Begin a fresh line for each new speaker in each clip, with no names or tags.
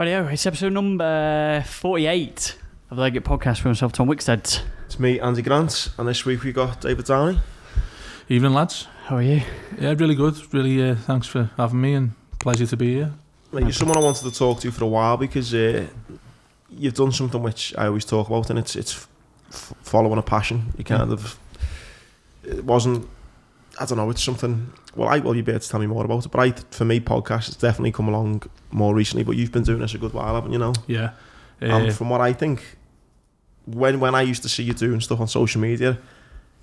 Rightio, it's episode number 48 of the Legate podcast for myself, Tom Wickstead.
It's me, Andy Grant, and this week we got David Downie.
Evening, lads.
How are you?
Yeah, really good. Really, thanks for having me and pleasure to be here.
Mate, you're someone I wanted to talk to for a while because you've done something which I always talk about, and it's following a passion. You kind of, it wasn't, I don't know, it's something, well, you'd be able to tell me more about it, but for me, podcasts, it's definitely come along more recently, but you've been doing this a good while, haven't you now?
Yeah.
And from what I think, when I used to see you doing stuff on social media,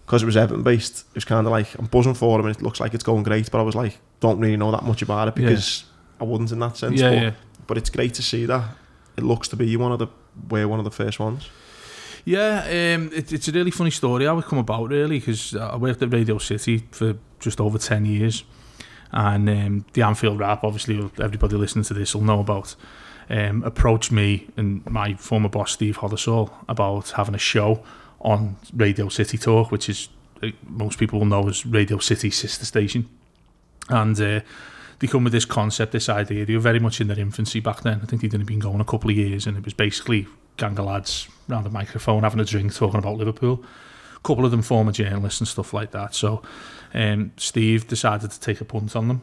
because it was Everton based, it was kind of like, I'm buzzing for him and it looks like it's going great, but I was like, don't really know that much about it because I wouldn't in that sense. But it's great to see that it looks to be one of the first ones.
Yeah, it's a really funny story how it come about, really, because I worked at Radio City for just over 10 years, and the Anfield Rap, obviously everybody listening to this will know about, approached me and my former boss Steve Hoddesall about having a show on Radio City Talk, which is, most people will know as Radio City's sister station, and they come with this concept, this idea. They were very much in their infancy back then. I think they'd only been going a couple of years, and it was basically gang of lads around the microphone having a drink talking about Liverpool. A couple of them former journalists and stuff like that. So Steve decided to take a punt on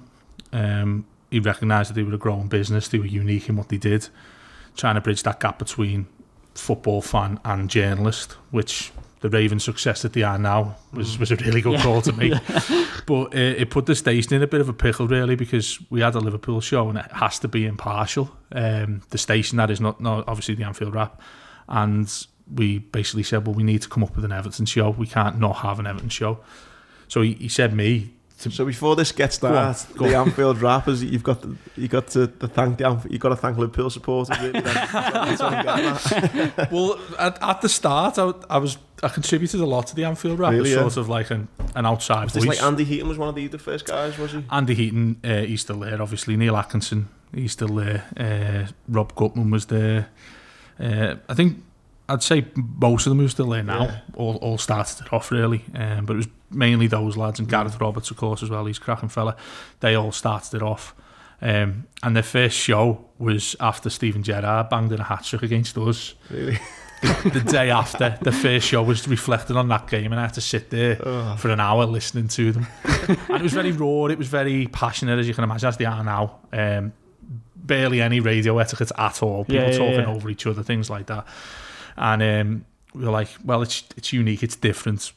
them. He recognised that they were a growing business, they were unique in what they did, trying to bridge that gap between football fan and journalist, which the Ravens' success that they are now was a really good call to make. But it put the station in a bit of a pickle, really, because we had a Liverpool show and it has to be impartial. The station, that is not obviously the Anfield Rap. And we basically said, well, we need to come up with an Everton show. We can't not have an Everton show. So he said me.
So before this gets started, the Anfield Rap is you got to thank Liverpool supporters. Really,
well, at the start, I contributed a lot to the Anfield Rap, really, sort of like an outside voice.
Like Andy Heaton was one of the first guys, was he?
Andy Heaton, he's still there, obviously. Neil Atkinson, he's still there. Rob Gutman was there. I think I'd say most of them who are still there now all started it off, really. But it was mainly those lads, and Gareth Roberts, of course, as well. He's a cracking fella. They all started it off. And their first show was after Steven Gerrard banged in a hat-trick against us.
Really?
The day after, the first show was reflecting on that game, and I had to sit there for an hour listening to them. And it was very raw, it was very passionate, as you can imagine, as they are now. Barely any radio etiquette at all. People talking over each other, things like that. And we were like, well, it's unique, it's different.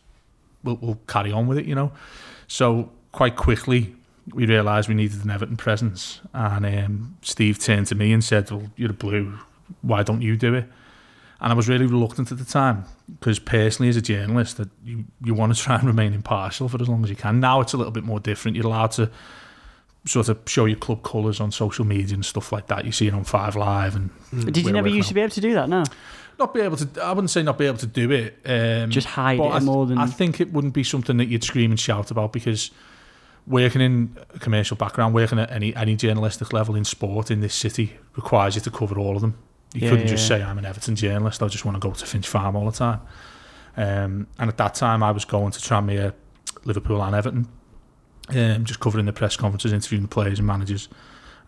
We'll carry on with it, you know. So quite quickly, we realised we needed an Everton presence. And Steve turned to me and said, well, you're a Blue, why don't you do it? And I was really reluctant at the time, because personally, as a journalist, that you want to try and remain impartial for as long as you can. Now it's a little bit more different. You're allowed to sort of show your club colours on social media and stuff like that. You see it on 5 Live. And
did you never used to be able to do that? No.
Not be able to. I wouldn't say not be able to do it.
Just hide it more than.
I think it wouldn't be something that you'd scream and shout about, because working in a commercial background, working at any journalistic level in sport in this city requires you to cover all of them. You couldn't just say, I'm an Everton journalist, I just want to go to Finch Farm all the time. And at that time, I was going to Tranmere, Liverpool and Everton, just covering the press conferences, interviewing the players and managers.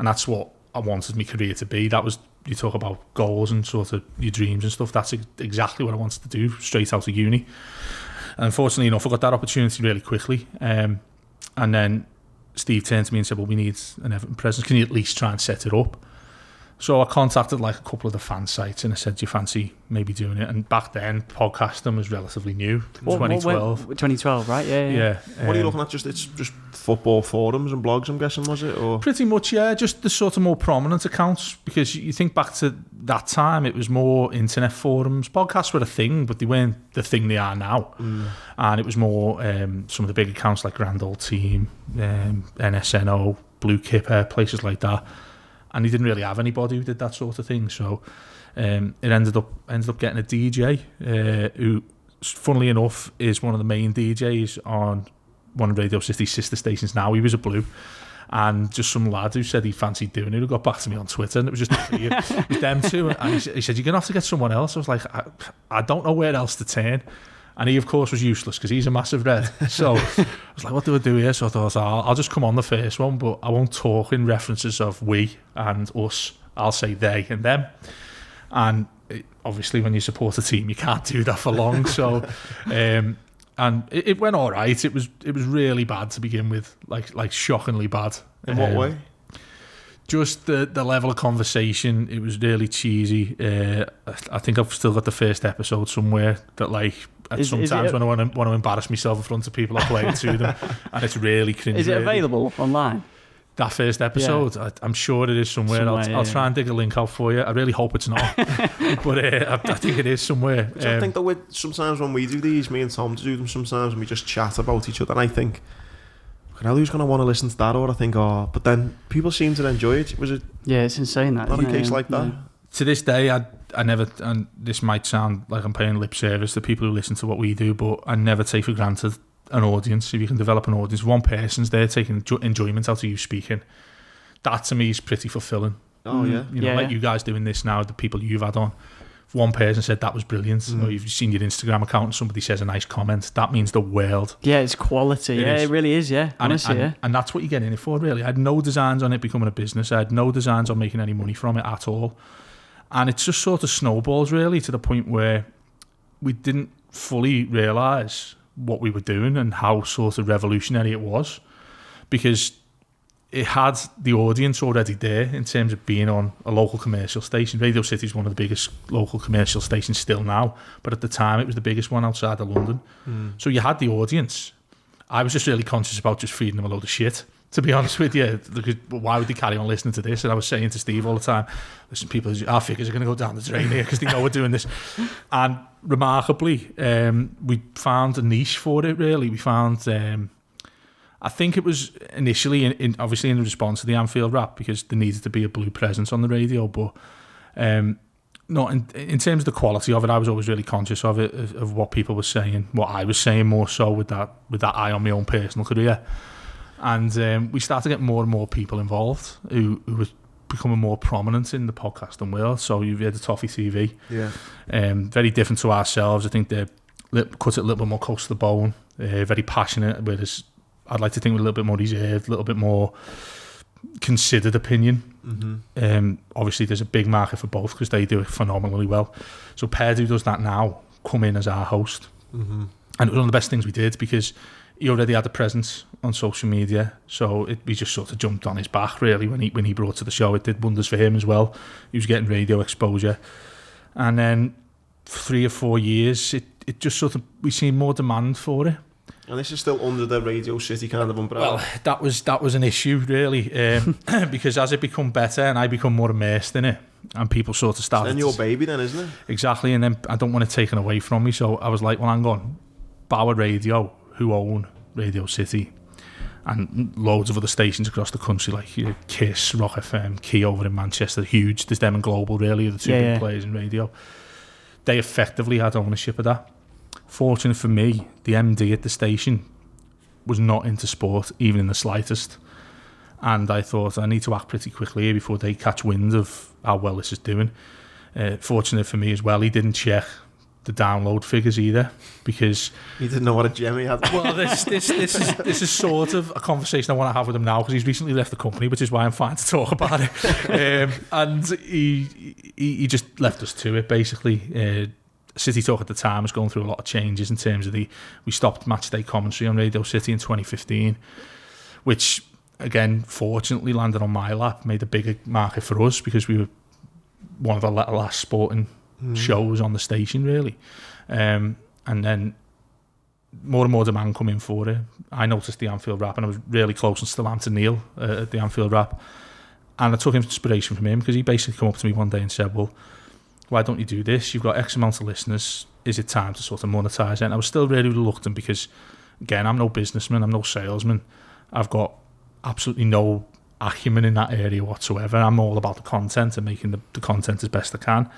And that's what I wanted my career to be. That was, you talk about goals and sort of your dreams and stuff, that's exactly what I wanted to do straight out of uni. And unfortunately enough, I got that opportunity really quickly. And then Steve turned to me and said, well, we need an Everton presence. Can you at least try and set it up? So I contacted like a couple of the fan sites and I said, do you fancy maybe doing it? And back then, podcasting was relatively new, 2012.
2012, right? Yeah.
What are you looking at? It's just football forums and blogs, I'm guessing, was it? Or?
Pretty much, yeah. Just the sort of more prominent accounts, because you think back to that time, it was more internet forums. Podcasts were a thing, but they weren't the thing they are now. And it was more some of the big accounts like Grand Old Team, NSNO, Blue Kipper, places like that. And he didn't really have anybody who did that sort of thing. So it ended up getting a DJ who, funnily enough, is one of the main DJs on one of Radio City's sister stations now. He was a Blue. And just some lad who said he fancied doing it, who got back to me on Twitter, and it was just it was them two. And he said, you're going to have to get someone else. I was like, I don't know where else to turn. And he, of course, was useless because he's a massive red. So I was like, what do I do here? So I thought, I'll just come on the first one, but I won't talk in references of we and us. I'll say they and them. And obviously when you support a team, you can't do that for long. So, and it went all right. It was really bad to begin with, like shockingly bad.
In what way?
Just the level of conversation. It was really cheesy. I think I've still got the first episode somewhere that sometimes when I want to embarrass myself in front of people, I play it to them, and it's really cringy.
Is it available online?
That first episode, yeah. I'm sure it is somewhere. I'll try and dig a link out for you. I really hope it's not, but I think it is somewhere.
I think that sometimes when we do these, me and Tom do them sometimes, and we just chat about each other, and I think, who's going to want to listen to that? Or I think, but then people seem to enjoy it. Was it?
Yeah, it's insane that.
Not a case like that.
Yeah.
To this day, I never, and this might sound like I'm paying lip service to people who listen to what we do, but I never take for granted an audience. If you can develop an audience, one person's there taking enjoyment out of you speaking, that to me is pretty fulfilling.
Oh yeah,
like you guys doing this now, the people you've had on. If one person said that was brilliant, or you've seen your Instagram account and somebody says a nice comment, that means the world.
Yeah, it's quality. It really is. Yeah, honestly,
and that's what you get in it for. Really, I had no designs on it becoming a business. I had no designs on making any money from it at all, and it's just sort of snowballs really to the point where we didn't fully realise what we were doing and how sort of revolutionary it was, because it had the audience already there in terms of being on a local commercial station. Radio City is one of the biggest local commercial stations still now, but at the time it was the biggest one outside of London. So you had the audience. I was just really conscious about just feeding them a load of shit, to be honest with you. Why would they carry on listening to this? And I was saying to Steve all the time, listen, our figures are going to go down the drain here because they know we're doing this. And remarkably, we found a niche for it, really. We found, I think it was initially, obviously in response to the Anfield Wrap, because there needed to be a blue presence on the radio, but not in terms of the quality of it. I was always really conscious of it, of what people were saying, what I was saying more so with that eye on my own personal career. And we started to get more and more people involved who were becoming more prominent in the podcasting world. So you've heard the Toffee TV.
Yeah.
Very different to ourselves. I think they cut it a little bit more close to the bone, very passionate, whereas I'd like to think with a little bit more reserved, a little bit more considered opinion. Obviously, there's a big market for both because they do it phenomenally well. So Ped, who does that now, come in as our host. And it was one of the best things we did because he already had a presence on social media, so we just sort of jumped on his back really when he brought to the show. It did wonders for him as well. He was getting radio exposure, and then for 3 or 4 years, it just sort of, we seen more demand for it.
And this is still under the Radio City kind of umbrella.
Well, that was an issue really, because as it become better and I become more immersed in it, and people sort of started.
Then your baby, then, isn't it?
Exactly, and then I don't want it taken away from me, so I was like, well, hang on, Bauer Radio, who own Radio City, and loads of other stations across the country like Kiss, Rock FM, Key over in Manchester, huge. There's them and Global really are the two big players in radio. They effectively had ownership of that. Fortunate for me, the MD at the station was not into sport, even in the slightest. And I thought, I need to act pretty quickly here before they catch wind of how well this is doing. Fortunate for me as well, he didn't check the download figures either, because
he didn't know what a gem he had.
Well, this is sort of a conversation I want to have with him now, because he's recently left the company, which is why I'm fine to talk about it. And he just left us to it basically. City Talk at the time was going through a lot of changes in terms of we stopped matchday commentary on Radio City in 2015, which again fortunately landed on my lap, made a bigger market for us because we were one of the last sporting shows on the station really, and then more and more demand coming for it. I noticed the Anfield Wrap, and I was really close and still am to Neil at the Anfield Wrap, and I took inspiration from him because he basically came up to me one day and said, well, why don't you do this? You've got X amount of listeners, is it time to sort of monetize it? And I was still really reluctant because, again, I'm no businessman, I'm no salesman, I've got absolutely no acumen in that area whatsoever. I'm all about the content and making the content as best I can.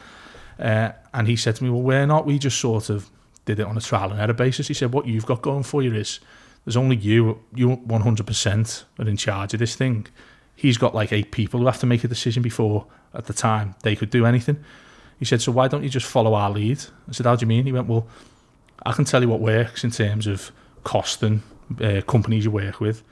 And he said to me, well, why not? We just sort of did it on a trial and error basis. He said, what you've got going for you is there's only you 100% are in charge of this thing. He's got like 8 people who have to make a decision before, at the time, they could do anything. He said, so why don't you just follow our lead? I said, how do you mean? He went, well, I can tell you what works in terms of costing, companies you work with,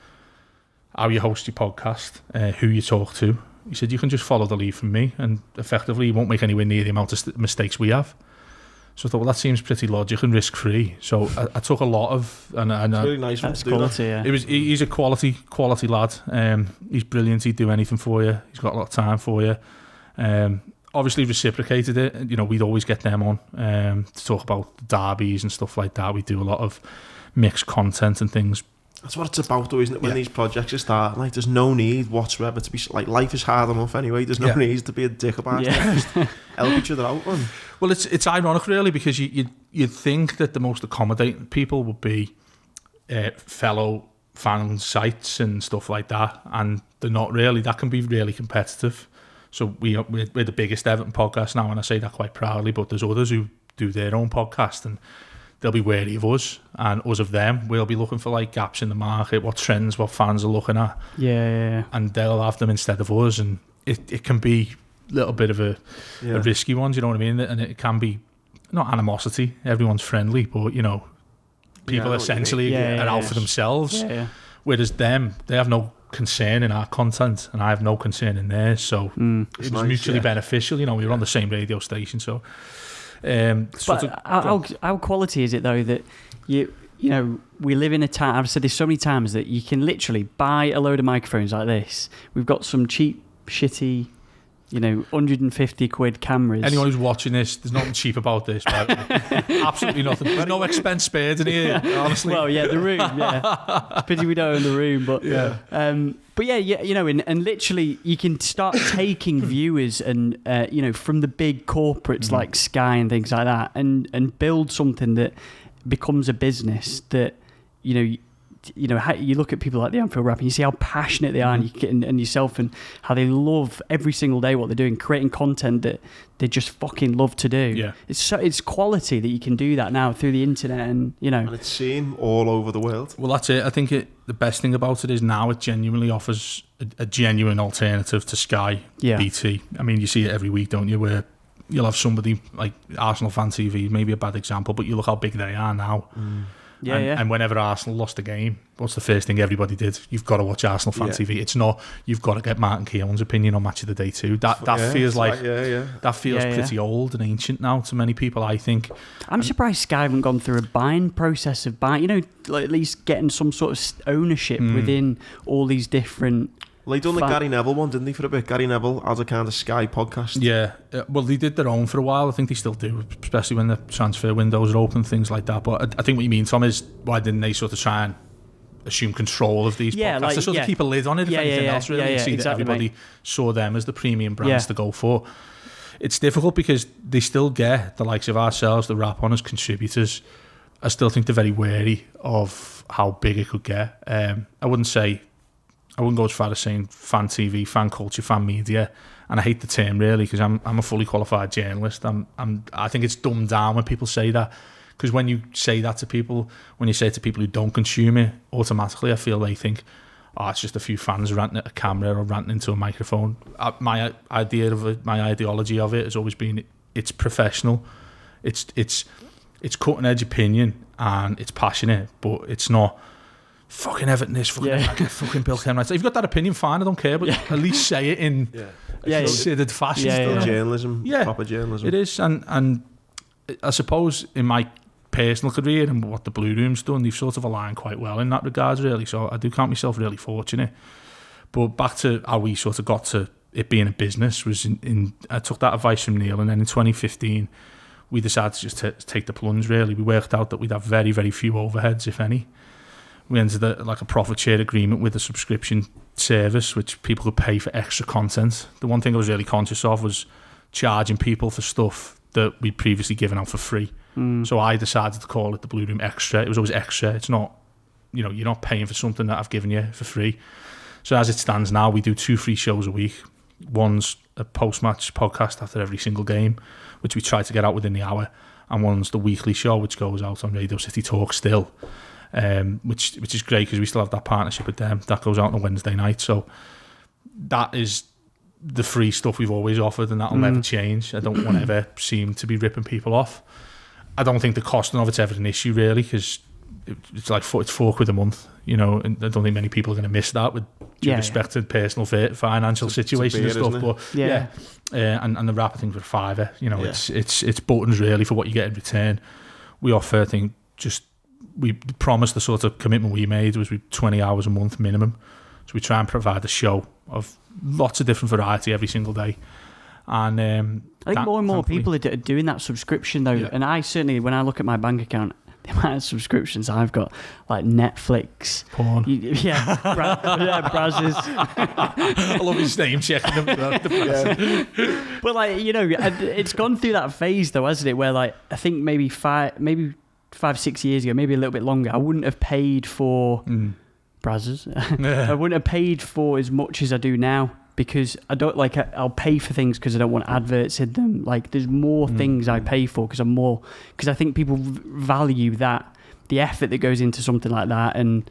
how you host your podcast, who you talk to, He said, you can just follow the lead from me, and effectively you won't make anywhere near the amount of mistakes we have. So I thought, well, that seems pretty logical and risk-free. So I took a lot of... And
it's really nice.
That's quality, yeah.
He's a quality lad. He's brilliant. He'd do anything for you. He's got a lot of time for you. Obviously reciprocated it. You know, we'd always get them on to talk about derbies and stuff like that. We do a lot of mixed content and things.
That's what it's about, though, isn't it? When these projects are starting, like, there's no need whatsoever to be like, life is hard enough anyway. There's no need to be a dick about it. Just help each other out, man.
Well, it's ironic, really, because you'd think that the most accommodating people would be fellow fan sites and stuff like that, and they're not really. That can be really competitive. So we're the biggest Everton podcast now, and I say that quite proudly, but there's others who do their own podcast, and they'll be wary of us, and us of them. We'll be looking for like gaps in the market, what trends, what fans are looking at.
Yeah.
And they'll have them instead of us, and it can be a little bit of a risky one, you know what I mean? And it can be, not animosity, everyone's friendly, but, you know, people essentially are out for themselves.
Yeah.
Whereas them, they have no concern in our content, and I have no concern in theirs, so it was mutually beneficial. You know, we were on the same radio station, so...
but how quality is it, though, that you know, we live in a time, I've said this so many times, that you can literally buy a load of microphones like this. We've got some cheap, shitty, you know, 150 quid cameras.
Anyone who's watching this, there's nothing cheap about this, by the way. Absolutely nothing. There's no expense spared in here, honestly.
Well, yeah, the room, yeah. It's a pity we don't own the room, but you know, and literally you can start taking viewers and you know, from the big corporates like Sky and things like that, and build something that becomes a business that, you know, how you look at people like the Anfield Rap and you see how passionate they are, and yourself, and how they love every single day what they're doing, creating content that they just fucking love to do. Yeah, it's quality that you can do that now through the internet, and you know,
and it's seen all over the world.
Well, that's it. I think the best thing about it is now it genuinely offers a genuine alternative to Sky, BT. I mean, you see it every week, don't you? Where you'll have somebody like Arsenal Fan TV, maybe a bad example, but you look how big they are now. And whenever Arsenal lost a game, what's the first thing everybody did? You've got to watch Arsenal Fan TV. It's not, you've got to get Martin Keown's opinion on Match of the Day too. That feels like that feels pretty old and ancient now to many people, I think.
I'm surprised Sky haven't gone through a buying process of buying, you know, like at least getting some sort of ownership within all these different...
Well, they done the Gary Neville one, didn't they, for a bit? Gary Neville as a kind of Sky podcast.
Yeah. Well, they did their own for a while. I think they still do, especially when the transfer windows are open, things like that. But I think what you mean, Tom, is why didn't they sort of try and assume control of these podcasts?
Like,
to sort of keep a lid on it, if anything else, really. See that everybody saw them as the premium brands to go for. It's difficult because they still get the likes of ourselves, the Rap on, as contributors. I still think they're very wary of how big it could get. I wouldn't go as far as saying fan TV, fan culture, fan media, and I hate the term really because I'm a fully qualified journalist. I think it's dumbed down when people say that, because when you say that to people, when you say it to people who don't consume it, automatically I feel they think, oh, it's just a few fans ranting at a camera or ranting into a microphone. My ideology of it has always been it's professional, it's cutting edge opinion and it's passionate, but it's not fucking Everton this, fucking Bill Kenwright. So if you've got that opinion, fine, I don't care, but at least say it in considered fashion.
Journalism, proper journalism.
It is, and I suppose in my personal career and what the Blueroom's done, they've sort of aligned quite well in that regard, really. So I do count myself really fortunate. But back to how we sort of got to it being a business was I took that advice from Neil, and then in 2015 we decided to just take the plunge, really. We worked out that we'd have very, very few overheads, if any. We entered a profit share agreement with a subscription service, which people could pay for extra content. The one thing I was really conscious of was charging people for stuff that we'd previously given out for free. So I decided to call it the Blueroom Extra. It was always extra. It's not, you know, you're not paying for something that I've given you for free. So as it stands now, we do 2 free shows a week. One's a post-match podcast after every single game, which we try to get out within the hour. And one's the weekly show, which goes out on Radio City Talk still. Which is great because we still have that partnership with them. That goes out on a Wednesday night. So that is the free stuff we've always offered, and that'll never change. I don't want to ever seem to be ripping people off. I don't think the costing of it's ever an issue, really, because it's like it's £4 a month, you know, and I don't think many people are going to miss that with due respect to personal financial situation and stuff. But and the wrap, I think, for £5, you know, it's buttons really for what you get in return. We offer, I think, we promised the sort of commitment we made was 20 hours a month minimum. So we try and provide a show of lots of different variety every single day. And
I think more and more people are doing that subscription though. And I certainly, when I look at my bank account, the amount of subscriptions I've got, like Netflix,
porn,
browsers.
I love his name checking them.
But like, you know, it's gone through that phase though, hasn't it? Where like I think maybe 5-6 years ago, maybe a little bit longer, I wouldn't have paid for browsers. I wouldn't have paid for as much as I do now. Because I don't like, I'll pay for things because I don't want adverts in them. Like, there's more things I pay for because I think people value that, the effort that goes into something like that, and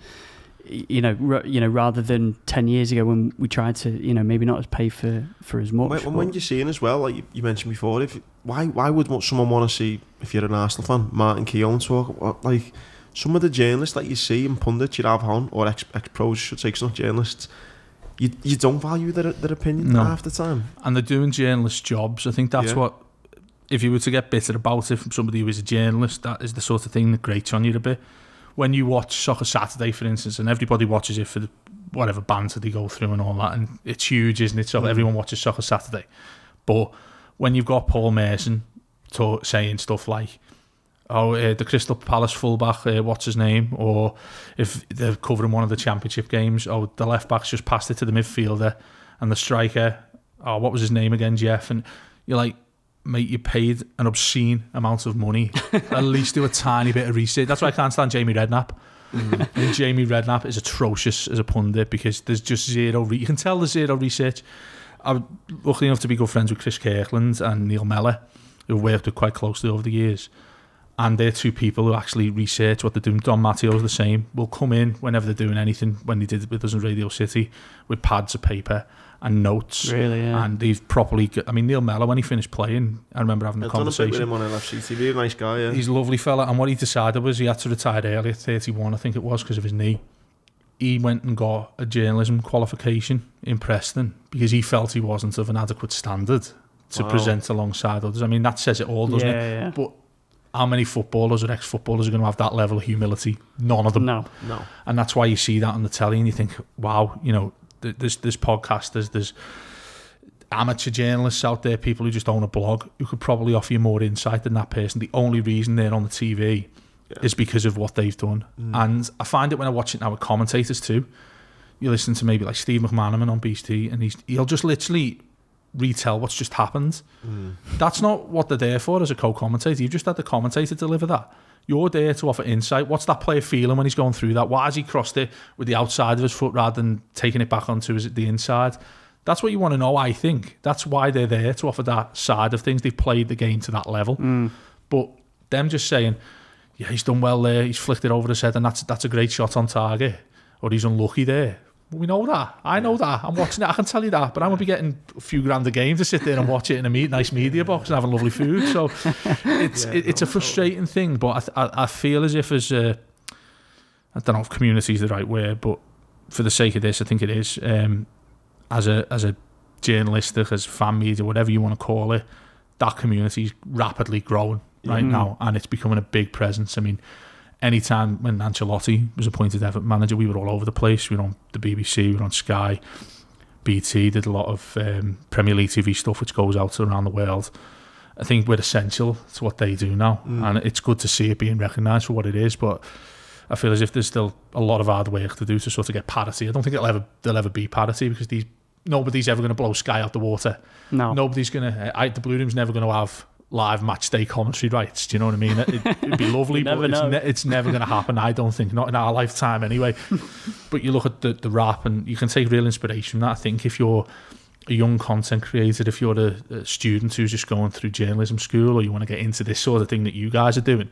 you know, rather than 10 years ago when we tried to, you know, maybe not pay for as much.
When you're seeing as well, like you mentioned before, why would someone want to see, if you're an Arsenal fan, Martin Keown talk, like some of the journalists that you see and pundits you'd have on, or ex-pros, should say, it's not journalists. You don't value their opinion half the time. And
they're doing journalist jobs. I think that's what, if you were to get bitter about it from somebody who is a journalist, that is the sort of thing that grates on you a bit. When you watch Soccer Saturday, for instance, and everybody watches it for whatever banter they go through and all that, and it's huge, isn't it? So everyone watches Soccer Saturday. But when you've got Paul Merson saying stuff like, the Crystal Palace fullback, what's his name? Or if they're covering one of the championship games, the left back's just passed it to the midfielder, and the striker, what was his name again, Jeff? And you're like, mate, you paid an obscene amount of money. At least do a tiny bit of research. That's why I can't stand Jamie Redknapp. And Jamie Redknapp is atrocious as a pundit because there's just zero. You can tell there's zero research. I'm lucky enough to be good friends with Chris Kirkland and Neil Mellor, who I've worked with quite closely over the years. And they're two people who actually research what they're doing. Don Matteo's the same. Will come in whenever they're doing anything, when they did it with us in Radio City, with pads of paper and notes.
Really, yeah.
And they've properly... I mean, Neil Mellor, when he finished playing, I remember having a conversation.
I've done a bit with him on LFC TV, nice guy, yeah.
He's a lovely fella. And what he decided was he had to retire early at 31, I think it was, because of his knee. He went and got a journalism qualification in Preston because he felt he wasn't of an adequate standard to present alongside others. I mean, that says it all, doesn't it?
Yeah.
But how many footballers or ex-footballers are going to have that level of humility? None of them.
No.
And that's why you see that on the telly and you think, wow, you know, there's podcasters, there's amateur journalists out there, people who just own a blog, who could probably offer you more insight than that person. The only reason they're on the TV is because of what they've done. And I find it when I watch it now with commentators too. You listen to maybe like Steve McManaman on BT and he'll just literally retell what's just happened. That's not what they're there for as a co-commentator. You've just had the commentator deliver that. You're there to offer insight. What's that player feeling when he's going through that? Why has he crossed it with the outside of his foot rather than taking it back onto the inside? That's what you want to know, I think. That's why they're there, to offer that side of things. They've played the game to that level. But them just saying, yeah, he's done well there, he's flicked it over his head and that's a great shot on target, or he's unlucky there. We know that. I know that. I'm watching it. I can tell you that. But I'm going to be getting a few grand a game to sit there and watch it in a nice media box and having lovely food. So it's a frustrating thing. But I feel as if as a... I don't know if community is the right word, but for the sake of this, I think it is. As a journalistic, as fan media, whatever you want to call it, that community is rapidly growing right now. And it's becoming a big presence. I mean... Anytime when Ancelotti was appointed Everton manager, we were all over the place. We were on the BBC, we were on Sky, BT, did a lot of Premier League TV stuff which goes out around the world. I think we're essential to what they do now, and it's good to see it being recognised for what it is, but I feel as if there's still a lot of hard work to do to sort of get parity. I don't think there'll ever be parity because nobody's ever going to blow Sky out the water.
No.
Nobody's going to... the Blueroom's never going to have live match day commentary rights. Do you know what I mean? It'd be lovely, but it's never going to happen, I don't think. Not in our lifetime anyway. But you look at the rap and you can take real inspiration from that. I think if you're a young content creator, if you're a student who's just going through journalism school or you want to get into this sort of thing that you guys are doing,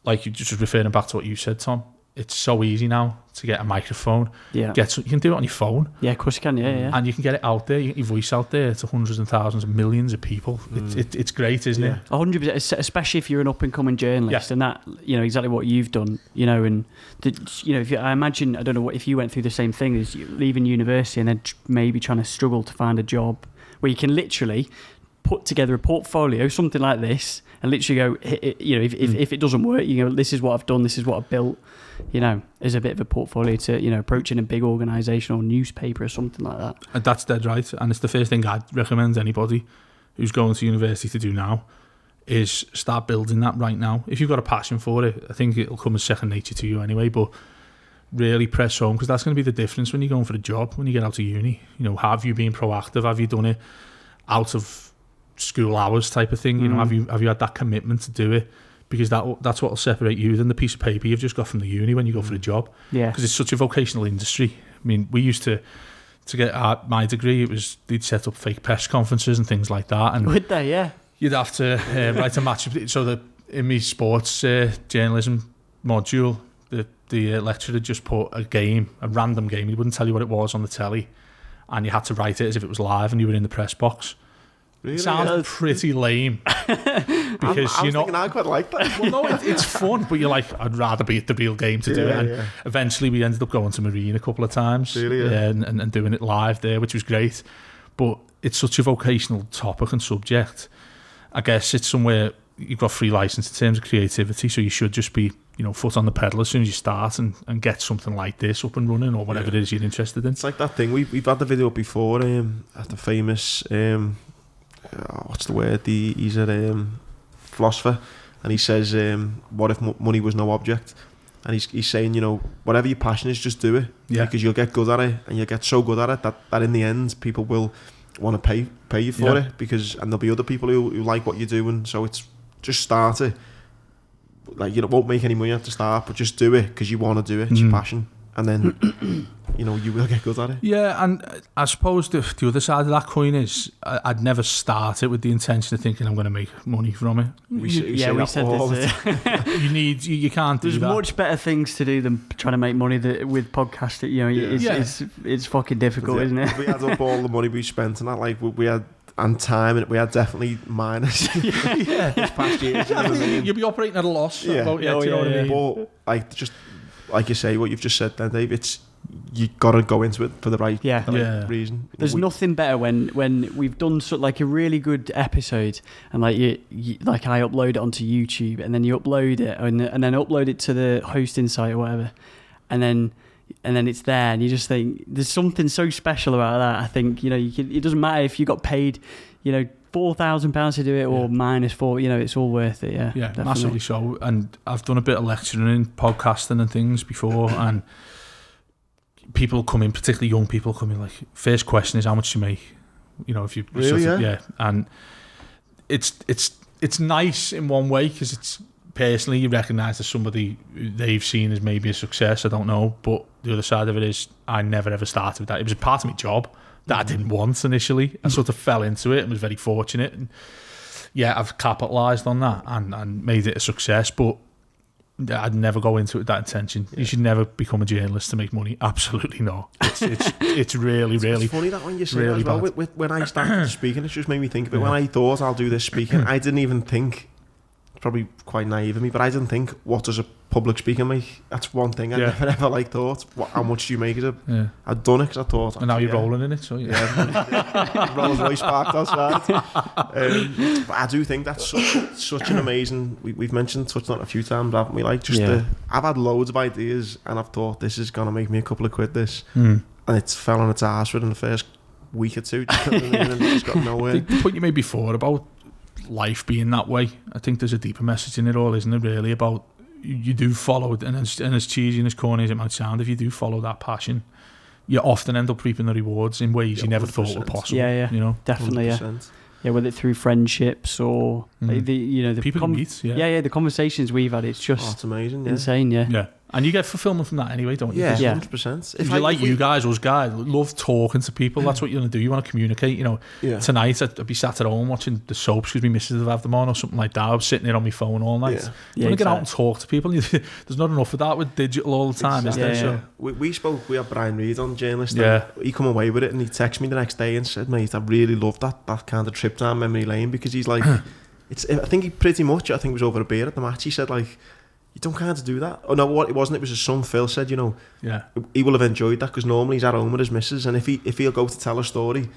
like you just referring back to what you said, Tom, it's so easy now to get a microphone.
Yeah.
You can do it on your phone.
Yeah, of course you can. Yeah.
And you can get it out there. You get your voice out there to hundreds and thousands and millions of people. It's great, isn't it?
100%, especially if you're an up and coming journalist, and that, exactly what you've done. And if I imagine, I don't know if you went through the same thing as you leaving university and then maybe trying to struggle to find a job where you can literally put together a portfolio, something like this, and literally go, if it doesn't work, you go, this is what I've done, this is what I've built, as a bit of a portfolio to, approaching a big organisation or newspaper or something like that.
And that's dead right. And it's the first thing I'd recommend anybody who's going to university to do now, is start building that right now. If you've got a passion for it, I think it'll come as second nature to you anyway, but really press home, because that's going to be the difference when you're going for a job, when you get out of uni. Have you been proactive? Have you done it out of school hours type of thing? Have you had that commitment to do it? Because that's what will separate you than the piece of paper you've just got from the uni when you go for a job. Yeah, because it's such a vocational industry. I mean, we used to get my degree, they'd set up fake press conferences and things like that, and
would they? Yeah,
you'd have to write a match. So that in my sports journalism module, the lecturer just put a random game. He wouldn't tell you what it was on the telly, and you had to write it as if it was live and you were in the press box.
Really?
It sounds pretty lame, because
I quite like that.
Well, no, it's fun, but you're like, I'd rather be at the real game to do it. And eventually we ended up going to Marine a couple of times, and doing it live there, which was great. But it's such a vocational topic and subject. I guess it's somewhere you've got free license in terms of creativity, so you should just be, foot on the pedal as soon as you start and get something like this up and running, or whatever it is you're interested in.
It's like that thing we've had the video before at the famous what's the word? He's a philosopher, and he says, what if money was no object? And he's saying, whatever your passion is, just do it, because you'll get good at it, and you'll get so good at it that in the end people will want to pay you for it, and there'll be other people who like what you do, and so it's just start it. Like, you won't make any money at the start, but just do it because you want to do it. It's your passion, and then you will get good at it.
Yeah, and I suppose the other side of that coin is I'd never start it with the intention of thinking I'm going to make money from it.
We said this.
You can't.
There's much better things to do than trying to make money with podcasting. It's fucking difficult, isn't it?
We had up all the money we spent, and that, like, we had. And time, and we had definitely minus this past year.
You'll be operating at a loss. Do you know what I mean?
But just like you say, what you've just said then, Dave, you got to go into it for the right reason.
There's nothing better when we've done like a really good episode, and like you like I upload it onto YouTube, and then you upload it, and then upload it to the hosting site or whatever, and then it's there, and you just think there's something so special about that. I think it doesn't matter if you got paid £4,000 to do it or minus £4. It's all worth it. Yeah,
definitely. Massively so. And I've done a bit of lecturing in podcasting and things before, and people come in, particularly young people come in, like, first question is how much you make. If you
really,
and it's nice in one way, because it's personally you recognise as somebody they've seen as maybe a success. I don't know, but the other side of it is I never ever started with that. It was a part of my job that I didn't want initially. I sort of fell into it and was very fortunate, and I've capitalised on that and made it a success, but I'd never go into it with that intention. You should never become a journalist to make money. Absolutely not. It's really
it's funny that when you say
really
that as well. When I started speaking, it just made me think of it. When I thought I'll do this speaking, I didn't even think, probably quite naive of me, but I didn't think, what does a public speaker make? That's one thing I never ever thought. How much do you make it? I'd done it because I thought,
and now you're rolling in it, so
Rolls Royce parked outside. But I do think that's such an amazing, we've touched on it a few times, haven't we? Like, I've had loads of ideas, and I've thought, this is gonna make me a couple of quid, this, and it's fell on its arse within the first week or two, and it's just got nowhere.
The point you made before about life being that way, I think there's a deeper message in it all, isn't it, really, about you do follow it, and as cheesy and as corny as it might sound, if you do follow that passion, you often end up reaping the rewards in ways you never thought were possible.
Definitely. 100%. Whether it's through friendships or the
people you meet.
The conversations we've had, it's just
it's amazing.
Insane.
And you get fulfillment from that anyway, don't you?
Yeah,
Yeah.
100%.
If you like, us guys, love talking to people. That's what you're going to do. You want to communicate. You know, tonight I'd be sat at home watching the soaps because my missus would have them on or something like that. I was sitting there on my phone all night. You want to get out and talk to people. There's not enough of that with digital all the time, is there?
So we had Brian Reid on, journalist. And he come away with it and he texted me the next day and said, mate, I really loved that kind of trip down memory lane, because he's like, I think he pretty much, I think it was over a beer at the match, he said, like, you don't kind of do that. Oh no, what it wasn't, it was his son Phil said, you know, he will have enjoyed that, because normally he's at home with his missus, and if he'll go to tell a story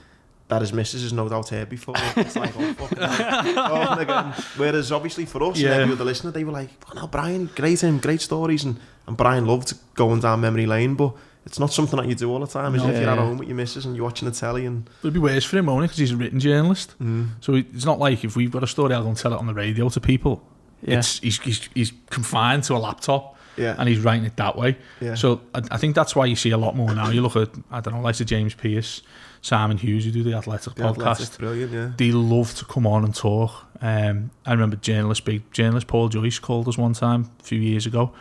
that his missus has no doubt heard before, it's like, oh fuck, oh, again. Whereas obviously for us and every other listener, they were like, oh no, Brian, great stories, and Brian loved going down memory lane, but it's not something that you do all the time, is if you're at home with your missus and you're watching the telly. And
it'd be worse for him only because he's a written journalist, so it's not like if we've got a story, I'll go and tell it on the radio to people. He's confined to a laptop, and he's writing it that way. So I think that's why you see a lot more now. You look at, I don't know, like James Pearce, Simon Hughes, who do the Athletic podcast.
Athletic, brilliant,
They love to come on and talk. I remember big journalist Paul Joyce called us one time a few years ago,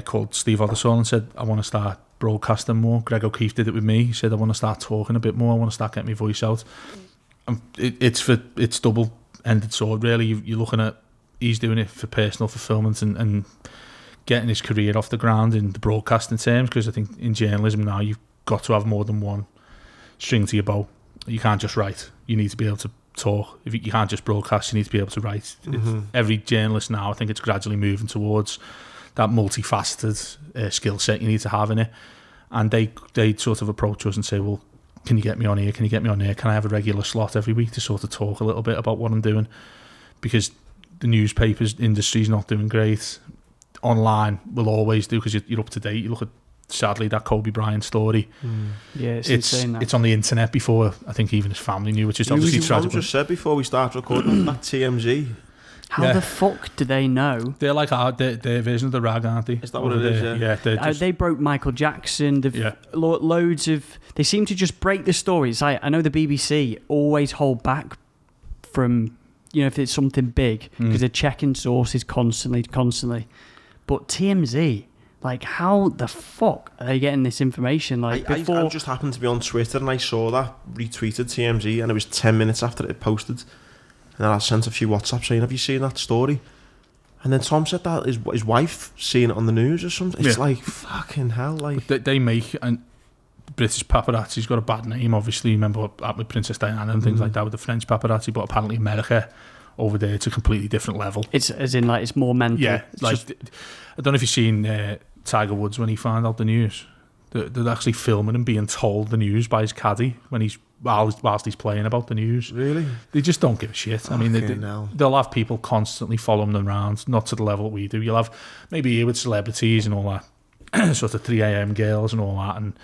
called Steve Ottersall, and said, I want to start broadcasting more. Greg O'Keefe did it with me. He said, I want to start talking a bit more. I want to start getting my voice out. And it's double-ended sword, really. You're looking at, he's doing it for personal fulfillment and getting his career off the ground in the broadcasting terms, because I think in journalism now you've got to have more than one string to your bow. You can't just write. You need to be able to talk. If you can't just broadcast, you need to be able to write. Every journalist now, I think it's gradually moving towards that multifaceted skill set you need to have in it. And they sort of approach us and say, well, can you get me on here? Can you get me on here? Can I have a regular slot every week to sort of talk a little bit about what I'm doing? Because the newspapers industry's not doing great. Online will always do, because you're up to date. You look at, sadly, that Kobe Bryant story.
It's insane.
It's on the internet before I think even his family knew, which is obviously tragic.
Just said before we start recording that TMZ.
How the fuck do they know?
They're like their version of the rag, aren't they?
Is that what it is?
Yeah.
They broke Michael Jackson. Loads of. They seem to just break the stories. I know the BBC always hold back from, if it's something big, because they're checking sources constantly. But TMZ, like, how the fuck are they getting this information? Like,
I just happened to be on Twitter and I saw that retweeted TMZ, and it was 10 minutes after it posted. And then I sent a few WhatsApp saying, have you seen that story? And then Tom said that his wife seen it on the news or something. It's like, fucking hell. Like,
they make, and British paparazzi's got a bad name, obviously. Remember what happened with Princess Diana and things like that with the French paparazzi, but apparently America over there, it's a completely different level.
It's as in, like, it's more mental.
Yeah, I don't know if you've seen Tiger Woods when he found out the news. They're actually filming him being told the news by his caddy whilst he's playing about the news.
Really?
They just don't give a shit. I mean, they'll have people constantly following them around, not to the level we do. You'll have maybe here with celebrities and all that, sort of 3 a.m. girls and all that, and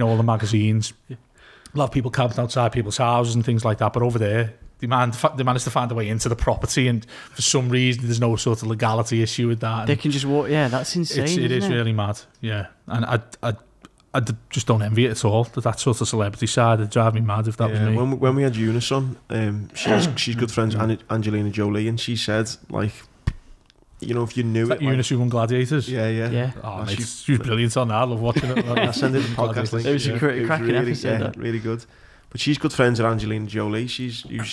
all the magazines. You'll have people camped outside people's houses and things like that, but over there, they managed to find a way into the property, and for some reason there's no sort of legality issue with that.
They can just walk. Yeah, that's insane.
It is really mad. Yeah, and I just don't envy it at all. That sort of celebrity side would drive me mad if that was me.
When we had Eunice on, she's good friends with Angelina Jolie, and she said, like, if you knew it.
Eunice who won Gladiators?
Yeah.
Oh, mate, she was brilliant on that. I love watching it.
I'll send it the podcast link.
It was a cracking
really,
episode.
Really good. But she's good friends with Angelina Jolie. She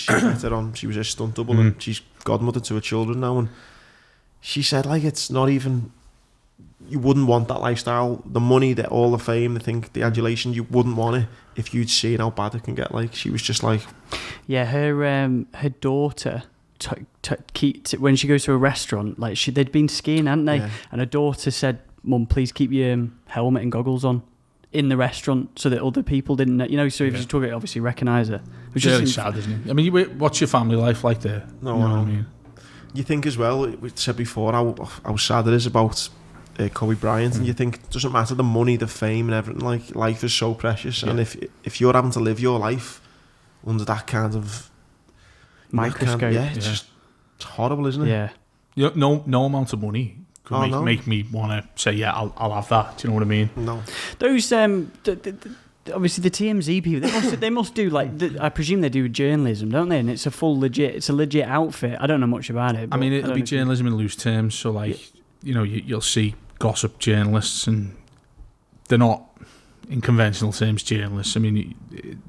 met her on. She was a stunt double, and she's godmother to her children now. And she said, like, it's not even. You wouldn't want that lifestyle, the money, all the fame, the adulation. You wouldn't want it if you'd seen how bad it can get. Like, she was just like,
yeah, her daughter. When she goes to a restaurant, like they'd been skiing, hadn't they? Yeah. And her daughter said, "Mum, please keep your helmet and goggles on in the restaurant so that other people didn't know." So if you took it, obviously recognise her.
Which is really sad, isn't it? I mean, what's your family life like there?
No, you know what I mean. You think as well. We said before how sad it is about Kobe Bryant, and you think it doesn't matter the money, the fame, and everything. Like, life is so precious, and if you're having to live your life under that kind of
microscope,
it's just horrible, isn't it?
Yeah.
No amount of money could make me want to say, I'll have that. Do you know what I mean?
No.
Those obviously the TMZ people, they must do I presume they do journalism, don't they? And it's a legit outfit. I don't know much about it.
I mean, it'll be journalism in loose terms. So you'll see gossip journalists, and they're not, in conventional terms, journalists. I mean,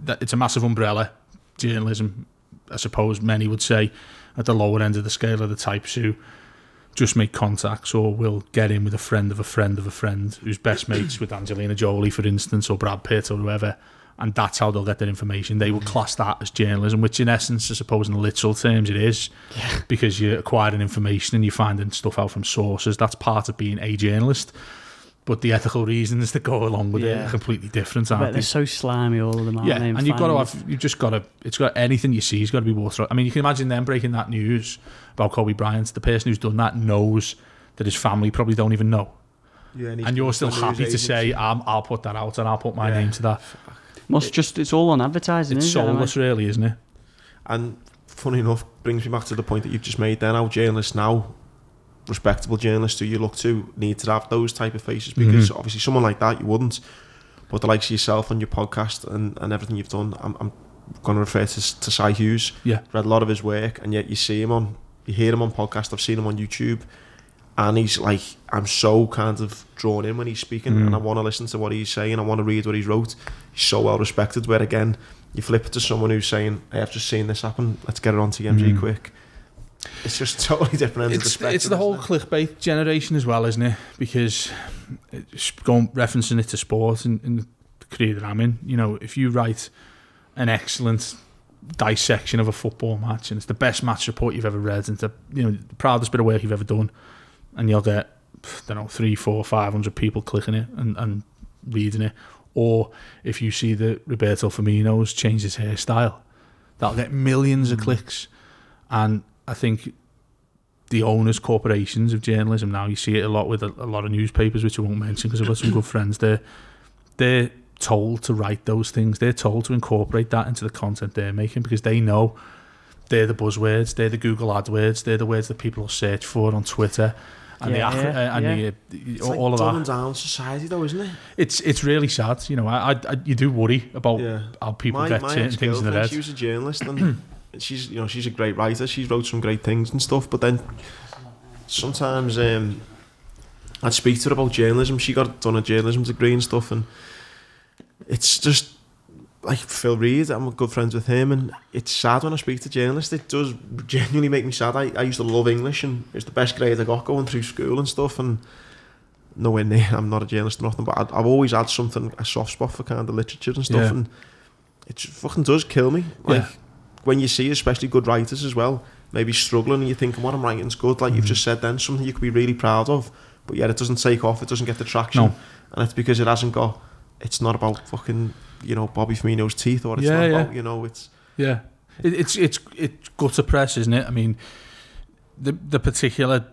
it's a massive umbrella, journalism, I suppose many would say, at the lower end of the scale, are the types who just make contacts or will get in with a friend of a friend of a friend who's best mates with Angelina Jolie, for instance, or Brad Pitt or whoever, and that's how they'll get their information. They will class that as journalism, which in essence, I suppose in literal terms it is, because you're acquiring information and you're finding stuff out from sources. That's part of being a journalist. But the ethical reasons that go along with it are completely different, aren't they?
They're so slimy, all of them, aren't they?
You've got anything you see has got to be worth. I mean, you can imagine them breaking that news about Kobe Bryant. The person who's done that knows that his family probably don't even know. Yeah, and you're still happy to say, I'll put that out and I'll put my name to that.
It's all on advertising,
it's soulless, really, isn't it?
And funny enough, brings me back to the point that you've just made then, how journalists now, respectable journalists who you look to, need to have those type of faces, because obviously someone like that you wouldn't, but the likes of yourself on your podcast and everything you've done, I'm going to refer to Si Hughes. Read a lot of his work, and yet you hear him on podcast, I've seen him on YouTube, and he's like, I'm so kind of drawn in when he's speaking, and I want to listen to what he's saying, I want to read what he's wrote. He's so well respected, where again you flip it to someone who's saying, hey, I've just seen this happen, let's get it on TMG quick. It's just totally different.
It's the whole clickbait generation as well, isn't it? Because referencing it to sport and the career that I'm in, you know, if you write an excellent dissection of a football match and it's the best match report you've ever read and the proudest bit of work you've ever done, and you'll get, I don't know, 300, 400, 500 people clicking it and reading it. Or if you see that Roberto Firmino's changed his hairstyle, that'll get millions of clicks. And I think the owners, corporations of journalism now, you see it a lot with a lot of newspapers, which I won't mention because I've got some good friends there. They're told to write those things. They're told to incorporate that into the content they're making, because they know they're the buzzwords, they're the Google AdWords, they're the words that people will search for on Twitter. And all of that.
It's down society, though, isn't it?
It's really sad. You know, you do worry about how people get certain things in their head.
She was a journalist, and she's a great writer. She's wrote some great things and stuff. But then sometimes I'd speak to her about journalism. She done a journalism degree and stuff, and it's just like Phil Reed. I'm good friends with him, and it's sad when I speak to journalists. It does genuinely make me sad. I used to love English, and it was the best grade I got going through school and stuff, and nowhere near, I'm not a journalist or nothing, but I've always had a soft spot for kind of literature and stuff, and it fucking does kill me. Like when you see especially good writers as well, maybe struggling, and you're thinking, what I'm writing's good, like you've just said then, something you could be really proud of, but yet it doesn't take off, it doesn't get the traction, and it's because it's not about fucking, Bobby Firmino's teeth, or it's not about, it's...
Yeah. It's gutter press, isn't it? I mean, the particular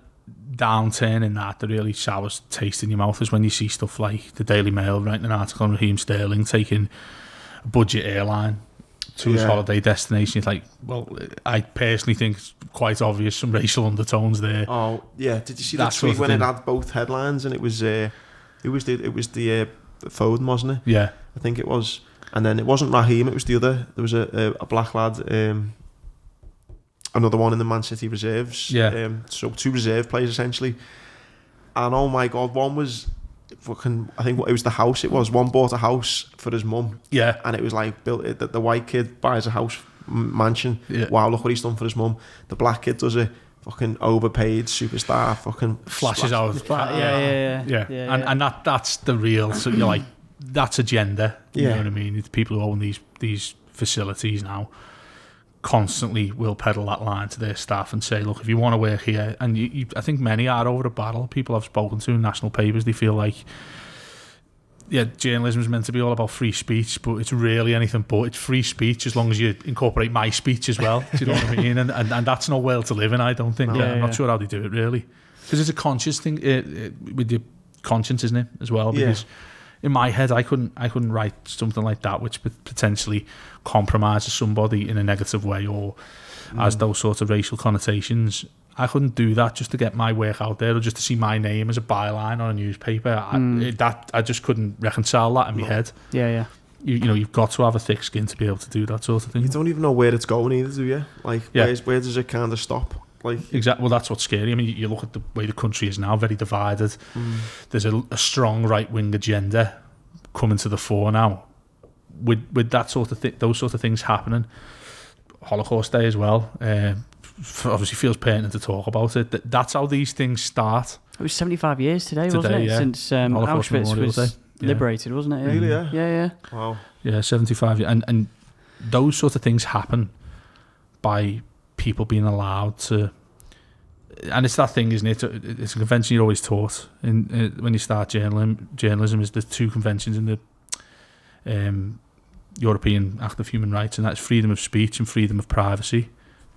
downturn in that really sours taste in your mouth is when you see stuff like the Daily Mail writing an article on Raheem Sterling taking a budget airline to his holiday destination. It's like, well, I personally think it's quite obvious some racial undertones there.
Oh, yeah. Did you see that tweet when it had both headlines, and it was the Foden, wasn't it?
Yeah.
I think it was. And then it wasn't Raheem, it was the other. There was a black lad, another one in the Man City reserves.
Yeah.
So two reserve players, essentially. And oh my God, one was fucking, I think it was the house it was. One bought a house for his mum.
Yeah.
And it was like, the white kid buys a house, mansion. Yeah. Wow, look what he's done for his mum. The black kid does a fucking overpaid superstar, fucking
flashes out.
Yeah.
And that's the real, so you're like, that's agenda. You know what I mean? It's people who own these facilities now constantly will peddle that line to their staff and say, look, if you want to work here, and I think many are over a barrel. People I've spoken to in national papers, they feel like, journalism is meant to be all about free speech, but it's really anything but. It's free speech as long as you incorporate my speech as well. Do you know what I mean? And that's no world to live in, I don't think. I'm not sure how they do it, really. Because it's a conscious thing with your conscience, isn't it, as well? Because in my head, I couldn't write something like that which potentially compromises somebody in a negative way or has those sorts of racial connotations. I couldn't do that just to get my work out there or just to see my name as a byline on a newspaper. I just couldn't reconcile that in my head.
Yeah.
You've got to have a thick skin to be able to do that sort of thing.
You don't even know where it's going either, do you? Like, where does it kind of stop? Like
exactly. Well, that's what's scary. I mean, you look at the way the country is now, very divided. There's a strong right-wing agenda coming to the fore now. With that sort of those sort of things happening, Holocaust Day as well. Obviously, feels pertinent to talk about it. That's how these things start.
It was 75 years today, wasn't it?
Yeah.
Since Auschwitz was liberated, wasn't it?
Really?
Yeah.
Wow.
Yeah, 75 years, and those sort of things happen by people being allowed to, and it's that thing, isn't it? It's a convention you're always taught when you start journalism. Is there's two conventions in the European Act of Human Rights, and that's freedom of speech and freedom of privacy.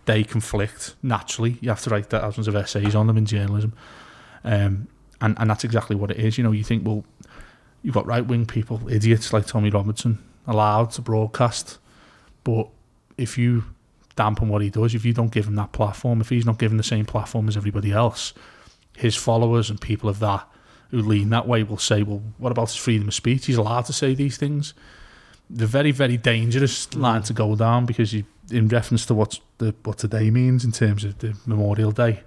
They conflict naturally. You have to write thousands of essays on them in journalism, and that's exactly what it is. You know, you think, well, you've got right-wing people, idiots like Tommy Robertson, allowed to broadcast, but if you dampen what he does, if you don't give him that platform, if he's not given the same platform as everybody else, his followers and people of that who lean that way will say, well, what about his freedom of speech? He's allowed to say these things. The very, very dangerous line to go down, because in reference to what today means in terms of the Memorial Day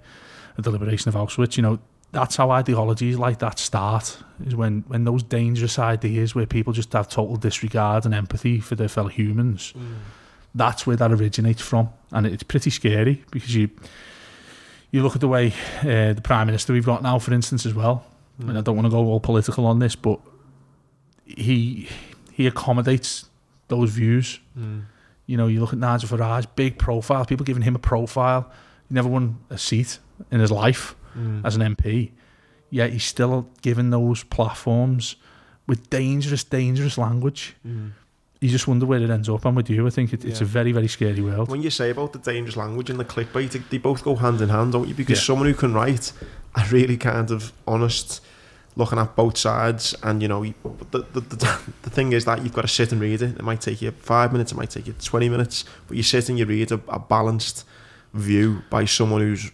and the liberation of Auschwitz, you know, that's how ideologies like that start, is when those dangerous ideas where people just have total disregard and empathy for their fellow humans. That's where that originates from, and it's pretty scary, because you look at the way the Prime Minister we've got now, for instance, as well, and I don't want to go all political on this, but he accommodates those views. You know, you look at Nigel Farage, big profile, people giving him a profile. He never won a seat in his life as an MP, yet he's still given those platforms with dangerous language. You just wonder where it ends up. I'm with you. I think it's a very, very scary world.
When you say about the dangerous language and the clickbait, they both go hand in hand, don't you? Because someone who can write a really kind of honest, looking at both sides, and you know, the thing is that you've got to sit and read it. It might take you 5 minutes, it might take you 20 minutes, but you sit and you read a balanced view by someone who's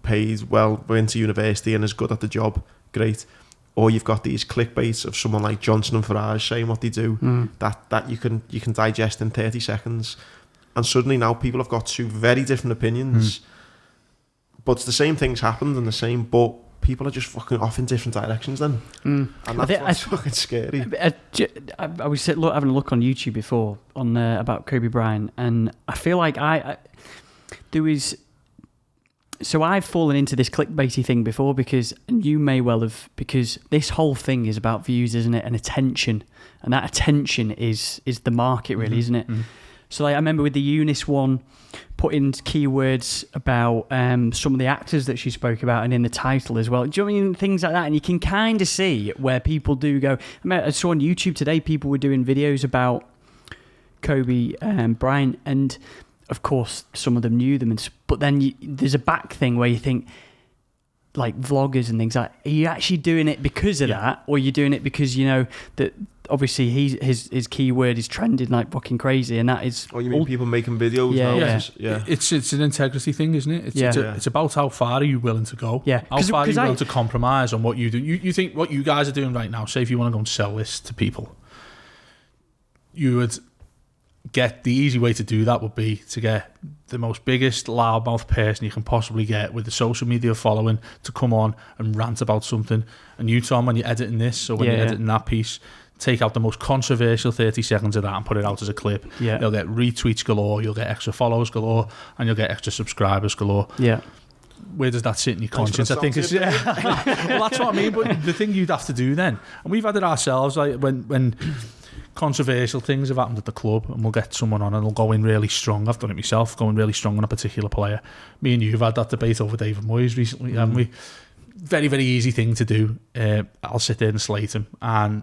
paid well, went to university and is good at the job. Great. Or you've got these clickbaits of someone like Johnson and Farage saying what they do that you can digest in 30 seconds, and suddenly now people have got two very different opinions, but it's the same things happened and the same, but people are just fucking off in different directions then. And that's fucking scary.
I was having a look on YouTube before on about Kobe Bryant, and I feel like there was. So I've fallen into this clickbaity thing before, because, and you may well have, because this whole thing is about views, isn't it, and attention, and that attention is the market, really, isn't it? So like, I remember with the Eunice one, put in keywords about some of the actors that she spoke about, and in the title as well. Do you know what I mean? Things like that, and you can kind of see where people do go. I saw on YouTube today, people were doing videos about Kobe Bryant, and of course, some of them knew them, but then there's a back thing where you think, like vloggers and things like, are you actually doing it because of that, or are you doing it because you know that obviously his keyword is trending like fucking crazy, and that is.
Oh, you mean people making videos?
Yeah.
It's an integrity thing, isn't it? It's about how far are you willing to go?
Yeah.
How far are you willing to compromise on what you do? You think what you guys are doing right now? Say if you want to go and sell this to people, you would get the easy way to do that would be to get the most biggest loudmouth person you can possibly get with the social media following to come on and rant about something. And you, Tom, when you're editing this or when you're editing that piece, take out the most controversial 30 seconds of that and put it out as a clip. Yeah. You'll get retweets galore, you'll get extra followers galore, and you'll get extra subscribers galore. Yeah. Where does that sit in your conscience? I think it's well, that's what I mean. But the thing you'd have to do then, and we've had it ourselves, like when controversial things have happened at the club, and we'll get someone on and they'll go in really strong. I've done it myself, going really strong on a particular player. Me and you have had that debate over David Moyes recently, haven't we? Very, very easy thing to do. I'll sit there and slate him, and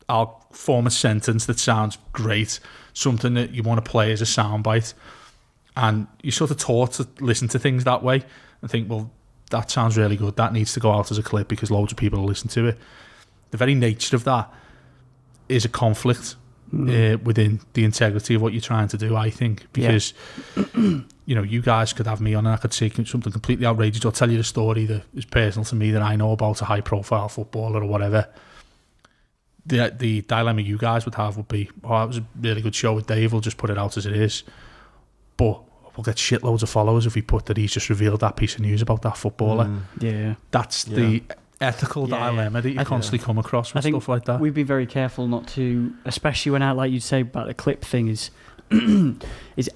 I'll form a sentence that sounds great, something that you want to play as a soundbite, and you're sort of taught to listen to things that way and think, well, that sounds really good, that needs to go out as a clip because loads of people will listen to it. The very nature of that is a conflict within the integrity of what you're trying to do, I think, because you know, you guys could have me on and I could say something completely outrageous or tell you a story that is personal to me that I know about a high profile footballer or whatever. The dilemma you guys would have would be, oh, that was a really good show with Dave, we'll just put it out as it is. But we'll get shitloads of followers if we put that he's just revealed that piece of news about that footballer. That's the ethical dilemma that you constantly come across with stuff like that.
We'd be very careful not to, especially when, like you say about the clip thing, is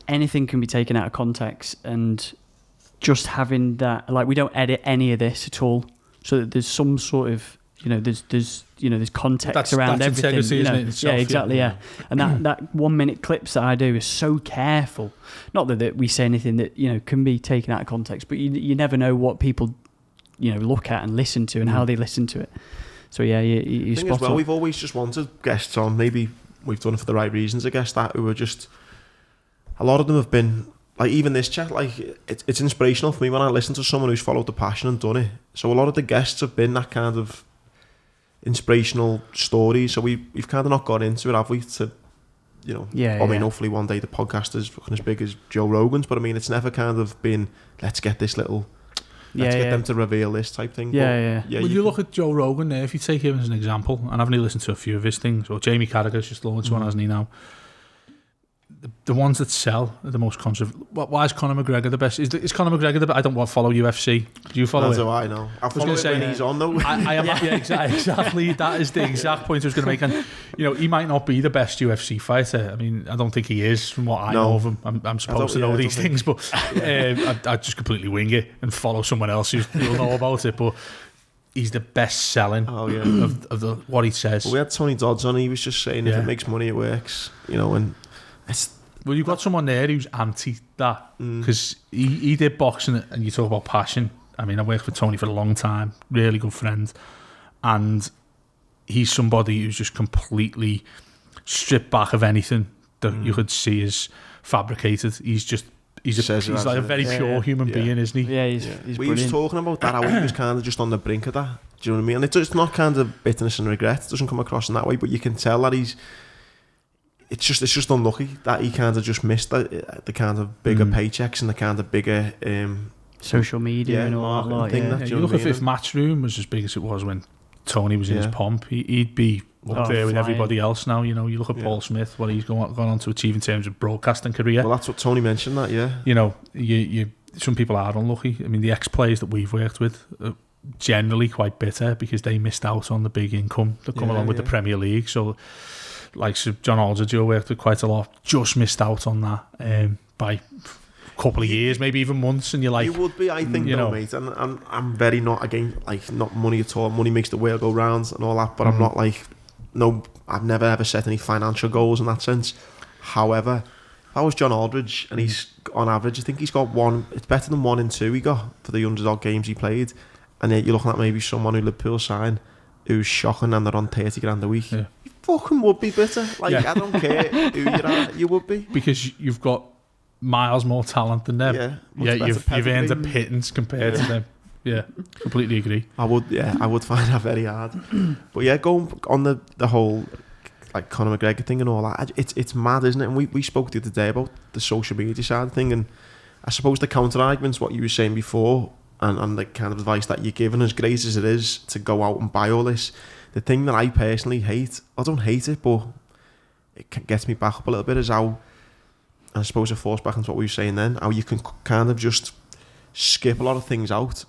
anything can be taken out of context, and just having that, like, we don't edit any of this at all, so that there's some sort of, there's context around everything.
Integrity, isn't it, itself,
exactly. And that 1 minute clips that I do is so careful. Not that we say anything that can be taken out of context, but you never know what people look at and listen to and how they listen to it. So you spot on.
We've always just wanted guests on. Maybe we've done it for the right reasons. I guess that who are just, a lot of them have been like, even this chat, like it's inspirational for me when I listen to someone who's followed the passion and done it. So a lot of the guests have been that kind of inspirational stories. So we've kind of not got into it, have we? To I mean, hopefully one day the podcast is fucking as big as Joe Rogan's, but I mean, it's never kind of been, let's get this little. Let's get them to reveal this type thing.
Well,
you look at Joe Rogan there, if you take him as an example, and I've only listened to a few of his things, or Jamie Carragher's just launched one, hasn't he, now? The ones that sell are the most controversial. Why is Conor McGregor the best? Is Conor McGregor the best? I don't follow UFC. Do you follow it?
Do I know. I follow it when he's on, though.
I am, exactly. That is the exact point I was going to make. And, he might not be the best UFC fighter. I mean, I don't think he is, from what I know of him. I'm supposed to know these things, but I just completely wing it and follow someone else who'll know about it. But he's the best selling of what he says.
Well, we had Tony Dodds on. He was just saying if it makes money, it works. And
well, you've got someone there who's anti that, because he did boxing, and you talk about passion. I mean, I worked with Tony for a long time, really good friend, and he's somebody who's just completely stripped back of anything that you could see as fabricated. He's like a very pure human being, isn't he?
Yeah, he's
we
brilliant.
was talking about that, how he was kind of just on the brink of that. Do you know what I mean? And it's not kind of bitterness and regret. It doesn't come across in that way, but you can tell that it's just unlucky that he kind of just missed the kind of bigger paychecks and the kind of bigger
social media and all that.
Thing. You look at if Matchroom was as big as it was when Tony was in his pomp, he'd be up there with everybody else now. You look at Paul Smith, what he's gone on to achieve in terms of broadcasting career.
Well, that's what Tony mentioned. That
you some people are unlucky. I mean, the ex-players that we've worked with are generally quite bitter because they missed out on the big income that come along with the Premier League. So, like John Aldridge, who worked with quite a lot, just missed out on that by a couple of years, maybe even months. And you're like,
you would be, I think, though, mate. And I'm very not again, like, not money at all. Money makes the world go round and all that. But I'm not like, I've never ever set any financial goals in that sense. However, if I was John Aldridge, and he's on average, I think he's got one. It's better than 1 in 2 he got for the 100-odd games he played. And yet you're looking at maybe someone who Liverpool signed who's shocking, and they're on 30 grand a week. Yeah. You fucking would be bitter. Like, I don't care who you're at, you would be. Because
you've got miles more talent than them. You've earned a pittance compared to them. Yeah, completely agree.
I would find that very hard. But going on the whole like Conor McGregor thing and all that, it's mad, isn't it? And we spoke the other day about the social media side of thing, and I suppose the counter argument's what you were saying before, and the kind of advice that you're giving, as great as it is to go out and buy all this, the thing that I personally hate, I don't hate it, but it gets me back up a little bit, is how, I suppose it falls back into what we were saying then, how you can kind of just skip a lot of things out,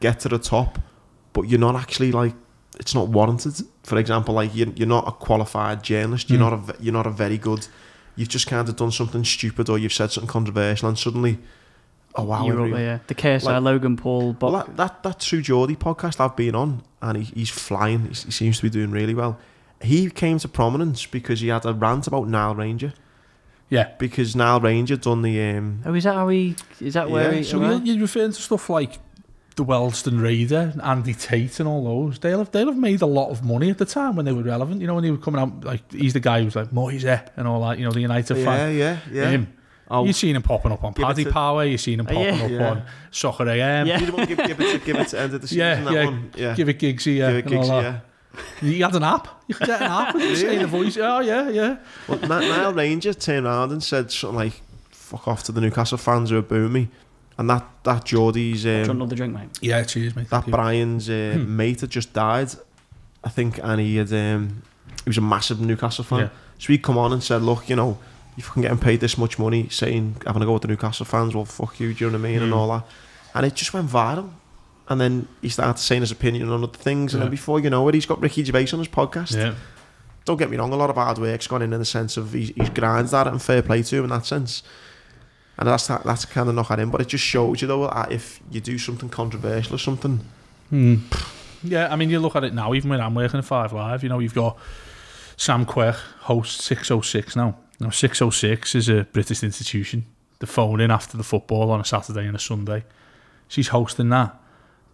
get to the top, but you're not actually, like, it's not warranted. For example, like, you're not a qualified journalist, you're not a very good, you've just kind of done something stupid, or you've said something controversial, and suddenly, oh wow,
the KSI, like, Logan Paul. But
well, that True Geordie podcast I've been on, and he's flying. He seems to be doing really well. He came to prominence because he had a rant about Nile Ranger.
Yeah,
because Nile Ranger done the.
Is that how he? Is that where he?
So you're referring to stuff like the Wellston Raider, Andy Tate, and all those. They'll have made a lot of money at the time when they were relevant. When they were coming out, like, he's the guy who's like Moise and all that. The United fan.
Yeah.
You've seen him popping up on Paddy Power. You've seen him popping up on Soccer AM.
Yeah. You want to give it to end of the season. One.
Give it Giggsy.
Give it Giggsy.
You had an app. You could get an app and say the voice. Oh yeah.
Well, Nile Ranger turned around and said something like, "Fuck off to the Newcastle fans who are booing me." And that Geordie's.
Do you want another drink, mate?
Yeah, cheers, mate.
That Brian's mate had just died, I think, and he was a massive Newcastle fan. Yeah. So he'd come on and said, "Look, you're fucking getting paid this much money, saying, having to go with the Newcastle fans, well, fuck you, do you know what I mean, and all that. And it just went viral. And then he started saying his opinion on other things, and then before you know it, he's got Ricky Gervais on his podcast. Yeah. Don't get me wrong, a lot of hard work's gone in the sense of he's grinded at it, and fair play to him in that sense. And that's kind of knock at him, but it just shows you though that if you do something controversial or something.
Yeah, I mean, you look at it now, even when I'm working at 5 Live, you know, you've got Sam Quirk, hosts 606 now. Now, 606 is a British institution. They phone in after the football on a Saturday and a Sunday. She's hosting that,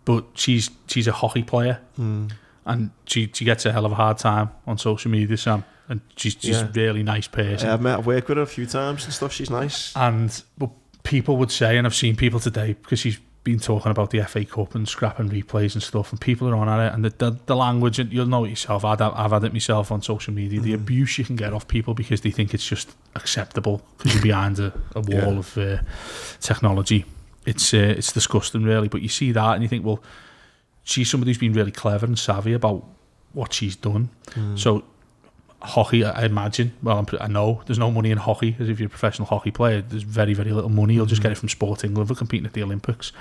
but she's a hockey player, and she gets a hell of a hard time on social media, Sam. And she's a really nice person.
Yeah, I've worked with her a few times and stuff. She's nice.
But people would say, and I've seen people today, because she's been talking about the FA Cup and scrapping replays and stuff, and people are on at it, and the language, and you'll know it yourself, I've had it myself on social media, the abuse you can get off people because they think it's just acceptable because you're behind a wall of technology. It's disgusting, really. But you see that and you think, well, she's somebody who's been really clever and savvy about what she's done. So hockey, I imagine, well, I know there's no money in hockey, as if you're a professional hockey player, there's very, very little money. You'll just get it from Sport England for competing at the Olympics,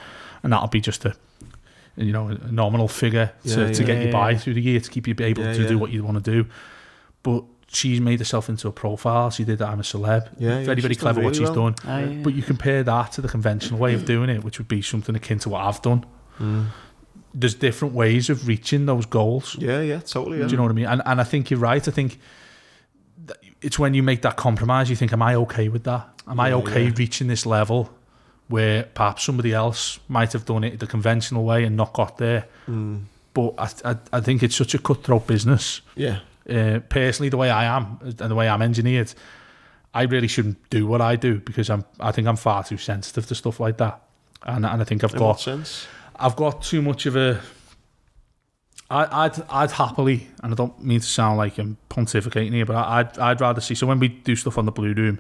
and that'll be just a nominal figure to get you by through the year, to keep you able to do what you want to do. But she's made herself into a profile. She did that, I'm a celeb. Very, very clever what she's done. But you compare that to the conventional way of doing it, which would be something akin to what I've done. There's different ways of reaching those goals.
Yeah, totally.
Do you know what I mean? And I think you're right. I think it's when you make that compromise, you think, am I okay with that? Am I okay reaching this level where perhaps somebody else might have done it the conventional way and not got there? But I think it's such a cutthroat business. Yeah. Personally, the way I am and the way I'm engineered, I really shouldn't do what I do because I think I'm far too sensitive to stuff like that. And I think I've got too much of a... I'd happily, and I don't mean to sound like I'm pontificating here, but I'd rather see... So when we do stuff on the Blueroom,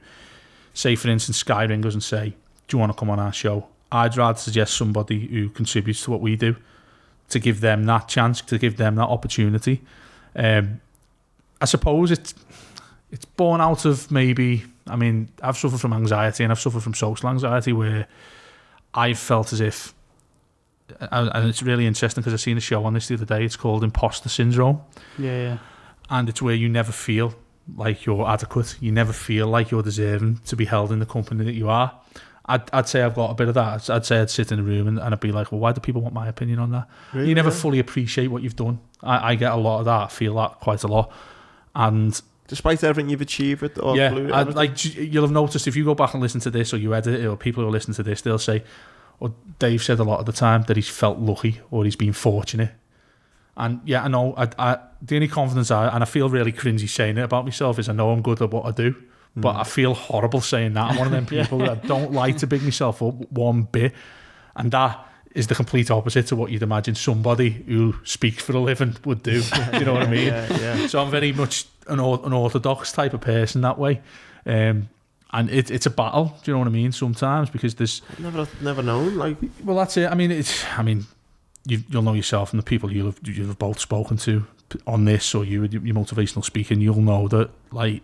say, for instance, Sky ring us and say, do you want to come on our show? I'd rather suggest somebody who contributes to what we do, to give them that chance, to give them that opportunity. I suppose it's born out of maybe... I mean, I've suffered from anxiety and I've suffered from social anxiety where I've felt as if... And it's really interesting because I seen a show on this the other day. It's called Imposter Syndrome. Yeah. And it's where you never feel like you're adequate. You never feel like you're deserving to be held in the company that you are. I'd say I've got a bit of that. I'd say I'd sit in a room and I'd be like, well, why do people want my opinion on that? Really? You never fully appreciate what you've done. I get a lot of that. I feel that quite a lot. And
despite everything you've achieved, or
you'll have noticed if you go back and listen to this, or you edit it, or people who listen to this, they'll say, or Dave said a lot of the time that he's felt lucky or he's been fortunate. And yeah, I know. The only confidence and I feel really cringy saying it about myself is I know I'm good at what I do, but I feel horrible saying that. I'm one of them people that don't like to big myself up one bit, and that is the complete opposite to what you'd imagine somebody who speaks for a living would do. Do you know what I mean? So I'm very much an orthodox type of person that way. And it's a battle, do you know what I mean? Sometimes because there's
never known. Like,
well, that's it. I mean, you'll know yourself and the people you've both spoken to on this, or your motivational speaking. You'll know that like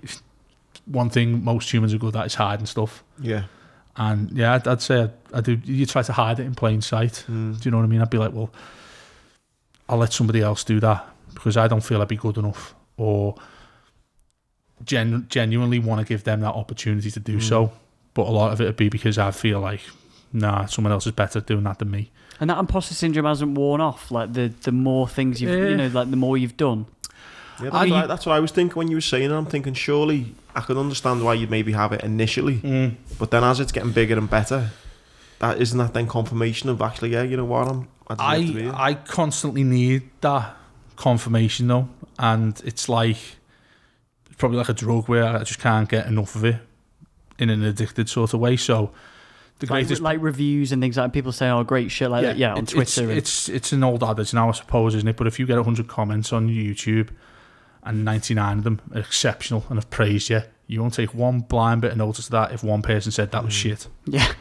one thing most humans are good at is hiding stuff. Yeah. And yeah, I'd say I do. You try to hide it in plain sight. Do you know what I mean? I'd be like, well, I'll let somebody else do that because I don't feel I'd be good enough, or genuinely want to give them that opportunity to do so. But a lot of it would be because I feel like, nah, someone else is better at doing that than me.
And that imposter syndrome hasn't worn off. Like the more things you've, like the more you've done.
Yeah, that's what I was thinking when you were saying it. I'm thinking, surely I could understand why you'd maybe have it initially, but then as it's getting bigger and better, isn't that then confirmation of actually, yeah, you know what, I
constantly need that confirmation though, and it's probably like a drug where I just can't get enough of it in an addicted sort of way. So the greatest,
like reviews and things like that, people say, oh, great shit like that, on Twitter.
It's an old adage now, I suppose, isn't it? But if you get 100 comments on YouTube and 99 of them are exceptional and have praised you, you won't take one blind bit of notice of that if one person said that was shit. Yeah.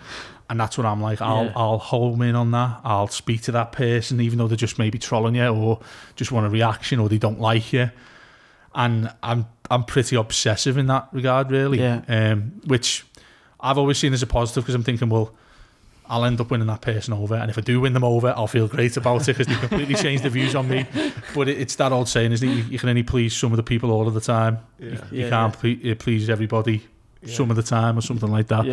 And that's what I'm like. I'll home in on that. I'll speak to that person, even though they're just maybe trolling you or just want a reaction or they don't like you. And I'm pretty obsessive in that regard, really.
Yeah.
Which I've always seen as a positive, because I'm thinking, well, I'll end up winning that person over, and if I do win them over, I'll feel great about it because they completely changed the views on me. But it's that old saying, isn't it? You can only please some of the people all of the time.
Yeah.
You can't please everybody some of the time, or something like that.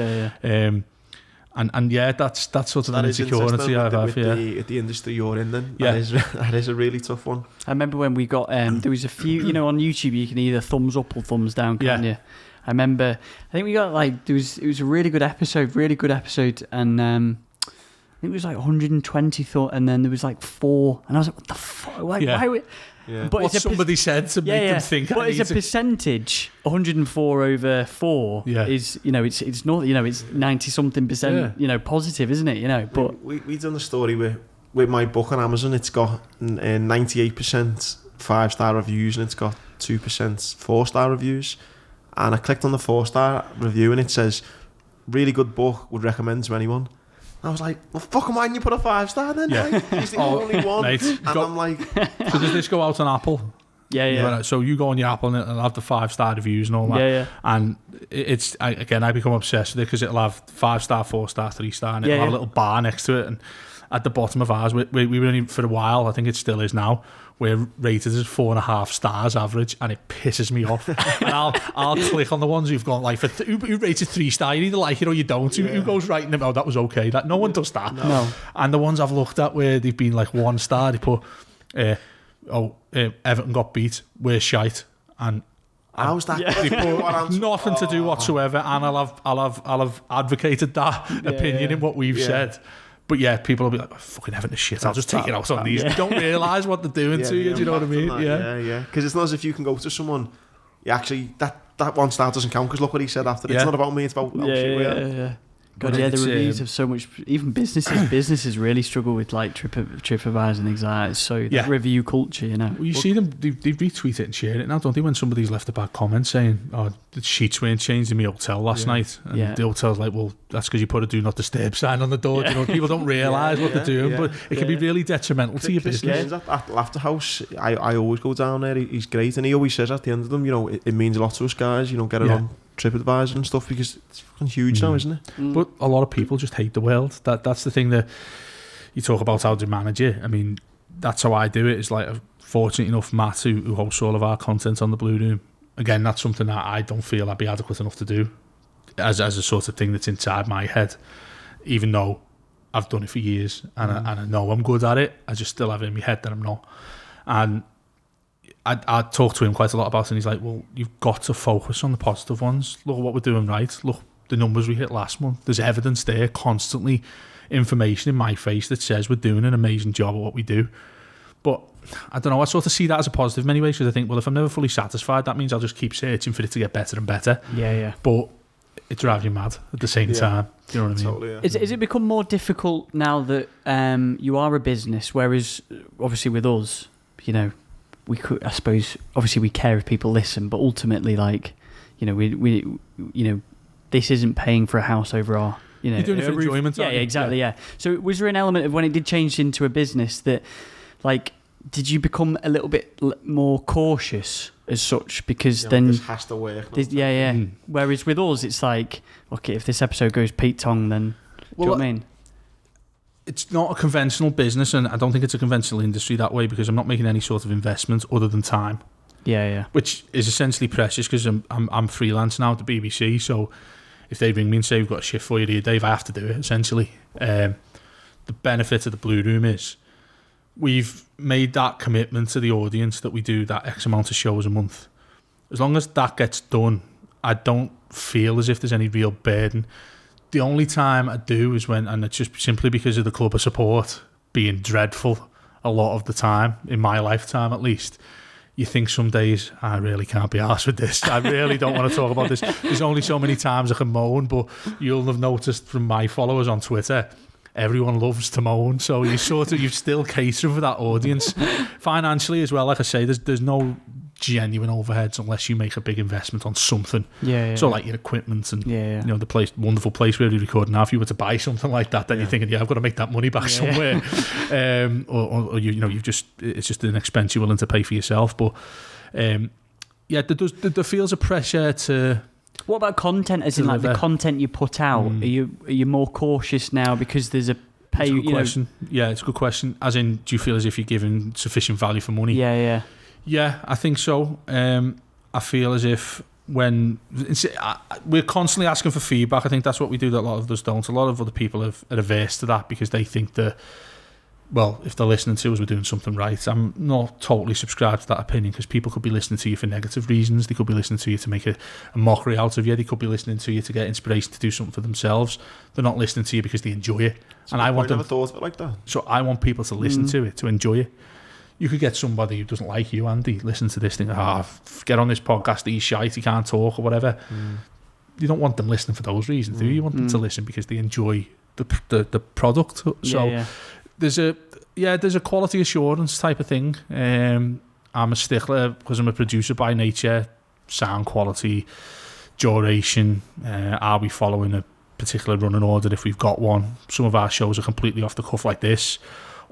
And yeah, that's sort of an insecurity I have.
The industry you're in, then that is a really tough one.
I remember when we got there was a few, you know, on YouTube you can either thumbs up or thumbs down, can't you? I remember, I think we got like, it was a really good episode, and I think it was like 120 thought, and then there was like 4, and I was like, what the fuck? Like, why would...
Yeah. But what somebody said to make them think.
But as a percentage, 104 over 4 is, you know, it's not, you know, it's 90-something%, you know, positive, isn't it? You know, but
we done the story with my book on Amazon. It's got 98% 5-star reviews, and it's got 2% 4-star reviews. And I clicked on the 4-star review, and it says, really good book, would recommend to anyone. I was like, well, fuck, why didn't you put a 5-star then? Like, he's the only one.
Mate,
and I'm like...
So does this go out on Apple?
Yeah.
So you go on your Apple and it'll have the 5-star reviews and all that.
Yeah.
And I become obsessed with it because it'll have 5-star, 4-star, 3-star, and it'll have a little bar next to it. And at the bottom of ours, we were only, for a while, I think it still is now, we're rated as 4.5 stars average, and it pisses me off. And I'll click on the ones who've gone like, who rated 3-star, you either like it or you don't. Who goes right in them? Oh, that was okay. That no one does that.
No.
And the ones I've looked at where they've been like 1 star, they put, Everton got beat, we're shite, and
how's that?
They put nothing to do whatsoever, and I'll have advocated that opinion in what we've said. But yeah, people will be like, oh, fucking Everton is shit, I'll just take it out on these. You don't realise what they're doing to you, do you know what I mean?
Yeah. Because it's not as if you can go to someone, actually, that 1 star doesn't count, because look what he said after. It's not about me, it's about...
Yeah. God, the reviews have so much... Even businesses really struggle with like TripAdvisor and things like that. So that review culture, you know.
Well, you see them, they retweet it and share it now, don't they? When somebody's left a bad comment saying, oh, the sheets weren't changed in my hotel last night. And the hotel's like, well, that's because you put a do not disturb sign on the door. You know, people don't realise what they're doing, but it can be really detrimental to your business.
At Laughter House, I always go down there. He's great, and he always says at the end of them, you know, it means a lot to us guys, you know, get it on TripAdvisor and stuff, because it's fucking huge now, isn't it?
But a lot of people just hate the world. That's the thing that you talk about, how to manage it. I mean, that's how I do it. It's like, fortunate enough, Matt, who hosts all of our content on the Blueroom, again, that's something that I don't feel I'd be adequate enough to do as a sort of thing that's inside my head, even though I've done it for years and I know I'm good at it. I just still have it in my head that I'm not. And I talk to him quite a lot about it, and he's like, well, you've got to focus on the positive ones. Look at what we're doing right. Look, the numbers we hit last month. There's evidence there, constantly information in my face that says we're doing an amazing job at what we do. But I don't know, I sort of see that as a positive in many ways, because I think, well, if I'm never fully satisfied, that means I'll just keep searching for it to get better and better.
Yeah.
But it drives you mad at the same time. Do you know what I mean?
Totally, yeah.
Is it become more difficult now that you are a business, whereas obviously with us, you know, we could, I suppose, obviously we care if people listen, but ultimately, like, you know, we you know, this isn't paying for a house over our, you know,
you're doing it for enjoyment.
Yeah, exactly. Yeah. So was there an element of when it did change into a business that, like, did you become a little bit more cautious as such? Because then
this has to work.
Whereas with us, it's like, okay, if this episode goes Pete Tong, then do you know what I mean?
It's not a conventional business, and I don't think it's a conventional industry that way, because I'm not making any sort of investment other than time.
Yeah.
Which is essentially precious, because I'm freelance now at the BBC, so if they ring me and say, we've got a shift for you here, Dave, I have to do it, essentially. The benefit of the Blueroom is we've made that commitment to the audience that we do that X amount of shows a month. As long as that gets done, I don't feel as if there's any real burden. The only time I do is when, and it's just simply because of the club of support being dreadful a lot of the time, in my lifetime at least, you think some days, I really can't be arsed with this. I really don't want to talk about this. There's only so many times I can moan, but you'll have noticed from my followers on Twitter, everyone loves to moan. So you're still catering for that audience. Financially as well, like I say, there's no genuine overheads unless you make a big investment on something. So like your equipment and you know, the wonderful place where we record now. If you were to buy something like that, then you're thinking, I've got to make that money back somewhere. Or you know, it's just an expense you're willing to pay for yourself. But there feels a pressure to.
What about content? As in, like the content you put out, are you more cautious now because there's a pay?
It's a good question. Yeah, it's a good question. As in, do you feel as if you're giving sufficient value for money?
Yeah,
I think so. I feel as if when we're constantly asking for feedback, I think that's what we do that a lot of us don't. A lot of other people are averse to that because they think that, well, if they're listening to us, we're doing something right. I'm not totally subscribed to that opinion because people could be listening to you for negative reasons. They could be listening to you to make a mockery out of you. They could be listening to you to get inspiration to do something for themselves. They're not listening to you because they enjoy it. And I want them.
Never thought of it like that.
So I want people to listen to it, to enjoy it. You could get somebody who doesn't like you, Andy, listen to this thing, get on this podcast, he's shite, he can't talk or whatever. You don't want them listening for those reasons, do you? You want them to listen because they enjoy the product. So there's a quality assurance type of thing. I'm a stickler because I'm a producer by nature. Sound quality, duration, are we following a particular running order if we've got one? Some of our shows are completely off the cuff like this.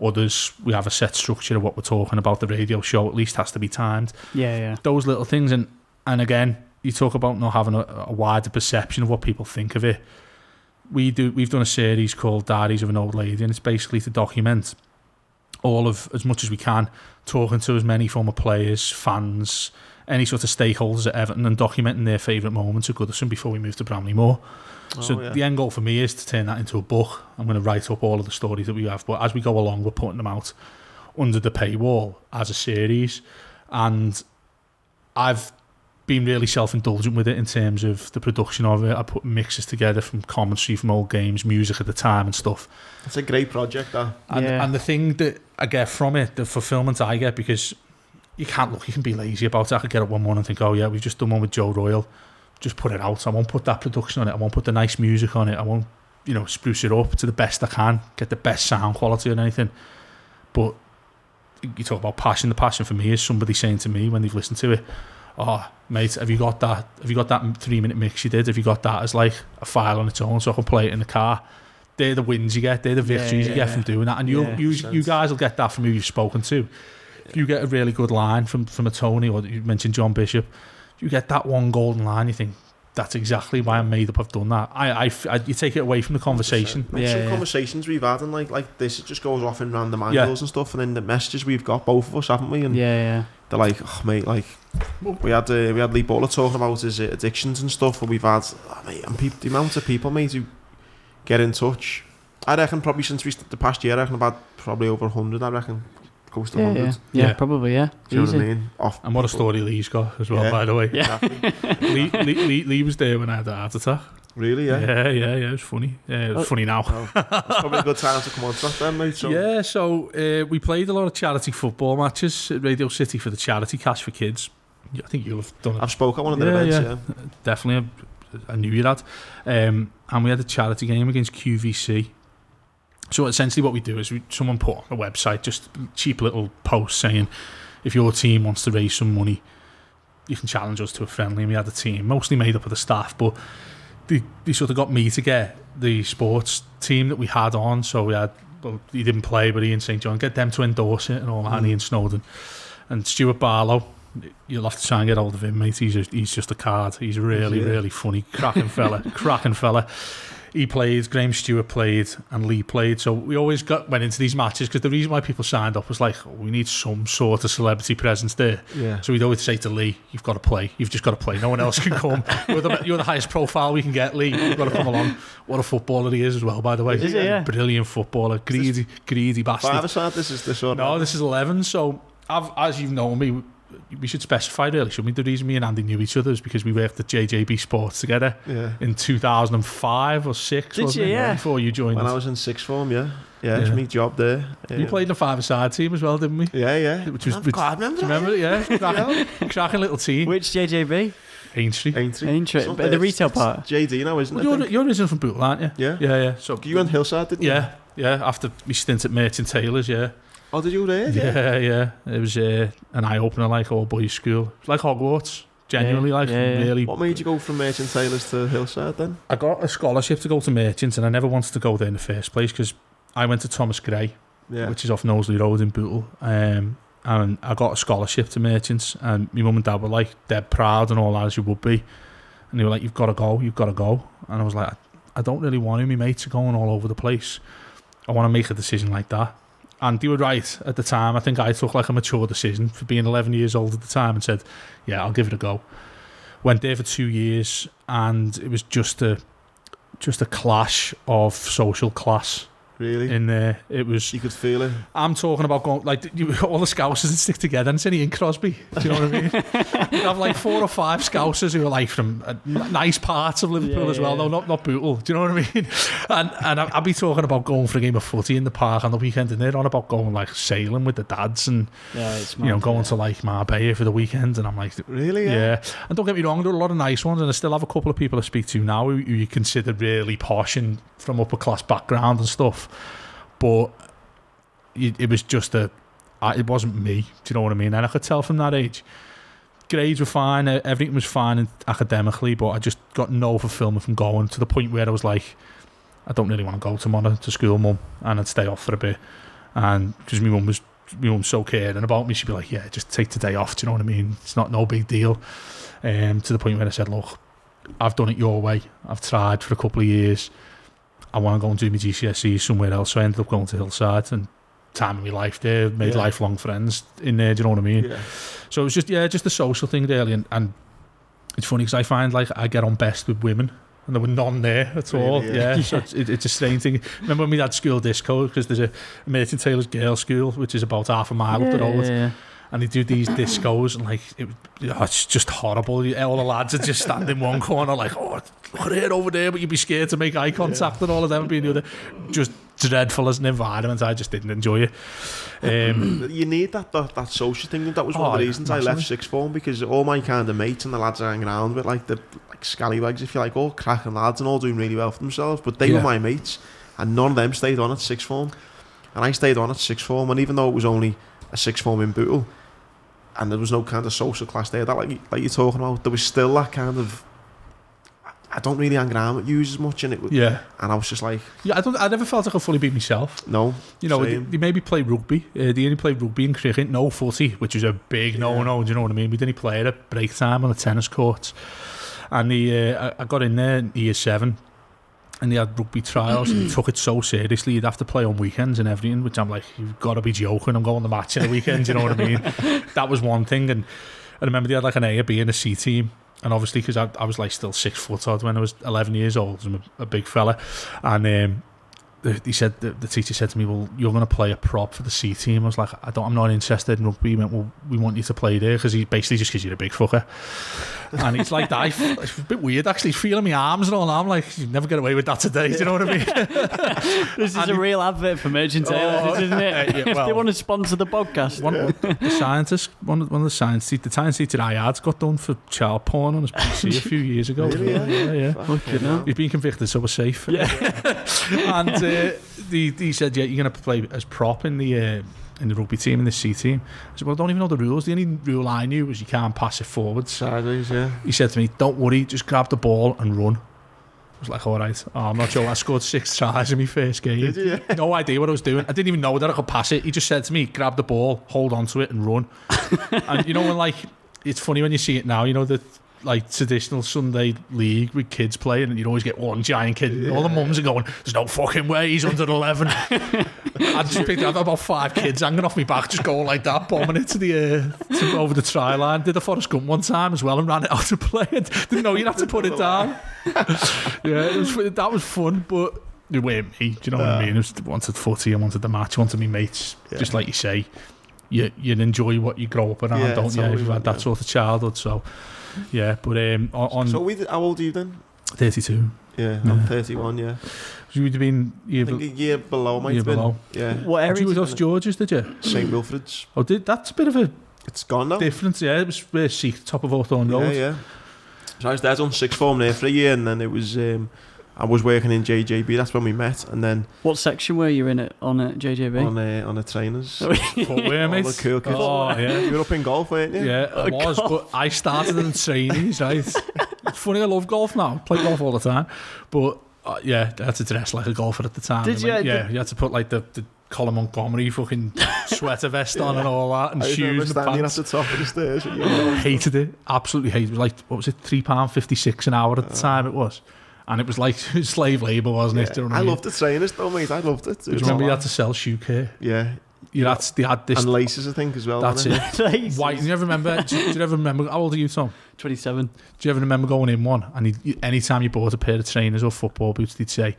Others, we have a set structure of what we're talking about. The radio show at least has to be timed. Those little things. And again, you talk about not having a wider perception of what people think of it. We've done a series called Diaries of an Old Lady, and it's basically to document all of, as much as we can, talking to as many former players, fans, any sort of stakeholders at Everton, and documenting their favourite moments of Goodison before we move to Bramley-Moore. The end goal for me is to turn that into a book. I'm going to write up all of the stories that we have, but as we go along, we're putting them out under the paywall as a series. And I've been really self-indulgent with it in terms of the production of it. I put mixes together from commentary from old games, music at the time and stuff.
It's a great project, that.
And the thing that I get from it, the fulfillment I get, because you can be lazy about it. I could get up one morning and think, oh yeah, we've just done one with Joe Royle. Just put it out. I won't put that production on it. I won't put the nice music on it. I won't, spruce it up to the best I can, get the best sound quality and anything. But you talk about passion. The passion for me is somebody saying to me when they've listened to it, oh, mate, have you got that 3-minute mix you did? Have you got that as like a file on its own so I can play it in the car? They're the wins you get. They're the victories you get from doing that. And you guys will get that from who you've spoken to. If you get a really good line from a Tony, or you mentioned John Bishop, you get that one golden line, you think, that's exactly why I'm made up, I've done that. You take it away from the conversation.
Some conversations we've had, and like this, it just goes off in random angles and stuff, and then the messages we've got, both of us, haven't we? And they're like, oh mate, like we had Lee Butler talking about his addictions and stuff, and we've had the amount of people, mate, who get in touch. I reckon probably since the past year, I reckon about probably over 100. I reckon. Close to 100.
Yeah, probably, yeah.
Do you know what I mean?
And what a story Lee's got as well, by the way.
Yeah.
Lee was there when I had a heart attack.
Really, yeah?
Yeah, it was funny. It was funny now.
It's probably a good time to come on to that then, mate.
So we played a lot of charity football matches at Radio City for the charity cash for kids. I think you'll have done it.
I've spoken at one of the events,
Definitely. I knew you had. And we had a charity game against QVC. So essentially what we do is someone put on the website just cheap little post saying, if your team wants to raise some money, you can challenge us to a friendly. And we had a team mostly made up of the staff, but they sort of got me to get the sports team that we had on. So we had, he didn't play, but Ian St. John, get them to endorse it and all that, Ian Snowden. And Stuart Barlow, you'll have to try and get hold of him, mate. He's just a card. He's really funny, cracking fella. He played, Graham Stewart played, and Lee played. So we always went into these matches because the reason why people signed up was like, we need some sort of celebrity presence there. Yeah. So we'd always say to Lee, you've got to play. You've just got to play. No one else can come. You're the highest profile we can get, Lee. You've got to come along. What a footballer he is as well, by the way.
Is he? Yeah.
Brilliant footballer. Greedy bastard.
5-a-side, this is the sort of...
No, this is 11. So as you've known me, we should specify really, shouldn't we? The reason me and Andy knew each other is because we worked at JJB Sports together in 2005 or 6.
Did you? Yeah.
Before you joined
when
us.
I was in sixth form, it was my job there.
You played in the 5-a-side team as well, didn't we?
Yeah.
Which was,
I remember
do you remember it? Yeah. Cracking little team.
Which JJB?
Aintree.
The retail part.
JD now, isn't it?
You're originally from Bootle, aren't you?
Yeah.
So
you went Hillside, didn't you?
Yeah. After my stint at Merchant Taylors,
Oh, did you there?
Yeah. It was an eye-opener, like all boys' school. It's like Hogwarts, genuinely, really.
What made you go from Merchant Taylors to Hillside then?
I got a scholarship to go to Merchants, and I never wanted to go there in the first place because I went to Thomas Gray, which is off Knowsley Road in Bootle. and I got a scholarship to Merchants, and my mum and dad were like dead proud and all that, as you would be, and they were like, you've got to go, and I was like, I don't really want to, my mates are going all over the place, I want to make a decision like that. And they were right at the time. I think I took like a mature decision for being 11 years old at the time and said, yeah, I'll give it a go. Went there for 2 years, and it was just a clash of social class.
Really?
In there, it was.
You could feel it.
I'm talking about going like all the Scousers that stick together, and it's only Ian Crosby. Do you know what I mean? You have like 4 or 5 Scousers who are like from nice parts of Liverpool as well. No, not Bootle. Do you know what I mean? And I'd be talking about going for a game of footy in the park on the weekend, and they're on about going like sailing with the dads and going to like Marbella for the weekend. And I'm like,
really?
Yeah. And don't get me wrong, there are a lot of nice ones, and I still have a couple of people I speak to now who you consider really posh and from upper class background and stuff. But it was just it wasn't me. Do you know what I mean? And I could tell from that age, grades were fine, everything was fine academically, but I just got no fulfillment from going, to the point where I was like, I don't really want to go tomorrow to school, mum, and I'd stay off for a bit. And because my mum was so caring about me, she'd be like, yeah, just take the day off. Do you know what I mean? It's no big deal. To the point where I said, look, I've done it your way. I've tried for a couple of years. I want to go and do my GCSEs somewhere else. So I ended up going to Hillside, and time of my life there, made lifelong friends in there. Do you know what I mean? Yeah. So it was just a social thing really, and it's funny because I find like I get on best with women, and there were none there at all. Yeah. So it's a strange thing. Remember when we had school disco, because there's a Merchant Taylor's girls' school which is about half a mile up the road. Yeah. And they do these discos, and like it's just horrible. All the lads are just standing in one corner, like, oh, look at it over there, but you'd be scared to make eye contact, and all of them being the other. Just dreadful as an environment. I just didn't enjoy it.
You need that social thing. That was one of the reasons I left sixth form, because all my kind of mates and the lads I hang around with, like the scallywags, if you like, all cracking lads and all doing really well for themselves. But they were my mates, and none of them stayed on at sixth form, and I stayed on at sixth form. And even though it was only a sixth form in Bootle, and there was no kind of social class there, that like you're talking about, there was still that kind of, I don't really hang around with you as much, and and I was just like,
I never felt I could fully be myself.
No,
you know, they maybe play rugby. They only play rugby and cricket, no footy, which is a big no. Do you know what I mean? We didn't play it at break time on the tennis courts, and I got in there in year 7. And they had rugby trials, and they took it so seriously. You'd have to play on weekends and everything, which I'm like, you've got to be joking. I'm going to the match in the weekend, you know what I mean? That was one thing. And I remember they had like an A, a B and a C team. And obviously, because I was like still 6 foot odd when I was 11 years old, I'm a big fella. And he said, the teacher said to me, well, you're going to play a prop for the C team. I was like, I'm not interested in rugby. He went, well, we want you to play there, because he basically just gives you a big fucker. And it's like that. It's a bit weird actually. He's feeling my arms and all. I'm like, you never get away with that today. Do you know what I mean?
This is a real advert for Merchant Taylor, isn't it? If they want to sponsor the podcast.
One of the scientists, one of the science teacher I had got done for child porn on his PC a few years ago.
Really?
Yeah. He's been convicted, so we're safe. Yeah. And he said, yeah, you're going to play as prop in the rugby team, in the C team. I said, well, I don't even know the rules. The only rule I knew was you can't pass it forward.
Sideways, yeah.
He said to me, don't worry, just grab the ball and run. I was like, all right. I'm not sure. I scored 6 tries in my first game.
Did you?
No idea what I was doing. I didn't even know that I could pass it. He just said to me, grab the ball, hold on to it and run. And you know, when like, it's funny when you see it now, you know, the like traditional Sunday league with kids playing, and you'd always get one giant kid. Yeah. All the mums are going, there's no fucking way he's under 11. I just picked up about 5 kids hanging off my back, just going like that, bombing it to over the try line. Did a Forrest Gump one time as well and ran it out to play it. Didn't know you'd have to put it down. That was fun, but it weren't me. Do you know what I mean? I wanted footy, I wanted the match, I wanted my mates. Yeah. Just like you say, you enjoy what you grow up around, don't you? If you've had that sort of childhood, so. Yeah, but
so how old are you then?
32.
Yeah, I'm 31. Yeah.
So you'd have been
a year below. Yeah.
What area?
Did you go to George's? Did you?
St Wilfrid's.
Oh, that's a bit of a.
It's gone now.
Difference, yeah. It was where top of Hawthorne Road.
Yeah. So I was there on sixth form there for a year, and then it was. I was working in JJB. That's when we met, and then.
What section were you in on at JJB?
On a trainers.
Footwear, mate.
All the cool kids.
Oh yeah.
You were up in golf, weren't you?
Yeah, I was, but I started in trainees. Right. It's funny. I love golf now. I play golf all the time, but Yeah, I had to dress like a golfer at the time.
Did you?
Yeah, you had to put like the Colin Montgomery fucking sweater vest on and all that, and shoes and pants.
At the top of the stairs.
Hated it. Absolutely hated it. It was like, what was it, £3.56 an hour at the time it was. And it was like slave labour, wasn't it? Do you know what I mean?
loved the trainers though, mate. I loved it.
Do you remember you had to sell shoe care?
Yeah.
They had this...
And laces, I think, as well.
That's it. White. You ever remember... do you ever remember... How old are you, Tom?
27.
Do you ever remember going in one and anytime you bought a pair of trainers or football boots, they'd say,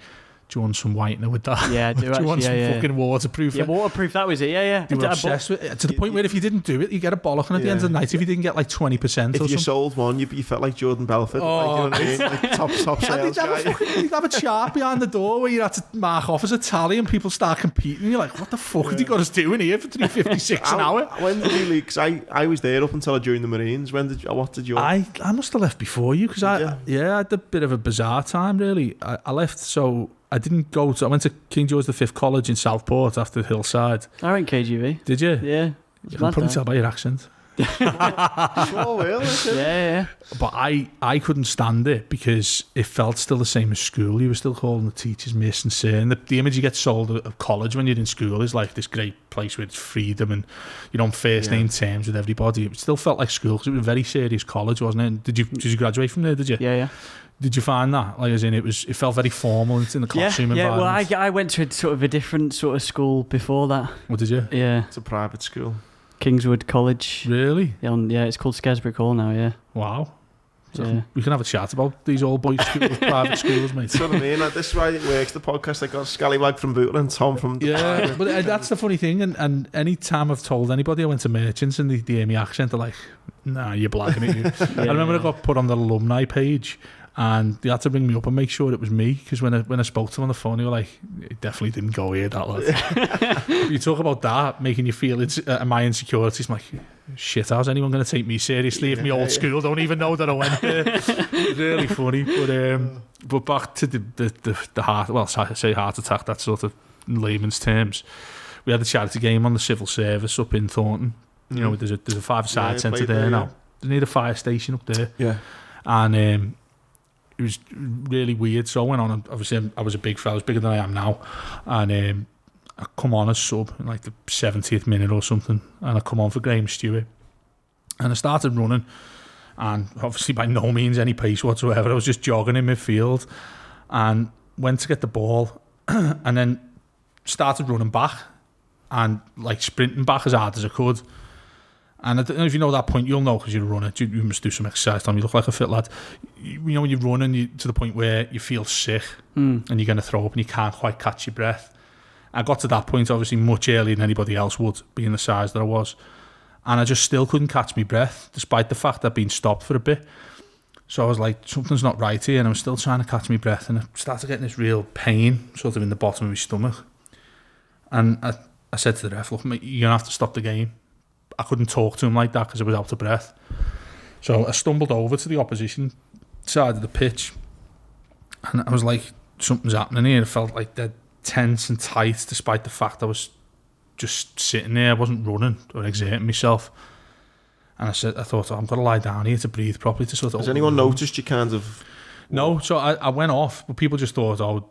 do you want some whitener with that?
Yeah, I do.
Do you want some fucking waterproof?
Yeah, waterproof, that was it. Yeah.
They were obsessed with it, to the point where if you didn't do it, you get a bollocking at the end of the night if you didn't get like 20%.
If you sold one, you felt like Jordan Belfort.
Oh,
like, you know what I mean? Like top sales guy.
You'd have a chart behind the door where you had to mark off as a tally and people start competing. And you're like, what the fuck have you got us doing here for $3.56 an hour?
When did you leave? Because I was there up until I joined the Marines. What did you...
I must have left before you because I had a bit of a bizarre time, really. I left, so... I didn't go to... I went to King George V College in Southport after Hillside.
I went KGV.
Did you?
Yeah.
You can probably tell by your accent.
Sure will.
Yeah.
But I couldn't stand it because it felt still the same as school. You were still calling the teachers miss and sir. And the image you get sold of college when you're in school is like this great place where it's freedom and you're on first name terms with everybody. It still felt like school because it was a very serious college, wasn't it? Did you graduate from there, did you?
Yeah.
Did you find that? Like, as in, it felt very formal in the classroom environment.
Well, I went to a different sort of school before that.
What did you?
Yeah.
It's a private school.
Kingswood College.
Really?
Yeah, it's called Scarisbrick Hall now, yeah.
Wow. So we can have a chat about these old boys' schools, private schools, mate.
That's what I mean. Like, this is why it works, the podcast. I got Scallywag from Bootle and Tom from...
Yeah, but that's the funny thing. And any time I've told anybody I went to Merchants and they hear me accent, they're like, nah, you're blacking it. I remember I got put on the alumni page and they had to ring me up and make sure it was me because when I spoke to them on the phone, they were like, it definitely didn't go here, that lad. You talk about that, making you feel my insecurities. I'm like, shit, how's anyone going to take me seriously if my old school don't even know that I went there? It's really funny. But back to the heart, well, I say heart attack, that's sort of in layman's terms. We had a charity game on the civil service up in Thornton. You know, there's a 5-a-side centre there now. They need a fire station up there.
Yeah.
And it was really weird. So I went on, and obviously I was a big fella, I was bigger than I am now. And I come on as sub in like the 70th minute or something. And I come on for Graham Stewart. And I started running. And obviously by no means any pace whatsoever. I was just jogging in midfield. And went to get the ball. And then started running back. And like sprinting back as hard as I could. And I don't know if you know that point, you'll know because you're a runner. You must do some exercise, Tom. You look like a fit lad. You know when you're running to the point where you feel sick and you're going to throw up and you can't quite catch your breath. I got to that point, obviously, much earlier than anybody else would, being the size that I was. And I just still couldn't catch my breath, despite the fact I'd been stopped for a bit. So I was like, something's not right here. And I was still trying to catch my breath. And I started getting this real pain, sort of in the bottom of my stomach. And I said to the ref, look, mate, you're going to have to stop the game. I couldn't talk to him like that because I was out of breath. So I stumbled over to the opposition side of the pitch and I was like, something's happening here. It felt like dead tense and tight despite the fact I was just sitting there. I wasn't running or exerting myself. And I thought, I'm going to lie down here to breathe properly. To sort of.
Has anyone noticed you kind of...
No, so I went off, but people just thought, oh,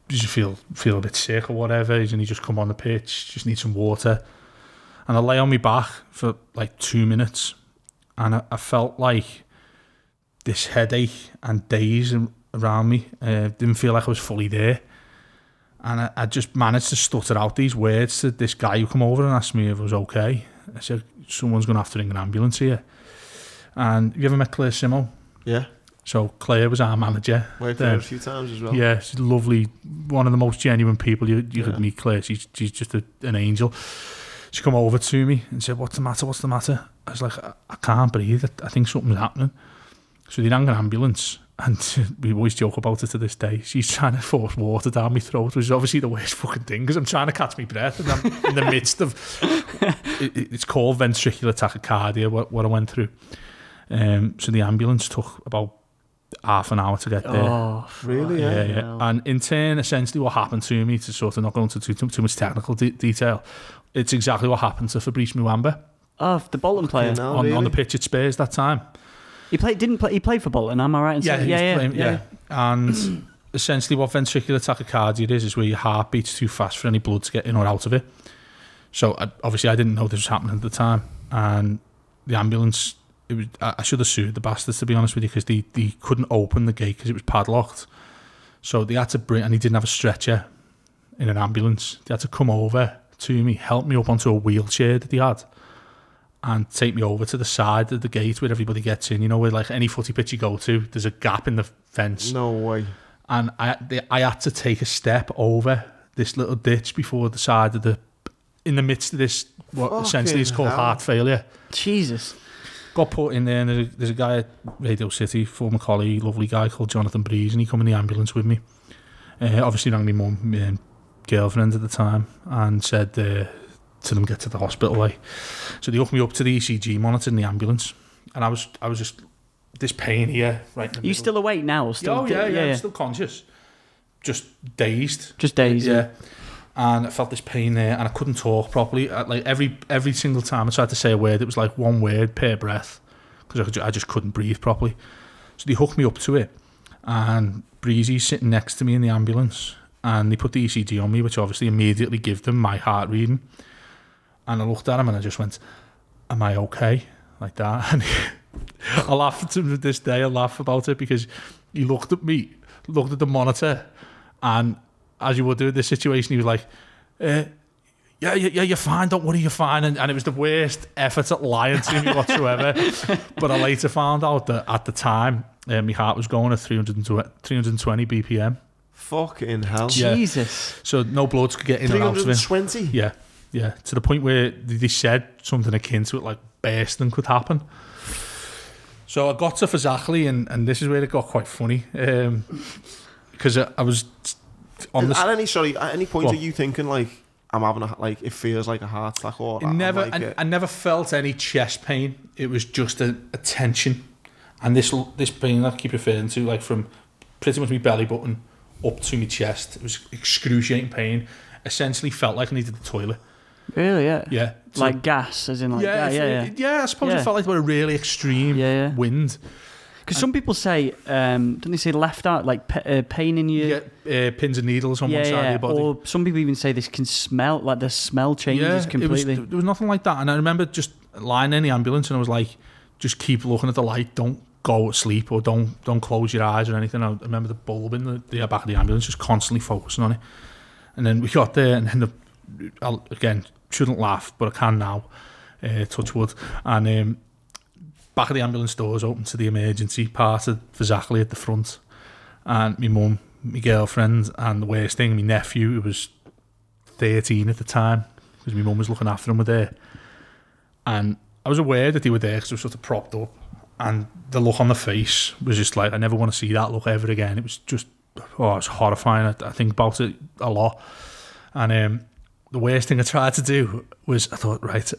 you just feel a bit sick or whatever, and you just come on the pitch, just need some water. And I lay on my back for like 2 minutes and I felt like this headache and daze around me. Didn't feel like I was fully there. And I just managed to stutter out these words to this guy who come over and asked me if I was okay. I said, someone's going to have to ring an ambulance here. And have you ever met Claire Simo?
Yeah.
So Claire was our manager.
Worked there a few times as well.
Yeah, she's lovely. One of the most genuine people you could meet, Claire. She's just an angel. She come over to me and said, what's the matter? I was like, I can't breathe. I think something's happening. So they rang an ambulance and we always joke about it to this day. She's trying to force water down my throat, which is obviously the worst fucking thing because I'm trying to catch my breath and I'm in the midst of... It's called ventricular tachycardia, what I went through. So the ambulance took about half an hour to get there.
Oh, really?
Yeah. And in turn, essentially what happened to me, to sort of not go into too much technical detail, it's exactly what happened to Fabrice Muamba.
Oh, the Bolton player.
No, on the pitch at Spurs that time.
He played for Bolton, am I right in saying?
Yeah. And essentially what ventricular tachycardia is where your heart beats too fast for any blood to get in or out of it. So obviously I didn't know this was happening at the time, and the ambulance, I should have sued the bastards, to be honest with you, because they couldn't open the gate because it was padlocked. So they had to bring, and he didn't have a stretcher in an ambulance. They had to come over to me, help me up onto a wheelchair that they had, and take me over to the side of the gate where everybody gets in. You know, where like any footy pitch you go to, there's a gap in the fence.
No way.
And I had to take a step over this little ditch before the side of in the midst of this, what
Fucking
essentially is called heart failure.
Jesus.
Got put in there, and there's a guy at Radio City, former colleague, lovely guy called Jonathan Breeze, and he come in the ambulance with me. Obviously rang my mum, my girlfriend at the time, and said to them, get to the hospital. Like. So they hooked me up to the ECG monitor in the ambulance, and I was just, this pain here, right in the
Are you
middle.
still awake now? Or still
Yeah, I'm still conscious. Just dazed.
Just dazed, yeah.
And I felt this pain there, and I couldn't talk properly. Like every single time I tried to say a word, it was like one word per breath, because I just couldn't breathe properly. So they hooked me up to it, and Breezy's sitting next to me in the ambulance, and they put the ECG on me, which obviously immediately gave them my heart reading. And I looked at him and I just went, "Am I okay?" Like that. And I laugh to this day. I laugh about it because he looked at me, looked at the monitor, and as you would do in this situation, he was like, yeah, you're fine, don't worry, you're fine. And it was the worst effort at lying to me whatsoever. But I later found out that at the time, my heart was going at 320 BPM.
Fucking hell.
Yeah.
Jesus.
So no blood could get in and out of it.
320?
Yeah. To the point where they said something akin to it, like bursting could happen. So I got to Fazachley, and this is where it got quite funny. Because I was on the...
At any point are you thinking, like, I'm having it feels like a heart attack, or...
I never felt any chest pain. It was just a tension. And this pain that I keep referring to, like, from pretty much my belly button up to my chest, it was excruciating pain. Essentially felt like I needed the toilet.
Really, yeah?
Yeah. So,
like gas, as in like...
Yeah, I suppose it felt like a really extreme wind.
Because some people say, don't they say left out, like pain in your...
You get pins and needles on one side of your body.
Or some people even say this can smell, like the smell changes completely.
There was nothing like that. And I remember just lying in the ambulance, and I was like, just keep looking at the light, don't go to sleep, or don't close your eyes or anything. I remember the bulb in the back of the ambulance, just constantly focusing on it. And then we got there, and then again, shouldn't laugh, but I can now, touch wood. And back of the ambulance doors open to the emergency part of Fazachley at the front. And my mum, my girlfriend, and the worst thing, my nephew, who was 13 at the time, because my mum was looking after him, were there. And I was aware that they were there because they were sort of propped up. And the look on the face was just like, I never want to see that look ever again. It was just, it was horrifying. I think about it a lot. And the worst thing I tried to do was, I thought, right,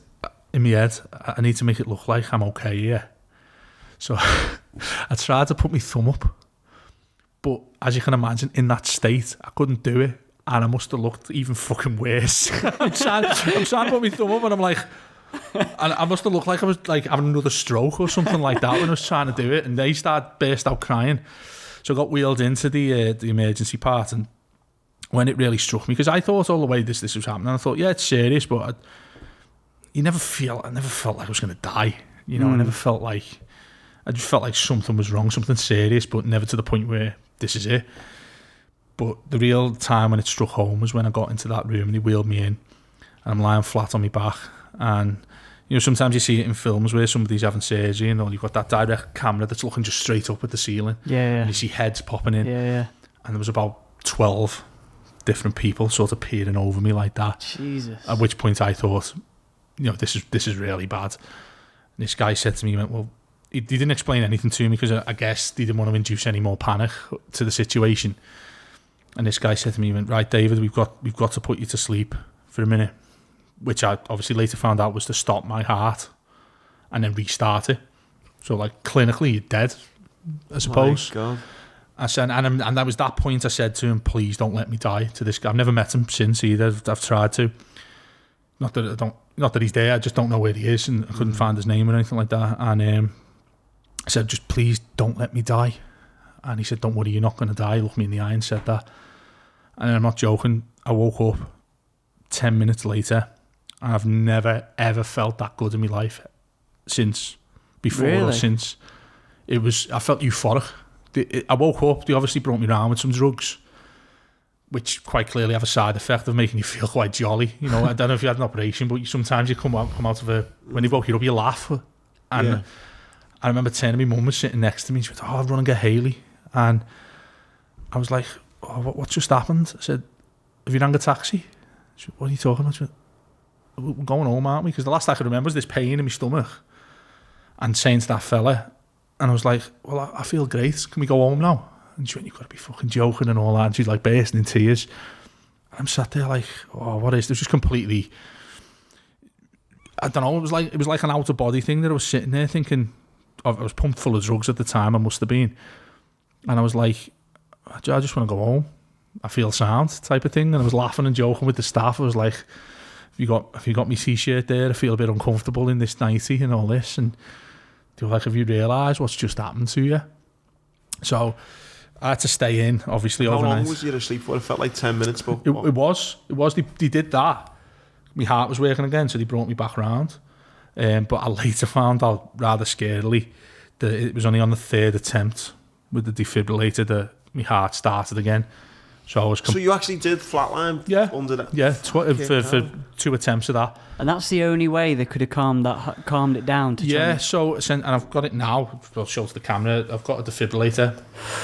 in my head, I need to make it look like I'm okay here. So I tried to put my thumb up. But as you can imagine, in that state, I couldn't do it. And I must have looked even fucking worse. I'm trying to put my thumb up, and I'm like... And I must have looked like I was like having another stroke or something like that when I was trying to do it, and they burst out crying. So I got wheeled into the emergency part, and when it really struck me, because I thought all the way this was happening, I thought, yeah, it's serious, but I never felt like I was going to die. You know, I just felt like something was wrong, something serious, but never to the point where this is it. But the real time when it struck home was when I got into that room and he wheeled me in, and I'm lying flat on my back. And you know, sometimes you see it in films where somebody's having surgery and you've got that direct camera that's looking just straight up at the ceiling. And you see heads popping in. And there was about 12 different people sort of peering over me like that.
Jesus.
At which point I thought, you know, this is really bad. And this guy said to me, he went, well, he didn't explain anything to me because I guess he didn't want to induce any more panic to the situation. And this guy said to me, he went, right, David, we've got to put you to sleep for a minute. Which I obviously later found out was to stop my heart and then restart it. So, like, clinically, you're dead, I suppose.
My God.
I said, and that was that point I said to him, please don't let me die, to this guy. I've never met him since either. I've tried to. Not that he's there, I just don't know where he is, and I couldn't find his name or anything like that. And I said, just please don't let me die. And he said, don't worry, you're not going to die. He looked me in the eye and said that. And I'm not joking, I woke up 10 minutes later and I've never, ever felt that good in my life since, before or since. I felt euphoric. I woke up, they obviously brought me around with some drugs, which quite clearly have a side effect of making you feel quite jolly. You know, I don't know if you had an operation, but sometimes you come out of when they woke you up, you laugh. And I remember telling my mum was sitting next to me, and she went, I'll run and get Hayley. And I was like, what just happened? I said, have you rang a taxi? She went, what are you talking about? She went, we're going home, aren't we? Because the last I could remember was this pain in my stomach. And saying to that fella, and I was like, well, I feel great. Can we go home now? And she went, you've got to be fucking joking and all that. And she's like bursting in tears. And I'm sat there like, oh, what is this? Just completely, I don't know, it was like an out-of-body thing that I was sitting there thinking, I was pumped full of drugs at the time, I must have been. And I was like, I just want to go home. I feel sound type of thing. And I was laughing and joking with the staff. I was like, have you got my t-shirt there? I feel a bit uncomfortable in this nightie and all this. And they were like, have you realised what's just happened to you? So I had to stay in, obviously, overnight.
How long was you asleep for? It felt like 10 minutes, but...
It was. They did that. My heart was working again, so they brought me back round. But I later found out, rather scarily, that it was only on the third attempt with the defibrillator that my heart started again. So I was...
So you actually did flatline under that?
Yeah, for 2 attempts of that.
And that's the only way they could have calmed it down.
And I've got it now. I'll show to the camera. I've got a defibrillator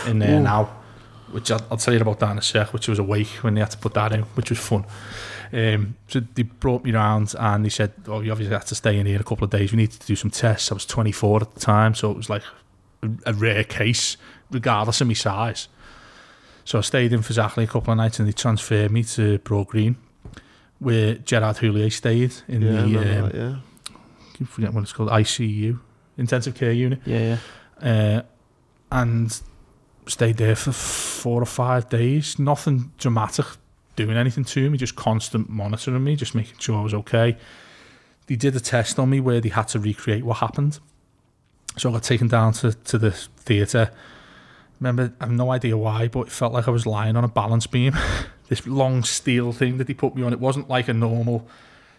in there now, which I'll tell you about that in a sec, which was awake when they had to put that in, which was fun. So they brought me around and they said, oh, you obviously have to stay in here a couple of days. We need to do some tests. I was 24 at the time, so it was like a rare case, regardless of my size. So I stayed in for exactly a couple of nights and they transferred me to Broad Green, where Gerard Houllier stayed in I forget what it's called, ICU, intensive care unit. And stayed there for 4 or 5 days. Nothing dramatic doing anything to me, just constant monitoring me, just making sure I was okay. They did a test on me where they had to recreate what happened. So I got taken down to the theatre. Remember, I have no idea why, but it felt like I was lying on a balance beam. This long steel thing that they put me on. It wasn't like a normal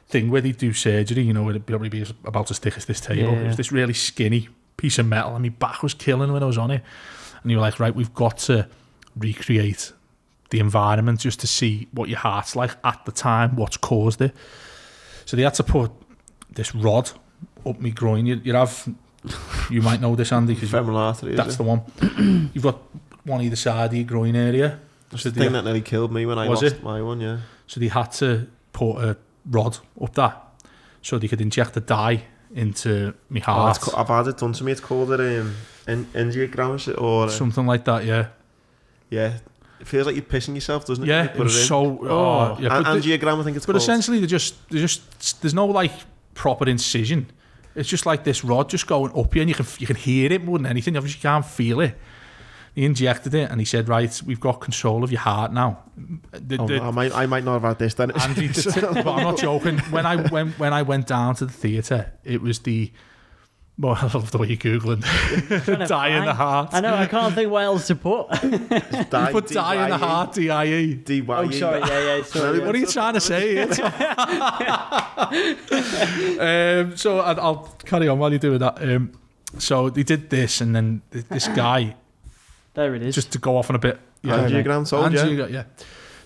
thing where they do surgery, you know, where it'd probably be about as thick as this table. It was this really skinny piece of metal, and my back was killing when I was on it. And you were like, right, we've got to recreate the environment just to see what your heart's like at the time, what's caused it. So they had to put this rod up my groin. You might know this, Andy, because that's the one. You've got one either side of your groin area.
That's the thing that nearly killed me when I lost my one, yeah. So
they had to put a rod up that so they could inject a dye into my heart.
I've had it done to me. It's called an angiogram or
something like that, yeah.
Yeah. It feels like you're pissing yourself, doesn't it?
Yeah, it was so...
angiogram, I think it's called.
But essentially, there's no, like, proper incision. It's just like this rod just going up you, and you can hear it more than anything. Obviously, you can't feel it. He injected it, and he said, right, we've got control of your heart now.
I might not have had this then.
But I'm not joking. When I went down to the theatre, it was the... Well, I love the way you're Googling. Dye in the heart.
I know, I can't think what else to put.
You put dye in the heart, D-I-E.
D-Y-E.
Oh, sorry, yeah. Sorry.
What are you trying to say? So I'll carry on while you're doing that. So they did this, and then this guy...
There it is.
Just to go off on a bit...
Angiogram,
yeah.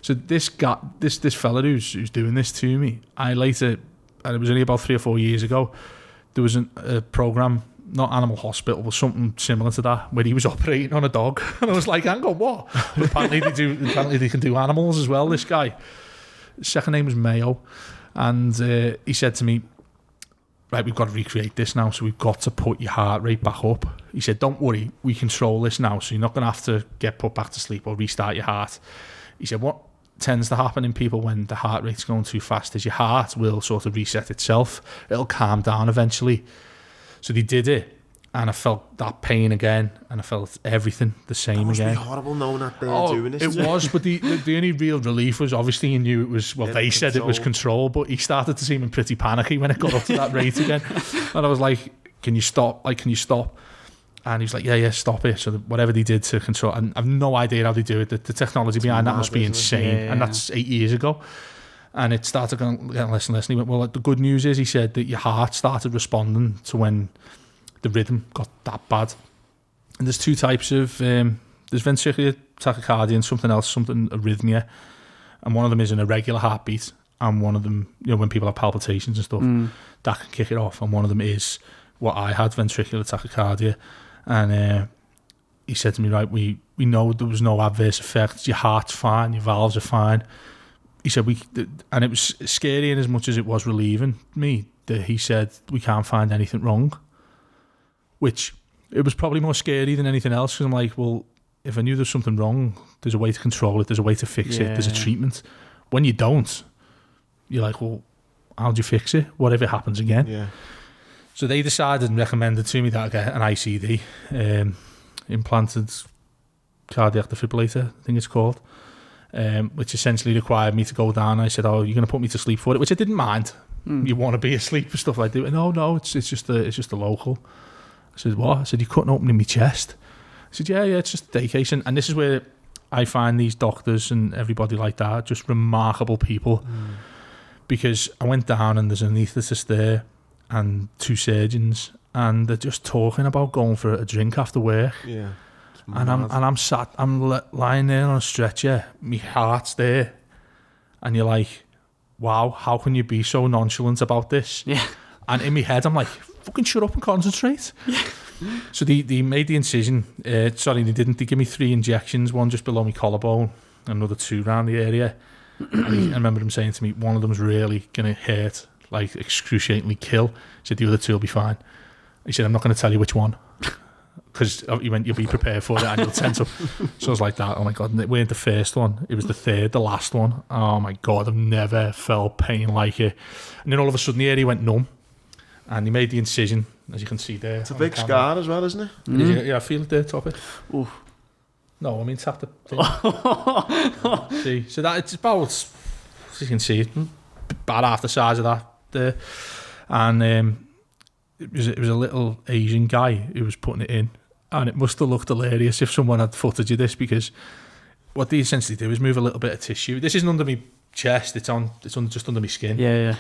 So this guy, this fella who's doing this to me, and it was only about 3 or 4 years ago, there was a programme, not Animal Hospital, but something similar to that, where he was operating on a dog. And I was like, hang on, what? But apparently they can do animals as well, this guy. His second name was Mayo. And he said to me, right, we've got to recreate this now, so we've got to put your heart rate back up. He said, don't worry, we control this now, so you're not going to have to get put back to sleep or restart your heart. He said, what tends to happen in people when the heart rate's going too fast is your heart will sort of reset itself. It'll calm down eventually. So they did it, and I felt that pain again, and I felt everything the same again.
It must be horrible knowing that they're doing this.
It was, but the only real relief was obviously he knew it was, well, they said it was control, but he started to seem pretty panicky when it got up to that rate again. And I was like, can you stop? Like, can you stop? And he was like, yeah, stop it. So whatever they did to control, and I've no idea how they do it. The technology behind that must be insane. And that's 8 years ago. And it started getting less and less. And he went, well, the good news is, he said, that your heart started responding to when the rhythm got that bad. And there's 2 types of, there's ventricular tachycardia and something else, something arrhythmia. And one of them is an irregular heartbeat. And one of them, when people have palpitations and stuff, that can kick it off. And one of them is what I had, ventricular tachycardia. And he said to me, right, we know there was no adverse effects. Your heart's fine, your valves are fine. He said, and it was scary in as much as it was relieving me, that he said, we can't find anything wrong. Which, it was probably more scary than anything else, because I'm like, well, if I knew there's something wrong, there's a way to control it, there's a way to fix it, there's a treatment. When you don't, you're like, well, how do you fix it? What if it happens again? Yeah. So they decided and recommended to me that I get an ICD, implanted cardiac defibrillator, I think it's called, which essentially required me to go down. I said, oh, you're going to put me to sleep for it, which I didn't mind. You want to be asleep and stuff like that. No, it's just a local. I said, what? I said, you're cutting open in my chest. I said, yeah, it's just a day case. And this is where I find these doctors and everybody like that just remarkable people. Because I went down and there's an anaesthetist there and 2 surgeons, and they're just talking about going for a drink after work. Yeah. And I'm lying there on a stretcher, my heart's there, and you're like, wow, how can you be so nonchalant about this? Yeah. And in my head, I'm like, fucking shut up and concentrate. Yeah. So they made the incision. They didn't. They gave me 3 injections, one just below my collarbone, another 2 around the area. And I remember him saying to me, one of them's really going to hurt, like excruciatingly kill. He said, the other 2 will be fine. He said, I'm not going to tell you which one, because he went, you'll be prepared for it and you'll tense up. So I was like that, oh my God, and it weren't the first one, it was the 3rd, the last one. Oh my God, I've never felt pain like it. And then all of a sudden the area went numb, and he made the incision, as you can see there.
It's a big scar as well, isn't it?
Yeah, I feel it there, top it. Ooh. No, I mean tap the thing. See, so that it's about, as you can see, about half the size of that there. And it was a little Asian guy who was putting it in, and it must have looked hilarious if someone had footage of this, because what they essentially do is move a little bit of tissue. This isn't under my chest; it's just under my skin. Yeah.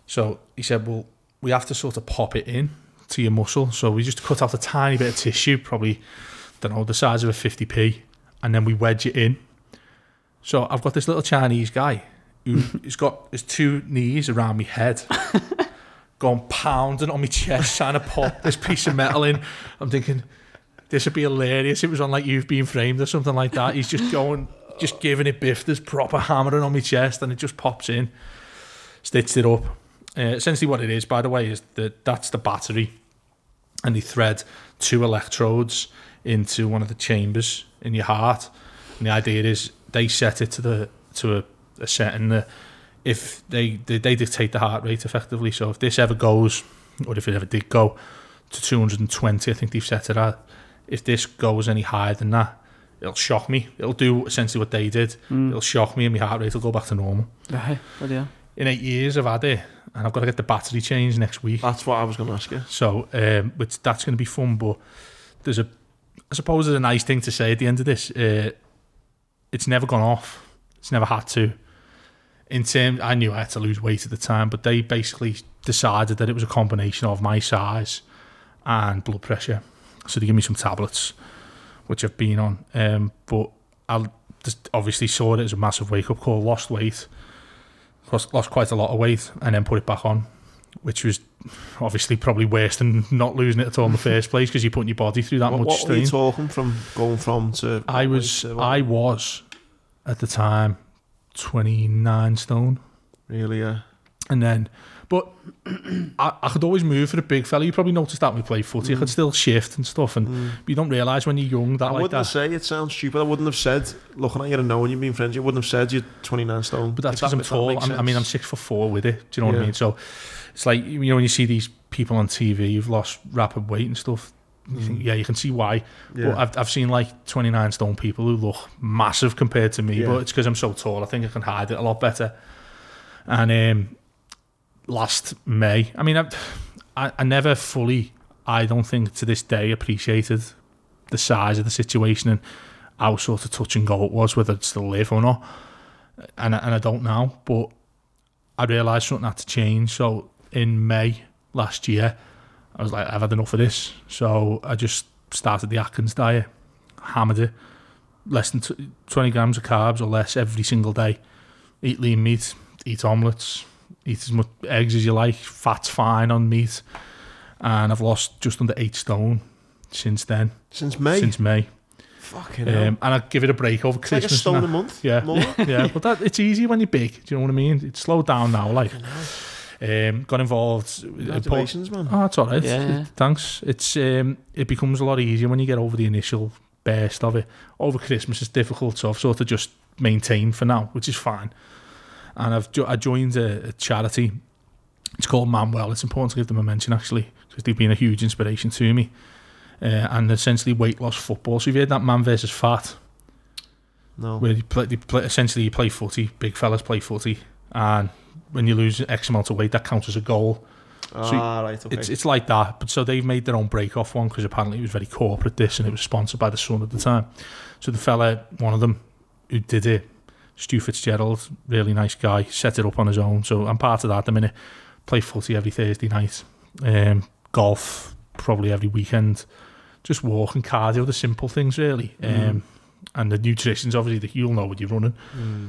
So he said, well, we have to sort of pop it in to your muscle. So we just cut out a tiny bit of tissue, probably, don't know, the size of a 50p, and then we wedge it in. So I've got this little Chinese guy who's got his 2 knees around my head, going pounding on my chest, trying to pop this piece of metal in. I'm thinking, this would be hilarious. It was on like You've Been Framed or something like that. He's just giving it bifters, proper hammering on my chest, and it just pops in. Stitched it up. Essentially what it is, by the way, is that's the battery, and they thread 2 electrodes into one of the chambers in your heart, and the idea is they set it to a setting that if they dictate the heart rate effectively. So if this ever goes, or if it ever did go to 220, I think they've set it at, if this goes any higher than that, it'll shock me. It'll do essentially what they did. It'll shock me and my heart rate will go back to normal. Right. Yeah. In 8 years I've had it, and I've got to get the battery changed next week.
That's what I was going to ask you.
So that's going to be fun, but I suppose there's a nice thing to say at the end of this. It's never gone off. It's never had to. I knew I had to lose weight at the time, but they basically decided that it was a combination of my size and blood pressure. So they gave me some tablets, which I've been on. But I just obviously saw it as a massive wake-up call. Lost weight, lost quite a lot of weight, and then put it back on, which was obviously probably worse than not losing it at all in the first place, because you're putting your body through that much strain.
What were you talking from, going from to...
I was, at the time, 29 stone.
Really, yeah.
And then, but I could always move for a big fella. You probably noticed that when we played footy. I could still shift and stuff, and you don't realise when you're young that
I wouldn't say, it sounds stupid, I wouldn't have said, looking at you and knowing you've been friends, you wouldn't have said you're 29 stone.
But that's because I'm tall. I'm 6'4" with it. Do you know what I mean? So it's like, when you see these people on TV who've lost rapid weight and stuff, you think, you can see why. Yeah. But I've seen like 29 stone people who look massive compared to me, but it's because I'm so tall. I think I can hide it a lot better. And last May, I mean, I never fully I don't think to this day appreciated the size of the situation and how sort of touch and go it was, whether I'd still live or not. And I don't now, but I realised something had to change. So in May last year, I was like, I've had enough of this. So I just started the Atkins diet, hammered it, less than 20 grams of carbs or less every single day. Eat lean meat, eat omelettes, eat as much eggs as you like, fat's fine on meat. And I've lost just under 8 stone since then.
Since May?
Since May.
Fucking hell.
And I give it a break over
It's
Christmas.
like a stone a month.
Yeah.
More.
Yeah, but it's easy when you're big. Do you know what I mean? It's slowed down now. Like, got involved.
Congratulations, man.
Oh, it's all right.
Yeah.
Thanks. It's it becomes a lot easier when you get over the initial burst of it. Over Christmas, it's difficult, so I've sort of just maintained for now, which is fine. And I joined a charity. It's called Manuel. It's important to give them a mention, actually, because they've been a huge inspiration to me. And essentially weight loss football. So you've heard that Man versus Fat?
No.
Where essentially you play footy, big fellas play footy, and when you lose X amount of weight, that counts as a goal.
Right, okay.
It's like that, but so they've made their own break-off one, because apparently it was very corporate, this, and it was sponsored by the Sun at the time. So the fella, one of them, who did it, Stu Fitzgerald, really nice guy, set it up on his own. So I'm part of that at the minute. Play footy every Thursday night, golf probably every weekend, just walking, cardio, the simple things really. And the nutrition's obviously, you'll know when you're running.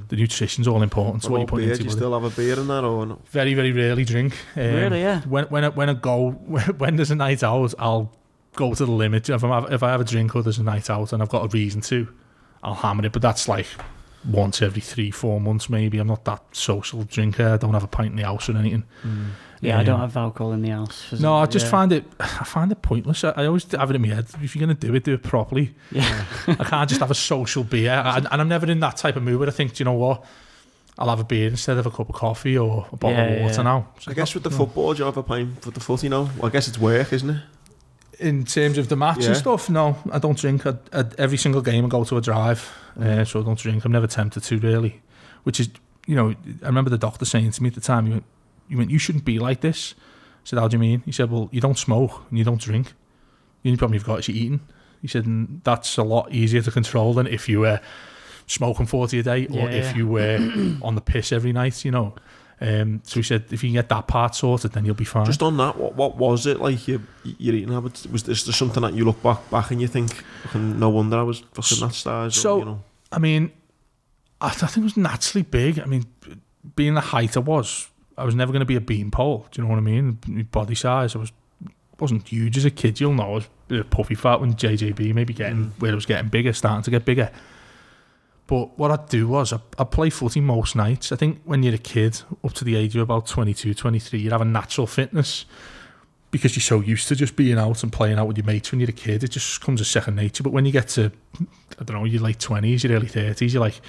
The nutrition's all important. So what you put into
do you still have a beer in that or not?
Very, very rarely drink.
Really, yeah.
When there's a night out, I'll go to the limit. If I have a drink or there's a night out and I've got a reason to, I'll hammer it. But that's like once every 3-4 months maybe. I'm not that social drinker. I don't have a pint in the house or anything.
Yeah, I don't have alcohol in the house.
No, I just find it pointless. I always have it in my head, if you're going to do it properly.
Yeah.
I can't just have a social beer. And I'm never in that type of mood where I think, do you know what, I'll have a beer instead of a cup of coffee or a bottle of water now. So
I guess with the football, do you have a pint for the footy now? Well, I guess it's work, isn't it?
In terms of the match and stuff, no, I don't drink. Every single game I go to a drive, so I don't drink. I'm never tempted to, really. Which is, I remember the doctor saying to me at the time, you shouldn't be like this. I said, how do you mean? He said, well, you don't smoke and you don't drink. The only problem you've got is you're eating. He said, and that's a lot easier to control than if you were smoking 40 a day or if you were on the piss every night, So he said, if you can get that part sorted, then you'll be fine.
Just on that, what was it like, your eating habits? Was there something that you look back and you think, no wonder I was fucking that size?
So, I mean, I think it was naturally big. I mean, being the height I was never going to be a beanpole. Do you know what I mean? My body size, wasn't huge as a kid. You'll know I was a bit of puffy fat when JJB maybe where it was getting bigger, starting to get bigger. But what I'd do was I'd play footy most nights. I think when you're a kid, up to the age of about 22, 23, you'd have a natural fitness because you're so used to just being out and playing out with your mates when you're a kid. It just comes as second nature. But when you get to, I don't know, your late 20s, your early 30s, you're like,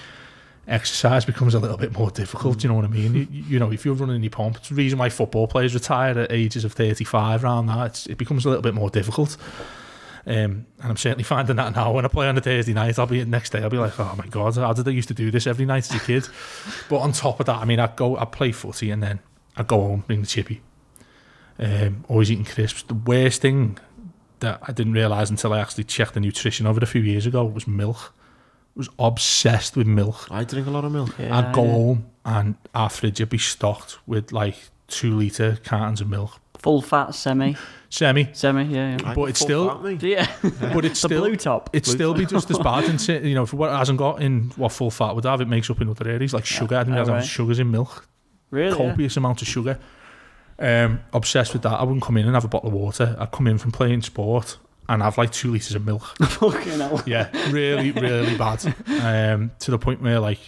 exercise becomes a little bit more difficult. Do you know what I mean? If you're running your pump, it's the reason why football players retire at ages of 35 around that. It becomes a little bit more difficult. And I'm certainly finding that now. When I play on a Thursday night, next day I'll be like, oh my God, how did I used to do this every night as a kid? But on top of that, I mean, I'd play footy and then I'd go home, bring the chippy. Always eating crisps. The worst thing that I didn't realise until I actually checked the nutrition of it a few years ago was milk. I was obsessed with milk.
I drink a lot of milk.
Yeah,
I'd go home and our fridge would be stocked with like 2-litre cartons of milk.
Full fat, semi, yeah.
But it's still,
yeah.
But it's
the
still
blue top.
It'd still be just as bad. And if what it hasn't got in what full fat would have, it makes up in other areas like sugar. I didn't realize how much sugar's in milk.
Really,
copious amounts of sugar. Obsessed with that. I wouldn't come in and have a bottle of water. I'd come in from playing sport and have like 2 litres of milk.
Fucking hell.
Yeah, really, really bad. To the point where like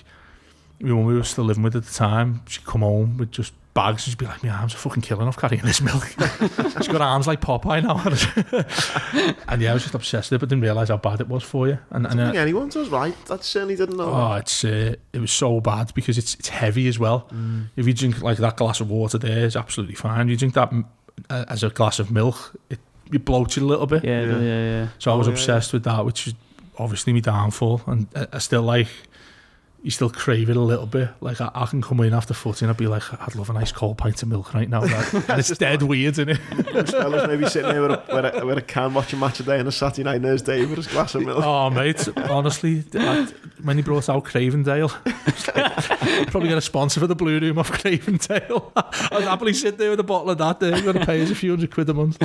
when we were still living with at the time, she'd come home with just bags and she'd be like, my arms are fucking killing off carrying this milk. She's got arms like Popeye now. And yeah, I was just obsessed with it, but didn't realise how bad it was for you. And
I don't think anyone does, right? That certainly didn't know.
Oh, it was so bad because it's heavy as well. If you drink like that glass of water there, it's absolutely fine. You drink that as a glass of milk, it bloats you a little bit.
Yeah.
So I was obsessed with that, which is obviously my downfall. And I still like, you still crave it a little bit. Like I can come in after footy and I'd be like, I'd love a nice cold pint of milk right now. And it's dead weird, isn't it?
Those fellas maybe sitting there with a can watching Match of Day on a Saturday night, and there's Dave with his glass of milk.
Oh mate, honestly, when he brought out Cravendale, probably get a sponsor for the Blueroom off Cravendale. I'd happily sit there with a bottle of that there. You've got to pay us a few £100 a month.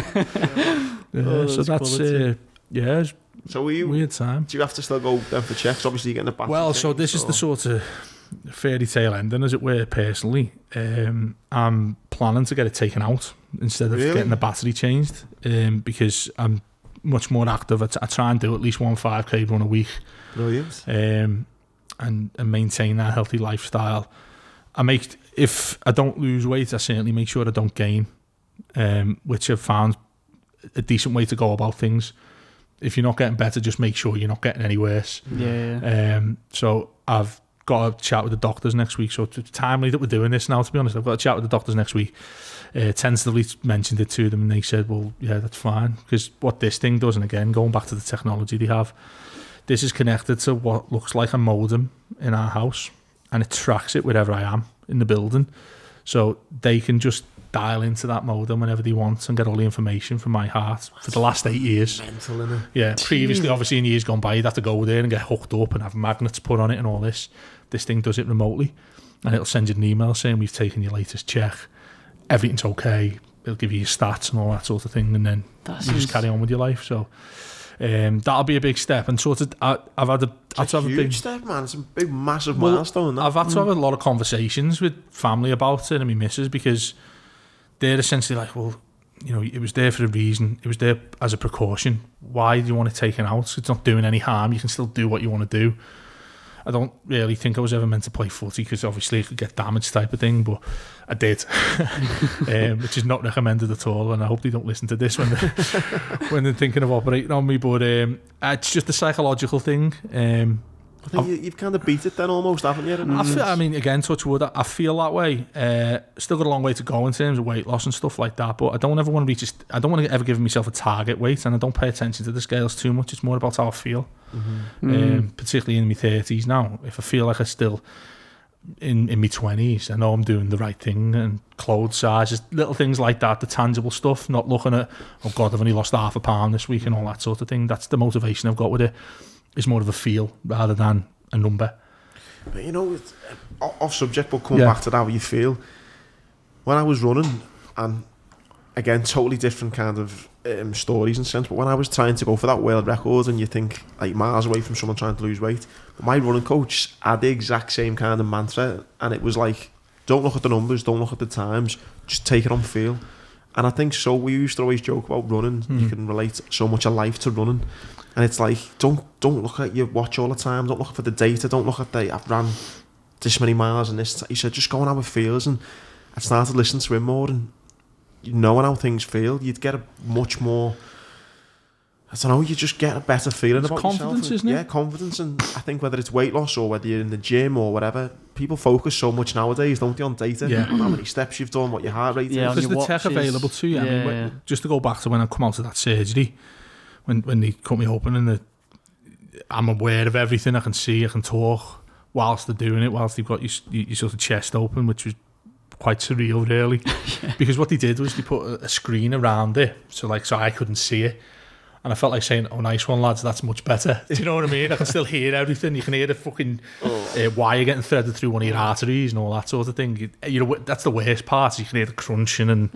So that's it's
so
weird time.
Do you have to still go then for checks? Obviously, you're getting a battery.
Well, so this is the sort of fairy tale ending, as it were, personally. I'm planning to get it taken out instead of getting the battery changed, because I'm much more active. I try and do at least 1 5K run a week.
Brilliant.
And maintain that healthy lifestyle. If I don't lose weight, I certainly make sure I don't gain, which I've found a decent way to go about things. If you're not getting better, just make sure you're not getting any worse.
Yeah.
So I've got a chat with the doctors next week. So it's timely that we're doing this now, to be honest. I've got a chat with the doctors next week. Tentatively mentioned it to them, and they said, well, yeah, that's fine. Because what this thing does, and again, going back to the technology they have, this is connected to what looks like a modem in our house, and it tracks it wherever I am in the building. So they can just dial into that modem whenever they want and get all the information from my heart for the last 8 years.
Mental, innit?
Yeah, previously, obviously, in years gone by, you'd have to go there and get hooked up and have magnets put on it and all this. This thing does it remotely, and it'll send you an email saying we've taken your latest check, everything's okay. It'll give you your stats and all that sort of thing, and then you just carry on with your life. So that'll be a big step. And sort of, I've had a
huge step, man. It's a big, massive milestone. That.
I've had to have a lot of conversations with family about it and my missus, because they're essentially like, well, you know, it was there for a reason. It was there as a precaution. Why do you want it taken out? It's not doing any harm. You can still do what you want to do. I don't really think I was ever meant to play footy, because obviously it could get damaged type of thing, but I did, which is not recommended at all. And I hope they don't listen to this when they're thinking of operating on me. But it's just a psychological thing.
I think you've kind of beat it then almost, haven't you?
I mean, again, touch wood, I feel that way. Still got a long way to go in terms of weight loss and stuff like that, but I don't ever want to reach. I don't want to ever give myself a target weight, and I don't pay attention to the scales too much. It's more about how I feel, particularly in my 30s now. If I feel like I'm still in my 20s, I know I'm doing the right thing, and clothes sizes, little things like that, the tangible stuff, not looking at, oh God, I've only lost half a pound this week and all that sort of thing. That's the motivation I've got with it. It's more of a feel rather than a number.
But you know, off subject, but coming back to how you feel. When I was running, and again, totally different kind of stories and sense, but when I was trying to go for that world record, and you think like miles away from someone trying to lose weight, but my running coach had the exact same kind of mantra, and it was like, don't look at the numbers, don't look at the times, just take it on feel. And I think so. We used to always joke about running. You can relate so much of life to running. And it's like, don't look at your watch all the time. Don't look for the data. Don't look at I've ran this many miles and this. He said, just go on how it feels. And I started listening to him more, and knowing how things feel, you'd get a much more, I don't know, you just get a better feeling about
confidence,
yourself.
Isn't it?
Yeah, confidence. And I think whether it's weight loss or whether you're in the gym or whatever, people focus so much nowadays, don't they, on data?
Yeah.
On how many steps you've done, what your heart rate is.
Because the tech available to you. I mean, just to go back to when I come out of that surgery, when they cut me open, and I'm aware of everything. I can see, I can talk whilst they're doing it, whilst they've got your sort of chest open, which was quite surreal, really. Because what they did was they put a screen around it, so I couldn't see it. And I felt like saying, oh, nice one, lads, that's much better. Do you know what I mean? I can still hear everything. You can hear the fucking wire getting threaded through one of your arteries and all that sort of thing. That's the worst part. You can hear the crunching and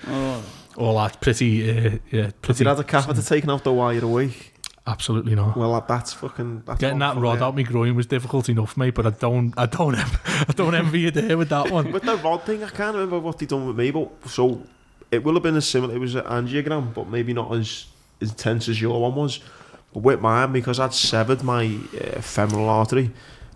all that. Pretty.
Have you had a catheter taken out the wire a week?
Absolutely not.
Well, that's getting
that rod out my groin was difficult enough, mate. But I don't envy you there with that one.
With the rod thing, I can't remember what they done with me, but so it will have been it was an angiogram, but maybe not as intense as your one was. But with mine, because I'd severed my femoral artery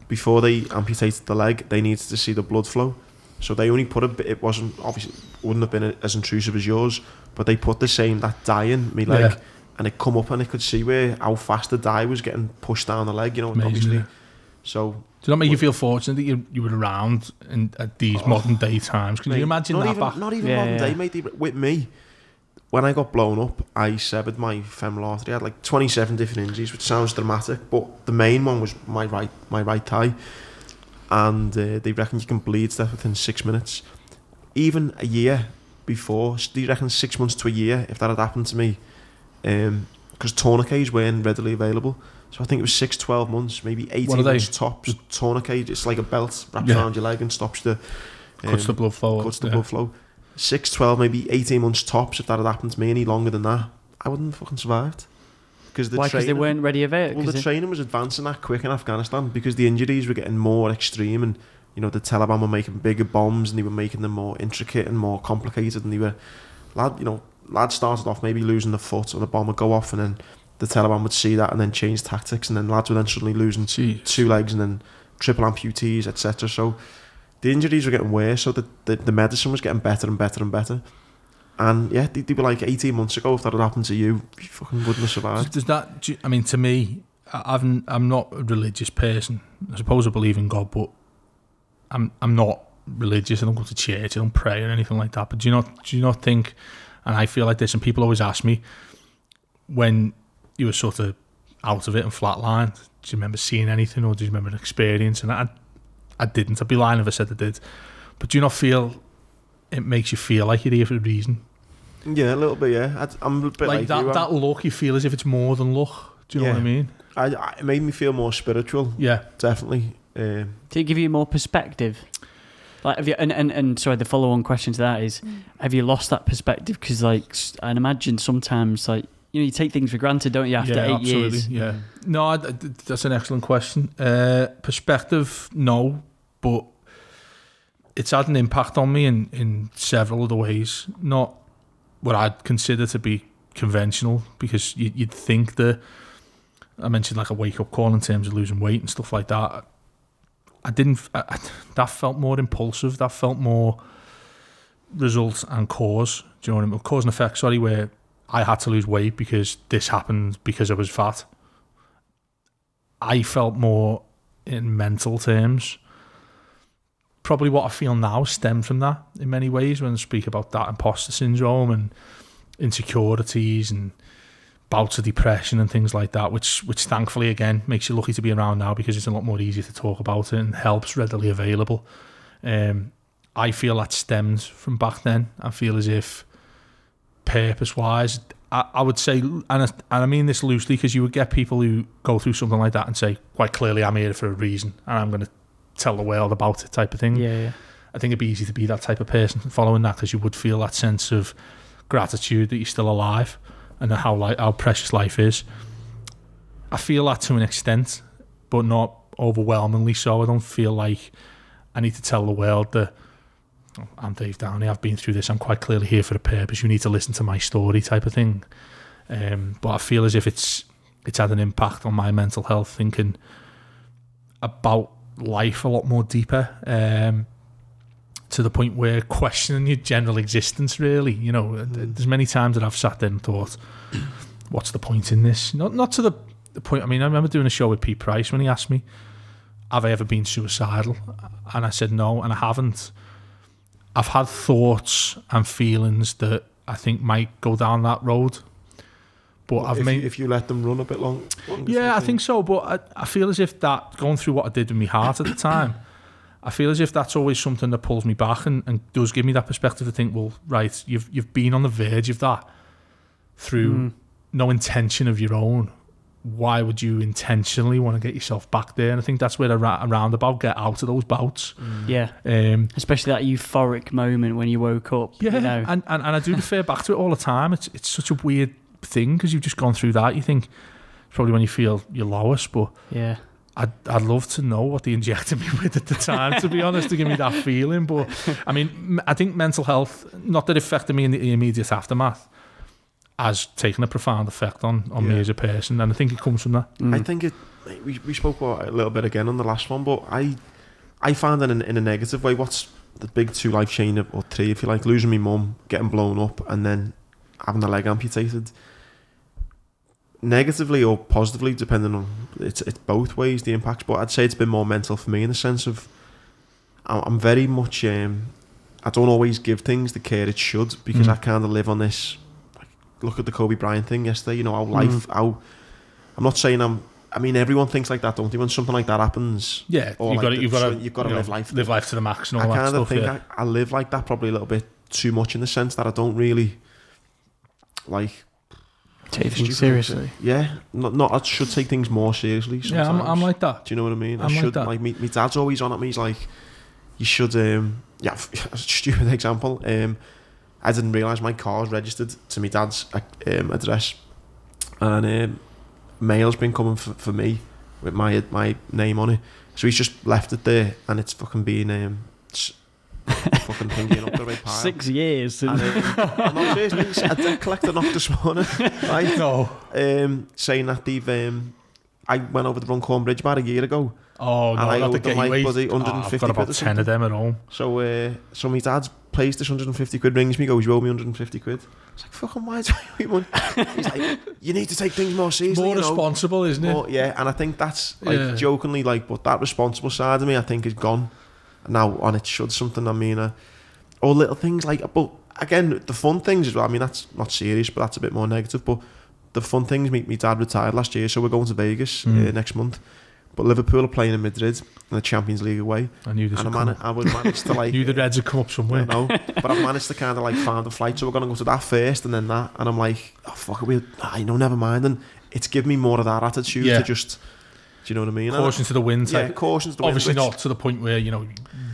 before they amputated the leg, they needed to see the blood flow. So they only put a bit. It wouldn't have been as intrusive as yours, but they put that dye in my leg. Yeah. And it come up, and it could see how fast the dye was getting pushed down the leg,
Amazing,
obviously.
Yeah.
So,
does that make you feel fortunate that you were around at these modern day times? Can you imagine that back?
Not even modern day, mate. With me, when I got blown up, I severed my femoral artery. I had like 27 different injuries, which sounds dramatic, but the main one was my right thigh. and they reckon you can bleed to death within 6 minutes. Even a year before, they reckon 6 months to a year, if that had happened to me, because tourniquets weren't readily available. So I think it was 6-12 months, maybe 18 months tops. Tourniquet, it's like a belt wrapped around your leg and stops the...
cuts the blood flow.
Blood flow. 6, 12, maybe 18 months tops. If that had happened to me any longer than that, I wouldn't have fucking survived.
Why? Because they weren't ready available.
Well, the training was advancing that quick in Afghanistan because the injuries were getting more extreme, and you know the Taliban were making bigger bombs and they were making them more intricate and more complicated. And they were, lads started off maybe losing the foot, or the bomb would go off, and then the Taliban would see that and then change tactics, and then lads were then suddenly losing 2 legs and then triple amputees, etc. So the injuries were getting worse, so the medicine was getting better and better and better. And yeah, they were like 18 months ago, if that had happened to you, you fucking wouldn't have survived.
Does that, I mean, to me, I'm not a religious person. I suppose I believe in God, but I'm not religious. I don't go to church, I don't pray or anything like that. But do you not think, and I feel like this, and people always ask me, when you were sort of out of it and flatlined, do you remember seeing anything, or do you remember an experience? And I didn't. I'd be lying if I said I did. But do you not feel it makes you feel like you're here for a reason?
Yeah, a little bit, yeah. I'm a bit like
that,
you.
That luck, you feel as if it's more than luck. Do you know what I mean?
It made me feel more spiritual. Yeah. Definitely.
Did it give you more perspective? Like, have you, and sorry, the follow-on question to that is, have you lost that perspective? Because, like, I'd imagine sometimes, like, you take things for granted, don't you, after 8 years?
Yeah. No, that's an excellent question. Perspective, no, but it's had an impact on me in several other ways. Not what I'd consider to be conventional, because you'd think that, I mentioned like a wake-up call in terms of losing weight and stuff like that. That felt more impulsive. That felt more result and cause. Do you know what I mean? Cause and effect, sorry, where I had to lose weight because this happened because I was fat. I felt more in mental terms. Probably what I feel now stemmed from that in many ways, when I speak about that imposter syndrome and insecurities and bouts of depression and things like that, which thankfully, again, makes you lucky to be around now, because it's a lot more easier to talk about it and help's readily available. I feel that stems from back then. I feel as if purpose-wise, I would say, and I mean this loosely, because you would get people who go through something like that and say, quite clearly, I'm here for a reason and I'm going to tell the world about it, type of thing.
Yeah.
I think it'd be easy to be that type of person following that, because you would feel that sense of gratitude that you're still alive and how precious life is. I feel that to an extent, but not overwhelmingly so. I don't feel like I need to tell the world that I'm Dave Downie, I've been through this, I'm quite clearly here for a purpose, you need to listen to my story, type of thing. But I feel as if it's had an impact on my mental health, thinking about life a lot more deeper, to the point where questioning your general existence, really. There's many times that I've sat there and thought, what's the point in this? Not to the point, I mean, I remember doing a show with Pete Price when he asked me, have I ever been suicidal? And I said no, and I haven't. I've had thoughts and feelings that I think might go down that road, but
if you let them run a bit longer.
Yeah, I think so. But I feel as if that, going through what I did with my heart at the time, I feel as if that's always something that pulls me back and does give me that perspective to think, well, right, you've been on the verge of that through no intention of your own. Why would you intentionally want to get yourself back there? And I think that's where a roundabout get out of those bouts.
Yeah. Especially that euphoric moment when you woke up.
Yeah, and I do refer back to it all the time. It's such a weird thing, because you've just gone through that. You think it's probably when you feel your lowest, but
yeah,
I'd love to know what they injected me with at the time, to be honest, to give me that feeling. But I mean, I think mental health, not that it affected me in the immediate aftermath, has taken a profound effect on me as a person, and I think it comes from that.
I think we spoke about it a little bit again on the last one, but I found it in a negative way. What's the big 2 life chain, or 3 if you like, losing my mum, getting blown up, and then having the leg amputated. Negatively or positively, depending on, it's both ways, the impacts, but I'd say it's been more mental for me, in the sense of I'm very much I don't always give things the care it should, because I kind of live on this, like, look at the Kobe Bryant thing yesterday, how life, how, I'm not saying I'm I mean, everyone thinks like that, don't they? When something like that happens,
or
you've got to live life.
Live life to the max and all that stuff.
I kind of think I live like that probably a little bit too much, in the sense that I don't really like
take things seriously.
Yeah, not. I should take things more seriously sometimes.
Yeah, I'm like that.
Do you know what I mean?
I should
like my dad's always on at me. He's like, you should. A stupid example. I didn't realise my car's registered to my dad's address, and mail's been coming for me with my name on it. So he's just left it there, and it's fucking been fucking thinking up the right pile.
6 years.
And, no, seriously, I did collect a knock this morning. Right?
No.
Saying that I went over the Runcorn Bridge about a year ago.
Oh no!
And I owed them like
bloody
150
I've got about
quid
10 of them at home.
So my dad's placed this 150 quid, rings me, goes, you owe me 150 quid. It's like, fucking why do I owe you money? He's like, you need to take things more seriously.
More responsible, isn't it?
Yeah, and I think that's like jokingly like, but that responsible side of me, I think, is gone now. On it should something. I mean, or little things like, but again, the fun things as well. I mean, that's not serious, but that's a bit more negative. But the fun things, my dad retired last year, so we're going to Vegas next month. But Liverpool are playing in Madrid in the Champions League away.
I knew this.
And I would manage to like.
Knew the Reds would come up somewhere.
No, but I've managed to kind of like find a flight, so we're gonna go to that first and then that. And I'm like, oh fuck it, never mind. And it's given me more of that attitude to just. Do you know what I mean?
Caution to the wind.
Yeah, caution to the wind.
Obviously not to the point where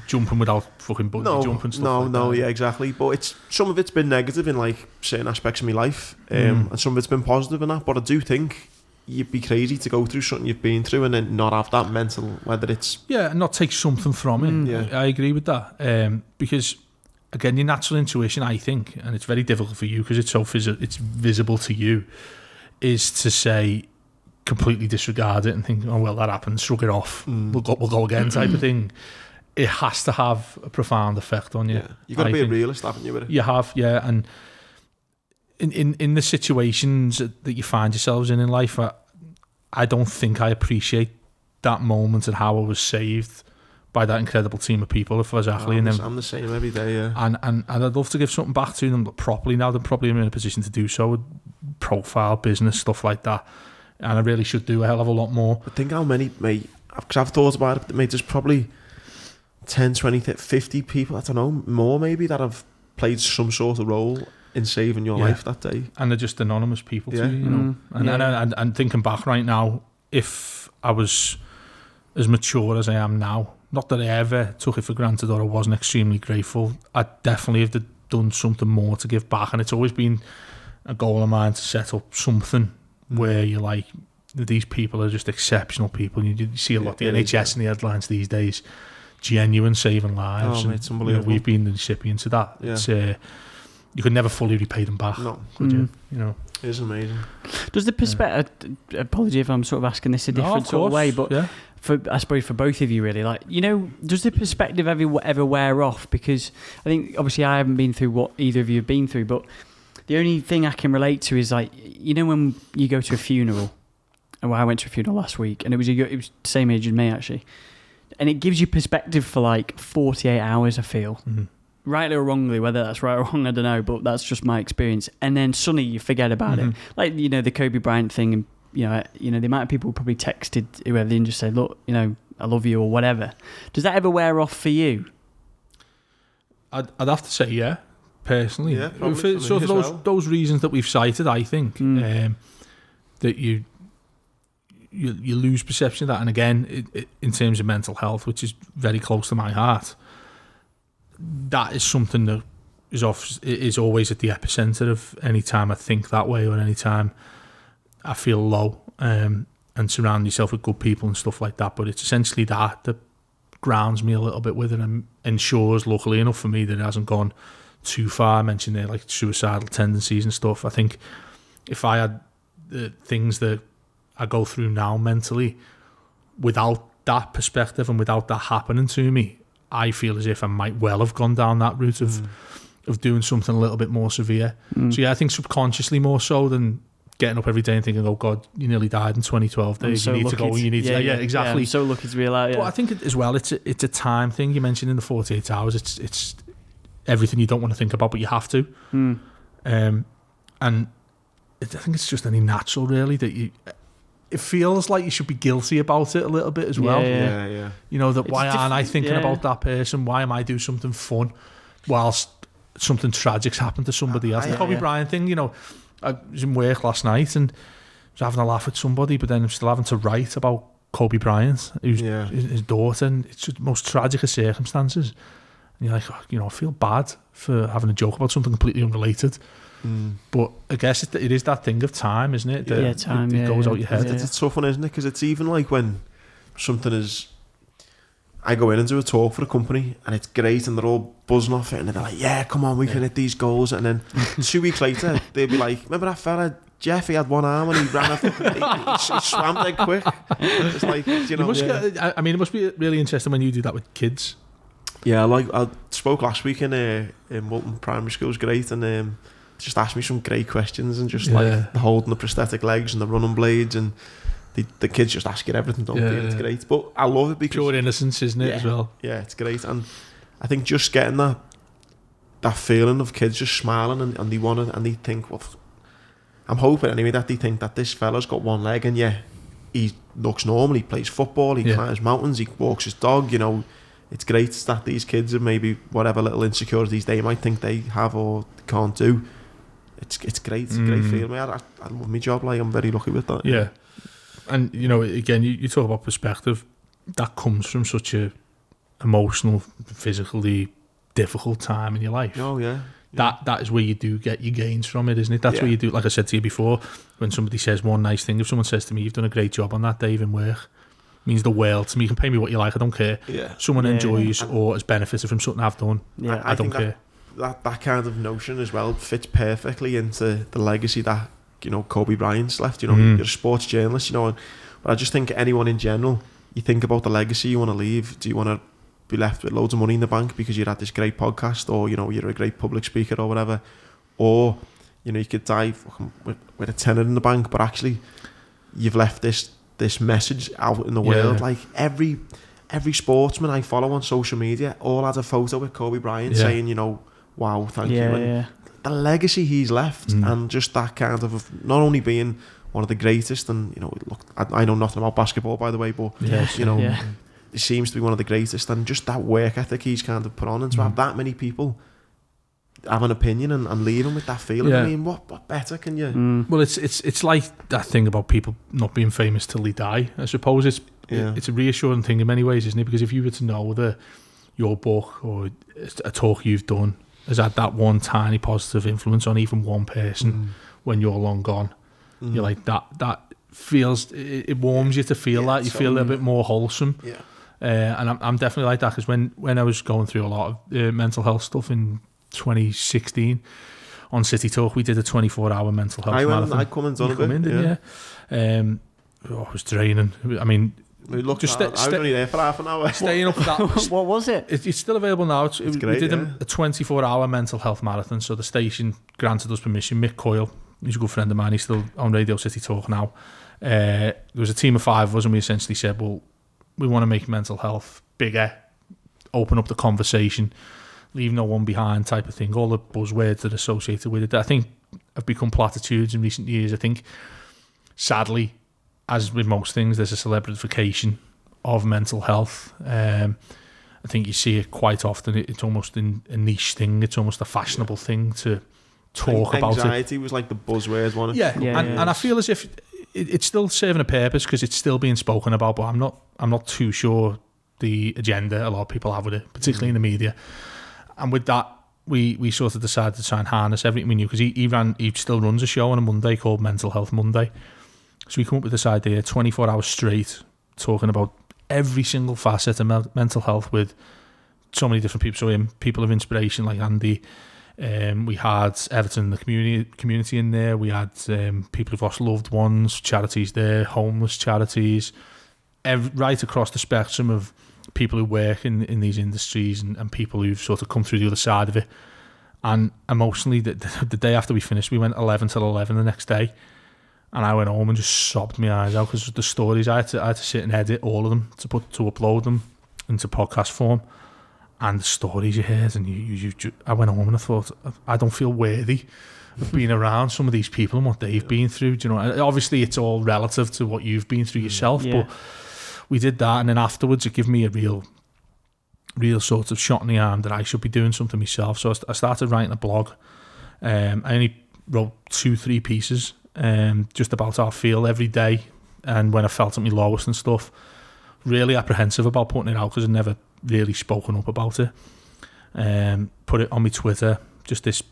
jumping without fucking button jumping stuff.
No, yeah, exactly. But some of it's been negative in like certain aspects of my life, and some of it's been positive in that. But I do think you'd be crazy to go through something you've been through and then not have that mental, whether it's
and not take something from it.
Yeah.
I agree with that, because again, your natural intuition, I think, and it's very difficult for you because it's so it's visible to you, is to say completely disregard it and think, oh well, that happened, shrug it off, we'll go again type of thing. It has to have a profound effect on you.
Yeah. You've got to be a realist, haven't you? With it?
You have, yeah. And in the situations that you find yourselves in life, I don't think I appreciate that moment and how I was saved by that incredible team of people. If I was Ashley and them,
I'm the same every day. Yeah.
And I'd love to give something back to them properly now. They're probably in a position to do so with profile, business, stuff like that. And I really should do a hell of a lot more.
But think how many, mate, because I've thought about it, mate, there's probably 10, 20, 50 people, I don't know, more maybe, that have played some sort of role in saving your life that day. And
they're just anonymous people to you, And thinking back right now, if I was as mature as I am now, not that I ever took it for granted or I wasn't extremely grateful, I definitely have done something more to give back. And it's always been a goal of mine to set up something where you're like, these people are just exceptional people. You see a lot of the NHS in the headlines these days, genuine saving lives.
Oh, mate, it's unbelievable.
We've been the recipients of that.
Yeah.
It's, you could never fully repay them back.
No.
Could you?
It is amazing.
Does the perspective, apology if I'm sort of asking this a different sort of way, but I suppose for both of you really, like, does the perspective ever wear off? Because I think obviously I haven't been through what either of you have been through, but the only thing I can relate to is like, when you go to a funeral, and I went to a funeral last week, and it was the same age as me actually, and it gives you perspective for like 48 hours, I feel. Mm-hmm. Rightly or wrongly, whether that's right or wrong, I don't know, but that's just my experience. And then suddenly you forget about it. Like, the Kobe Bryant thing, and, the amount of people who probably texted whoever and just say, look, I love you or whatever. Does that ever wear off for you?
I'd have to say, yeah, personally.
Yeah, probably
for those reasons that we've cited, I think, that you lose perception of that. And again, in terms of mental health, which is very close to my heart, that is something that is always at the epicenter of any time I think that way or any time I feel low, and surround yourself with good people and stuff like that. But it's essentially that grounds me a little bit with it and ensures, luckily enough for me, that it hasn't gone too far. I mentioned there, like suicidal tendencies and stuff. I think if I had the things that I go through now mentally without that perspective and without that happening to me, I feel as if I might well have gone down that route of doing something a little bit more severe. So yeah, I think subconsciously more so than getting up every day and thinking, oh God, you nearly died in 2012 days, you need to go, you need to, exactly.
I'm so lucky to be alive.
But I think as well, it's a time thing. You mentioned in the 48 hours, it's everything you don't want to think about, but you have to. And I think it's just only natural, really, that it feels like you should be guilty about it a little bit as well.
Yeah.
You know, that why aren't I thinking about that person? Why am I doing something fun whilst something tragic's happened to somebody else? The Kobe Bryant thing, you know, I was in work last night and was having a laugh with somebody, but then I'm still having to write about Kobe Bryant, who's his daughter, and it's just the most tragic of circumstances. And you're like, you know, I feel bad for having a joke about something completely unrelated. But I guess it is that thing of time, isn't it? Time. It goes out your head.
It's a tough one, isn't it? Because it's even like when something is. I go in and do a talk for a company, and it's great, and they're all buzzing off it, and they're like, "Yeah, come on, we can hit these goals." And then 2 weeks later, they'll be like, "Remember that fella Jeff? He had one arm and he ran off. He swam dead quick." It's like, you know.
It must be really interesting when you do that with kids.
Yeah, like I spoke last week in Walton Primary School. It was great, and just asked me some great questions, and just like holding the prosthetic legs and the running blades, and the kids just ask you everything, don't they? It's great, but I love it because
pure innocence, isn't it, as well?
Yeah, it's great, and I think just getting that feeling of kids just smiling and they want it, and they think, well, I'm hoping anyway that they think that this fella's got one leg, and he looks normal, he plays football, he climbs mountains, he walks his dog, you know. It's great that these kids are maybe whatever little insecurities they might think they have or can't do. It's great. It's a great feeling. I love my job. Like, I'm very lucky with that.
Yeah. And, you know, again, you talk about perspective. That comes from such a emotional, physically difficult time in your life.
Oh, yeah.
That is where you do get your gains from it, isn't it? That's where you do, like I said to you before, when somebody says one nice thing, if someone says to me, "You've done a great job on that day in work," it means the world to me. You can pay me what you like, I don't care. Yeah. Someone enjoys or has benefited from something I've done, I don't care.
That kind of notion as well fits perfectly into the legacy that, you know, Kobe Bryant's left. You know, you're a sports journalist, you know, but I just think anyone in general, you think about the legacy you want to leave. Do you want to be left with loads of money in the bank because you had this great podcast, or, you know, you're a great public speaker or whatever, or, you know, you could die with a tenner in the bank, but actually you've left this message out in the world. Like every sportsman I follow on social media all had a photo with Kobe Bryant saying, you know, wow, thank you. And the legacy he's left, and just that kind of not only being one of the greatest, and, you know, look, I know nothing about basketball, by the way, but you know, he seems to be one of the greatest, and just that work ethic he's kind of put on, and to have that many people have an opinion and leave him with that feeling. I mean, what better can you?
Well, it's like that thing about people not being famous till they die. I suppose it's a reassuring thing in many ways, isn't it? Because if you were to know that your book or a talk you've done has had that one tiny positive influence on even one person when you're long gone, you're like, that feels, it warms you to feel that. You feel a little bit more wholesome. And I'm definitely like that, because when I was going through a lot of mental health stuff in 2016 on City Talk, we did a 24-hour mental health marathon.
I come and done a bit.
It was draining. I mean,
I was only there for half an hour.
Staying up for that.
What was it?
It's still available now. It's great, we did a 24-hour mental health marathon, so the station granted us permission. Mick Coyle, he's a good friend of mine, he's still on Radio City Talk now. There was a team of 5 of us, and we essentially said, well, we want to make mental health bigger, open up the conversation, leave no one behind type of thing. All the buzzwords that are associated with it, I think, have become platitudes in recent years. I think, sadly, as with most things, there's a celebrification of mental health. I think you see it quite often. It's almost a niche thing. It's almost a fashionable thing to talk about.
Anxiety was like the buzzword one.
And I feel as if it's still serving a purpose, because it's still being spoken about. But I'm not too sure the agenda a lot of people have with it, particularly in the media. And with that, we sort of decided to try and harness everything we knew, because he still runs a show on a Monday called Mental Health Monday. So we come up with this idea, 24 hours straight, talking about every single facet of mental health with so many different people. So people of inspiration like Andy. We had Everton, the community in there. We had people who've lost loved ones, charities there, homeless charities, right across the spectrum of people who work in these industries, and people who've sort of come through the other side of it. And emotionally, the day after we finished, we went 11 till 11 the next day. And I went home and just sobbed my eyes out, because the stories, I had to sit and edit all of them to upload them into podcast form. And the stories you heard, and I went home and I thought, I don't feel worthy of being around some of these people and what they've been through. Do you know? Obviously, it's all relative to what you've been through yourself, but we did that, and then afterwards, it gave me a real sort of shot in the arm that I should be doing something myself. So I started writing a blog. I only wrote 2-3 pieces, just about how I feel every day, and when I felt at my lowest and stuff. Really apprehensive about putting it out because I'd never really spoken up about it. Put it on my Twitter. Just this.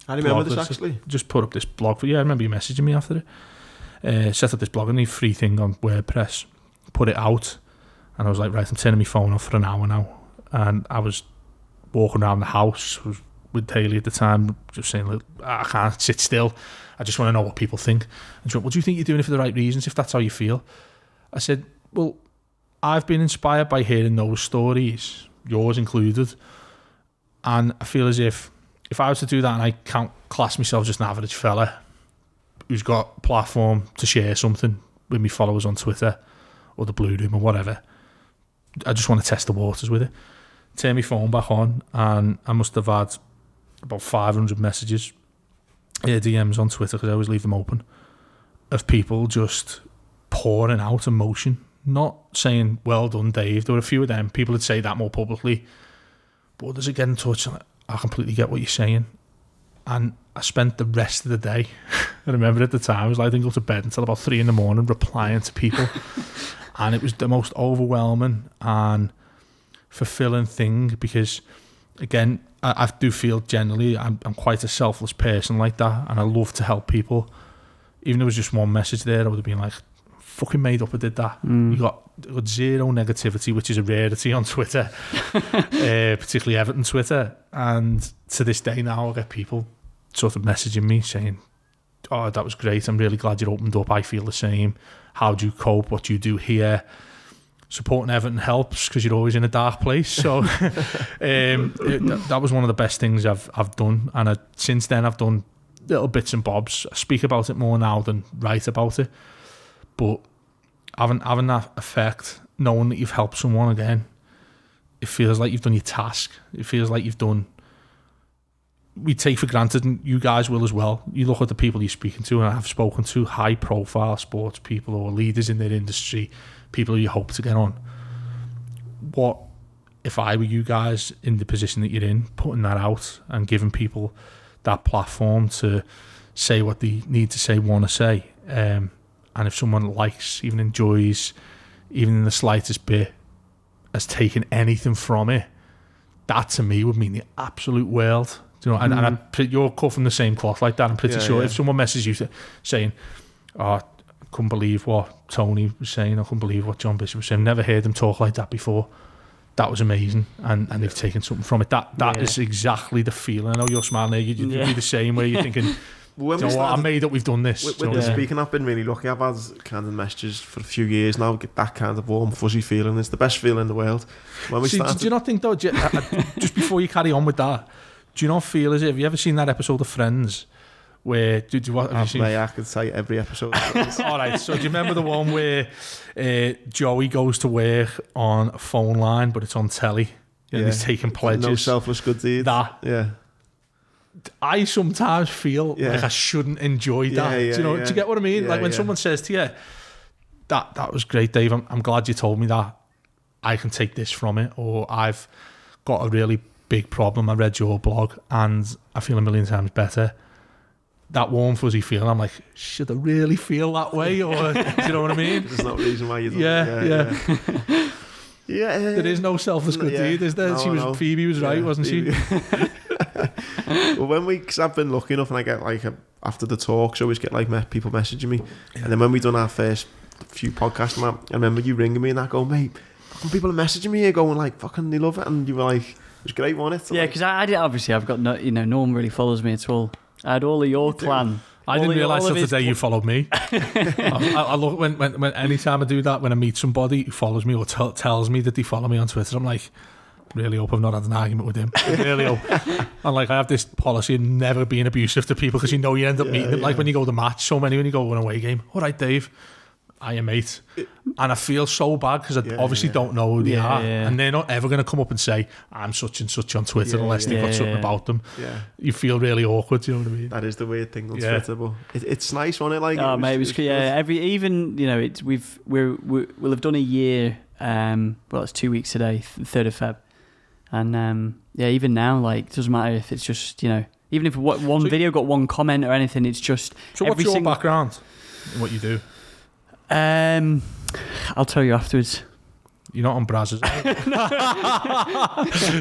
I remember this actually.
Just put up this blog. I remember you messaging me after it. Set up this blog and the free thing on WordPress. Put it out, and I was like, right, I'm turning my phone off for an hour now. And I was walking around the house with Haley at the time, just saying, look, I can't sit still. I just want to know what people think. And she went, well, do you think you're doing it for the right reasons if that's how you feel? I said, well, I've been inspired by hearing those stories, yours included, and I feel as if I was to do that and I can't class myself just an average fella who's got a platform to share something with me followers on Twitter or the Blueroom or whatever, I just want to test the waters with it. Turn my phone back on, and I must have had about 500 messages, DMs on Twitter, because I always leave them open, of people just pouring out emotion. Not saying, well done, Dave. There were a few of them. People would say that more publicly. But others would get in touch and I completely get what you're saying. And I spent the rest of the day, I remember at the time, I was like, I didn't go to bed until about 3 a.m, replying to people. And it was the most overwhelming and fulfilling thing because, again, I do feel generally I'm quite a selfless person like that, and I love to help people. Even if there was just one message there, I would have been like, fucking made up I did that. You got zero negativity, which is a rarity on Twitter, particularly Everton Twitter. And to this day now, I get people sort of messaging me saying, oh, that was great, I'm really glad you opened up, I feel the same. How do you cope? What do you do here? Supporting Everton helps because you're always in a dark place. So that was one of the best things I've done. And since then, I've done little bits and bobs. I speak about it more now than write about it. But having that effect, knowing that you've helped someone again, it feels like you've done your task. It feels like you've done... We take for granted, and you guys will as well. You look at the people you're speaking to, and I have spoken to high-profile sports people or leaders in their industry, people who you hope to get on. What if I were you guys in the position that you're in, putting that out and giving people that platform to say what they need to say, want to say? And if someone likes, even enjoys, even in the slightest bit, has taken anything from it, that to me would mean the absolute world. You know, and you're cut from the same cloth like that. I'm pretty sure if someone messages you saying, oh, I couldn't believe what Tony was saying, I couldn't believe what John Bishop was saying, never heard them talk like that before, that was amazing, and they've taken something from it. That is exactly the feeling. I know you're smiling there, you'd be the same way, you're thinking, you know what, I made up, we've done this.
With the speaking, I've been really lucky. I've had kind of messages for a few years now, get that kind of warm, fuzzy feeling. It's the best feeling in the world. When we started...
Do you not think though, just before you carry on with that, do you not feel as if, have you ever seen that episode of Friends where,
I could say every episode of Friends.
Alright, so do you remember the one where Joey goes to work on a phone line but it's on telly and he's taking pledges?
No selfless good deed.
I sometimes feel like I shouldn't enjoy that. Do you get what I mean? Like when someone says to you, that was great, Dave, I'm glad you told me that, I can take this from it, or I've got a really big problem, I read your blog and I feel a million times better. That warm fuzzy feeling, I'm like, should I really feel that way? Or do you know what I mean?
There's no reason why you don't.
There is no selfless good deed, is there? Phoebe was right, wasn't she?
Well, because I've been lucky enough, and I get like after the talks, I always get like people messaging me, and then when we done our first few podcasts, I remember you ringing me and that going, mate, fucking people are messaging me here going like, fucking they love it, and you were like, it was great, wasn't it?
Because I did, obviously I've got no one really follows me at all. I had all of your clan.
I didn't realise till the day you followed me. I look when any time I do that, when I meet somebody who follows me or tells me that they follow me on Twitter, I'm like, really hope I've not had an argument with him. Really hope. And like I have this policy of never being abusive to people because you end up meeting them. Like when you go to the match, so many when you go to an away game. All right, Dave, "Hiya, mate," and I feel so bad because I obviously don't know who they are, and they're not ever going to come up and say, "I'm such and such on Twitter," unless they've got something about them. Yeah. You feel really awkward. You know what I mean?
That is the weird thing on Twitter, but it's nice, wasn't it? Like,
mate, it was we'll have done a year. It's 2 weeks today, 3rd of Feb, and even now, like, it doesn't matter if it's just even if one video got one comment or anything, it's just.
So what's your background and what you do?
I'll tell you afterwards.
You're not on Brazzers.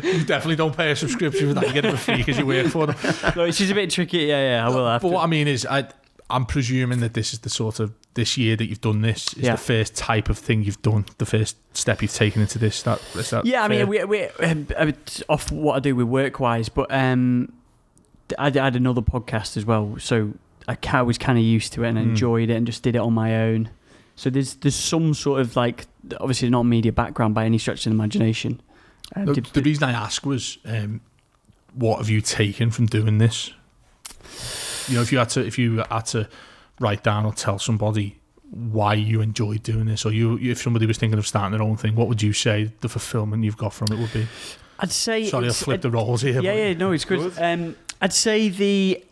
You definitely don't pay a subscription for that. You get it for free because you work for them.
No, it's just a bit tricky. Yeah, I will have
to. But what I mean is, I'm presuming that this is the sort of this year that you've done this is the first type of thing you've done, the first step you've taken into this. Is that
yeah,
fair?
I mean, we off what I do with work-wise, but I had another podcast as well, so I was kind of used to it and enjoyed it and just did it on my own. So there's some sort of, like, obviously not media background by any stretch of the imagination.
The reason I ask was, what have you taken from doing this? If you had to write down or tell somebody why you enjoyed doing this, or if somebody was thinking of starting their own thing, what would you say the fulfillment you've got from it would be?
I'd say.
Sorry, I flipped the roles here.
Yeah, no, it's good. I'd say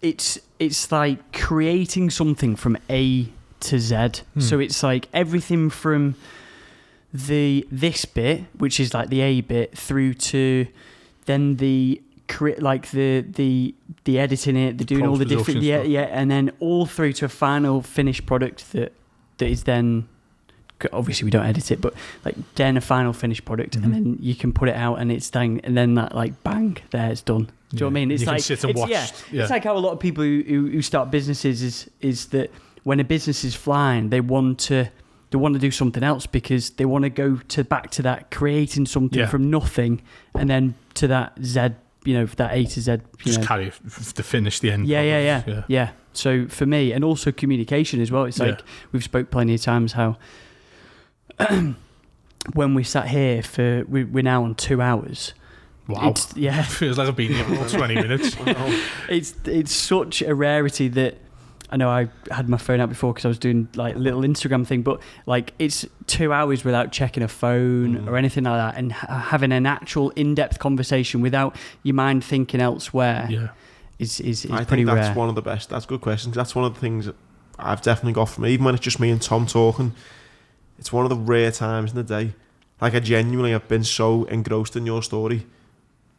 it's like creating something from A to Z. So it's like everything from this bit, which is like the A bit, through to then the editing it, the doing all the different and then all through to a final finished product that is then, obviously we don't edit it, but like then a final finished product, and then you can put it out and it's done, and then that, like, bang, there, it's done. Do you know what I mean? It's
you
like
can sit and watch.
It's like how a lot of people who start businesses is that when a business is flying, they want to do something else because they want to go back to that creating something from nothing, and then to that Z, that A to Z.
Just carry to finish the end.
Yeah. So for me, and also communication as well. It's like we've spoke plenty of times how when we sat here we're now on 2 hours.
Wow. Feels like I've been here for 20 minutes.
It's such a rarity that I know I had my phone out before because I was doing like a little Instagram thing, but like it's 2 hours without checking a phone or anything like that, and having an actual in-depth conversation without your mind thinking elsewhere is
I
pretty
think that's
rare.
one of the best. That's a good question. That's one of the things that I've definitely got from it. Even when it's just me and Tom talking, it's one of the rare times in the day. Like, I genuinely have been so engrossed in your story,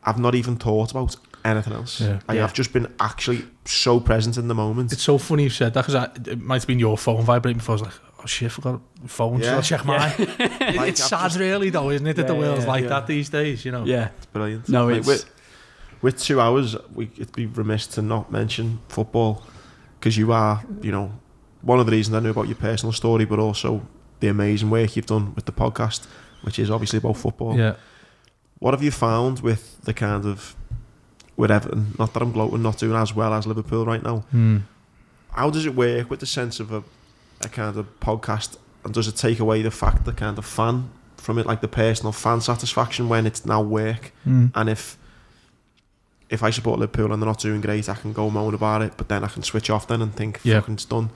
I've not even thought about anything else. I've just been actually so present in the moment.
It's so funny you said that, because it might have been your phone vibrating before. I was like, oh shit, I forgot the phone, so I'll check mine. Like, it's sad really though, isn't it, that the world's like that these days, Yeah,
it's brilliant.
No,
it's... With 2 hours, it'd be remiss to not mention football, because you are, one of the reasons I know about your personal story, but also the amazing work you've done with the podcast, which is obviously about football.
Yeah.
What have you found with the kind of, with Everton, not that I'm gloating, not doing as well as Liverpool right now, how does it work with the sense of a kind of podcast, and does it take away the fact, the kind of fan from it, like the personal fan satisfaction when it's now work? And if I support Liverpool and they're not doing great, I can go moan about it, but then I can switch off then and think, fucking it's done.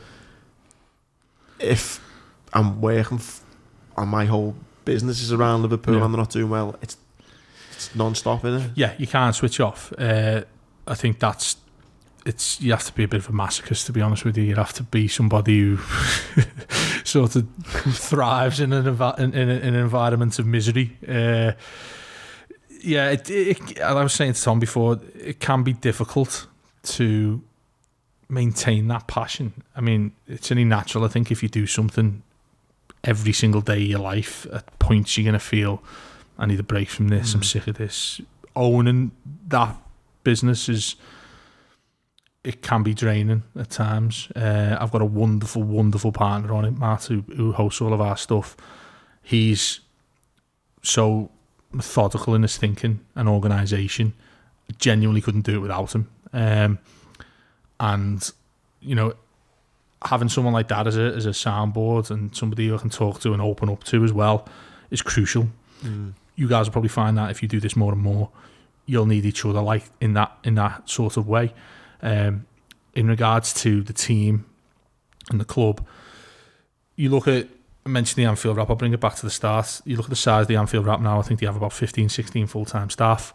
If I'm working on my whole business is around Liverpool and they're not doing well, it's non-stop, isn't it?
Yeah, you can't switch off. I think you have to be a bit of a masochist, to be honest with you. You have to be somebody who sort of thrives in an environment of misery. I was saying to Tom before, it can be difficult to maintain that passion. I mean, it's only natural, I think, if you do something every single day of your life, at points you're going to feel, I need a break from this, I'm sick of this. Owning that business it can be draining at times. I've got a wonderful, wonderful partner on it, Matt, who hosts all of our stuff. He's so methodical in his thinking and organisation. I genuinely couldn't do it without him. And, having someone like that as a soundboard and somebody you can talk to and open up to as well is crucial. You guys will probably find that if you do this more and more, you'll need each other like in that sort of way. In regards to the team and the club, you look at, I mentioned the Anfield Wrap, I'll bring it back to the start. You look at the size of the Anfield Wrap now, I think they have about 15, 16 full-time staff.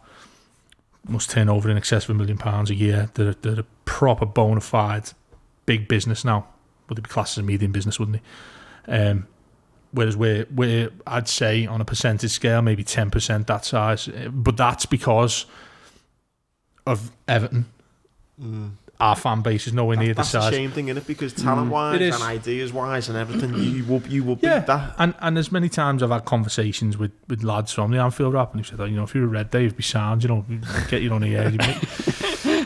Must turn over in excess of £1 million a year. They're a proper bona fide big business now. Would they be classed as a medium business, wouldn't they? Whereas we're, I'd say, on a percentage scale, maybe 10% that size. But that's because of Everton. Our fan base is nowhere near the size.
That's the same thing, innit? Because talent-wise and ideas-wise and everything, you will beat that.
And as many times I've had conversations with lads from the Anfield Wrap, and they've said, oh, you know, if you were Red Day, it'd be sound, you know, get you on the air.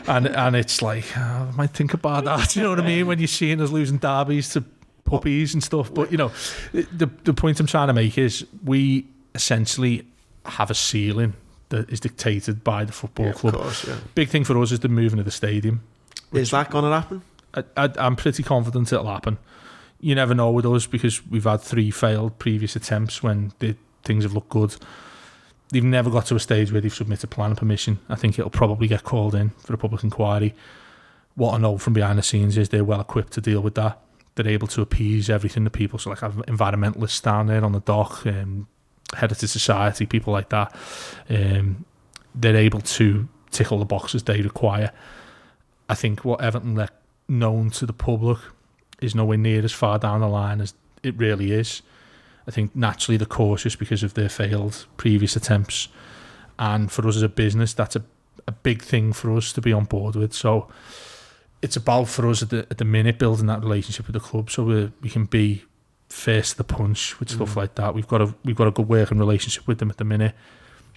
and it's like, I might think about that, you know what I mean? When you're seeing us losing derbies to puppies and stuff. But, you know, the point I'm trying to make is we essentially have a ceiling that is dictated by the football club.
Of course, yeah.
Big thing for us is the moving of the stadium.
Is that going to happen?
I'm pretty confident it'll happen. You never know with us because we've had 3 failed previous attempts when things have looked good. They've never got to a stage where they've submitted planning permission. I think it'll probably get called in for a public inquiry. What I know from behind the scenes is they're well equipped to deal with that. They're able to appease everything to people. So like have environmentalists down there on the dock, Heritage Society, people like that. They're able to tick all the boxes they require. I think what Everton let known to the public is nowhere near as far down the line as it really is. I think naturally they're cautious because of their failed previous attempts. And for us as a business, that's a big thing for us to be on board with. So it's about, for us at the minute, building that relationship with the club so we can be first to the punch with stuff like that. We've got a good working relationship with them at the minute.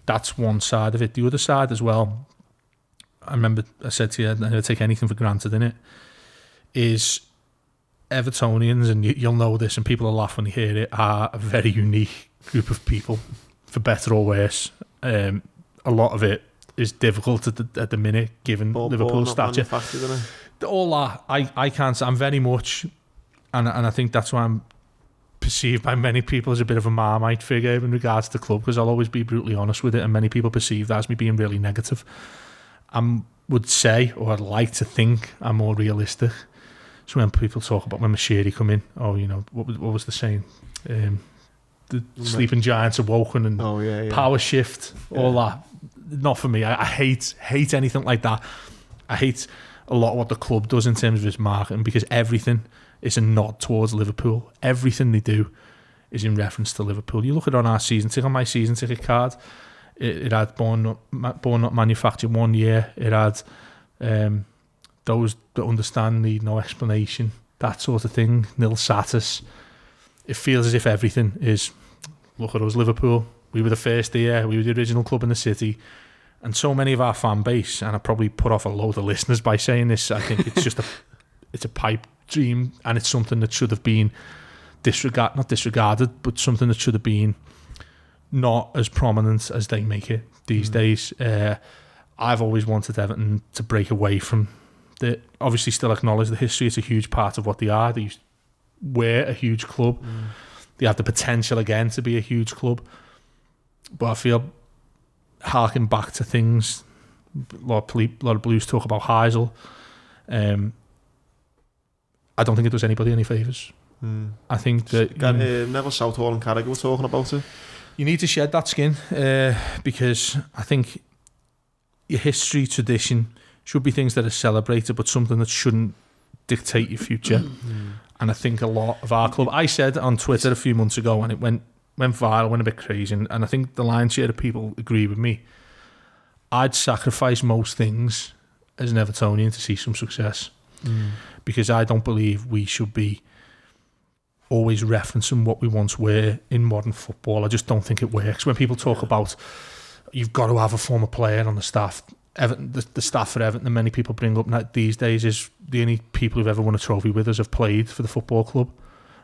That's one side of it. The other side as well, I remember I said to you, I never take anything for granted in it, is Evertonians, and you'll know this, and people will laugh when they hear it, are a very unique group of people, for better or worse. A lot of it is difficult at the minute, given Liverpool's stature. All that, I can't say. I'm very much, and I think that's why I'm perceived by many people as a bit of a Marmite figure in regards to the club, because I'll always be brutally honest with it, and many people perceive that as me being really negative. I would say, or I'd like to think, I'm more realistic. So when people talk about when Mashiri come in, oh, you know, what was the saying? The sleeping giants awoken and power shift, all that. Not for me. I hate anything like that. I hate a lot of what the club does in terms of its marketing, because everything is a nod towards Liverpool. Everything they do is in reference to Liverpool. You look at it on our season ticket, on my season ticket card, it had born not manufactured 1 year. It had those that understand need no explanation, that sort of thing, nil satis. It feels as if everything is, look at us, Liverpool. We were the first here. We were the original club in the city. And so many of our fan base, and I probably put off a load of listeners by saying this, I think it's just it's a pipe dream, and it's something that should have been not disregarded, but something that should have been not as prominent as they make it these days. I've always wanted Everton to break away from obviously still acknowledge the history. It's a huge part of what they are. They were a huge club. They have the potential again to be a huge club. But I feel, harking back to things, a lot of Blues talk about Heysel. I don't think it does anybody any favours. I think that
Neville Southall and Carragher were talking about it.
You need to shed that skin, because I think your history, tradition should be things that are celebrated, but something that shouldn't dictate your future. And I think a lot of our club, I said on Twitter a few months ago, and it went viral, went a bit crazy, and I think the lion's share of people agree with me. I'd sacrifice most things as an Evertonian to see some success, because I don't believe we should be always referencing what we once were in modern football. I just don't think it works. When people talk about you've got to have a former player on the staff, Everton, the staff for Everton, that many people bring up these days, is the only people who've ever won a trophy with us have played for the football club.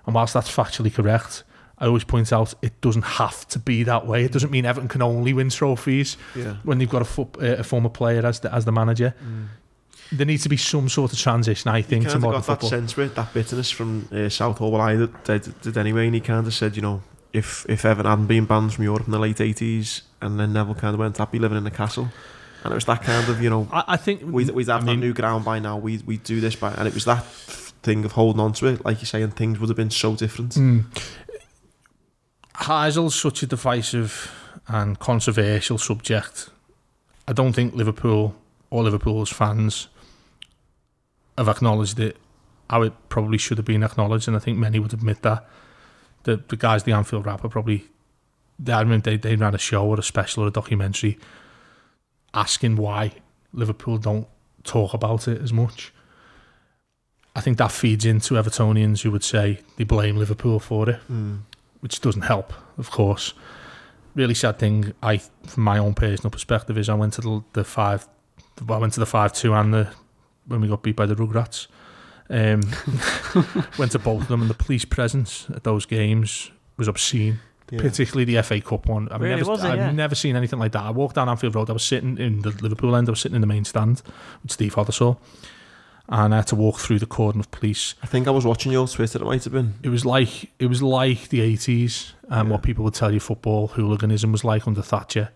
And whilst that's factually correct, I always point out it doesn't have to be that way. It doesn't mean Everton can only win trophies when they've got a former player as the manager. There needs to be some sort of transition, I think, to modern football.
That sense with that bitterness from Southall. Well, I did anyway, and he kind of said, you know, if Everton hadn't been banned from Europe in the late 80s, and then Neville kind of went, I'd be living in the castle. And it was that kind of, you know,
I think
we'd have that new ground by now. We do this by, and it was that thing of holding on to it, like you say, and things would have been so different.
Heisel's such a divisive and controversial subject. I don't think Liverpool or Liverpool's fans have acknowledged it how it probably should have been acknowledged, and I think many would admit that. The guys, the Anfield Rapper, probably they ran a show or a special or a documentary asking why Liverpool don't talk about it as much. I think that feeds into Evertonians who would say they blame Liverpool for it, which doesn't help, of course. Really sad thing, from my own personal perspective, is I went to the 5-2 and when we got beat by the Rugrats. Went to both of them, and the police presence at those games was obscene. Yeah. Particularly the FA Cup one. I've never seen anything like that. I walked down Anfield Road. I was sitting in the Liverpool end. I was sitting in the main stand with Steve Hothersall, and I had to walk through the cordon of police.
I think I was watching your Twitter. It might have been.
It was like the 80s, and what people would tell you football hooliganism was like under Thatcher.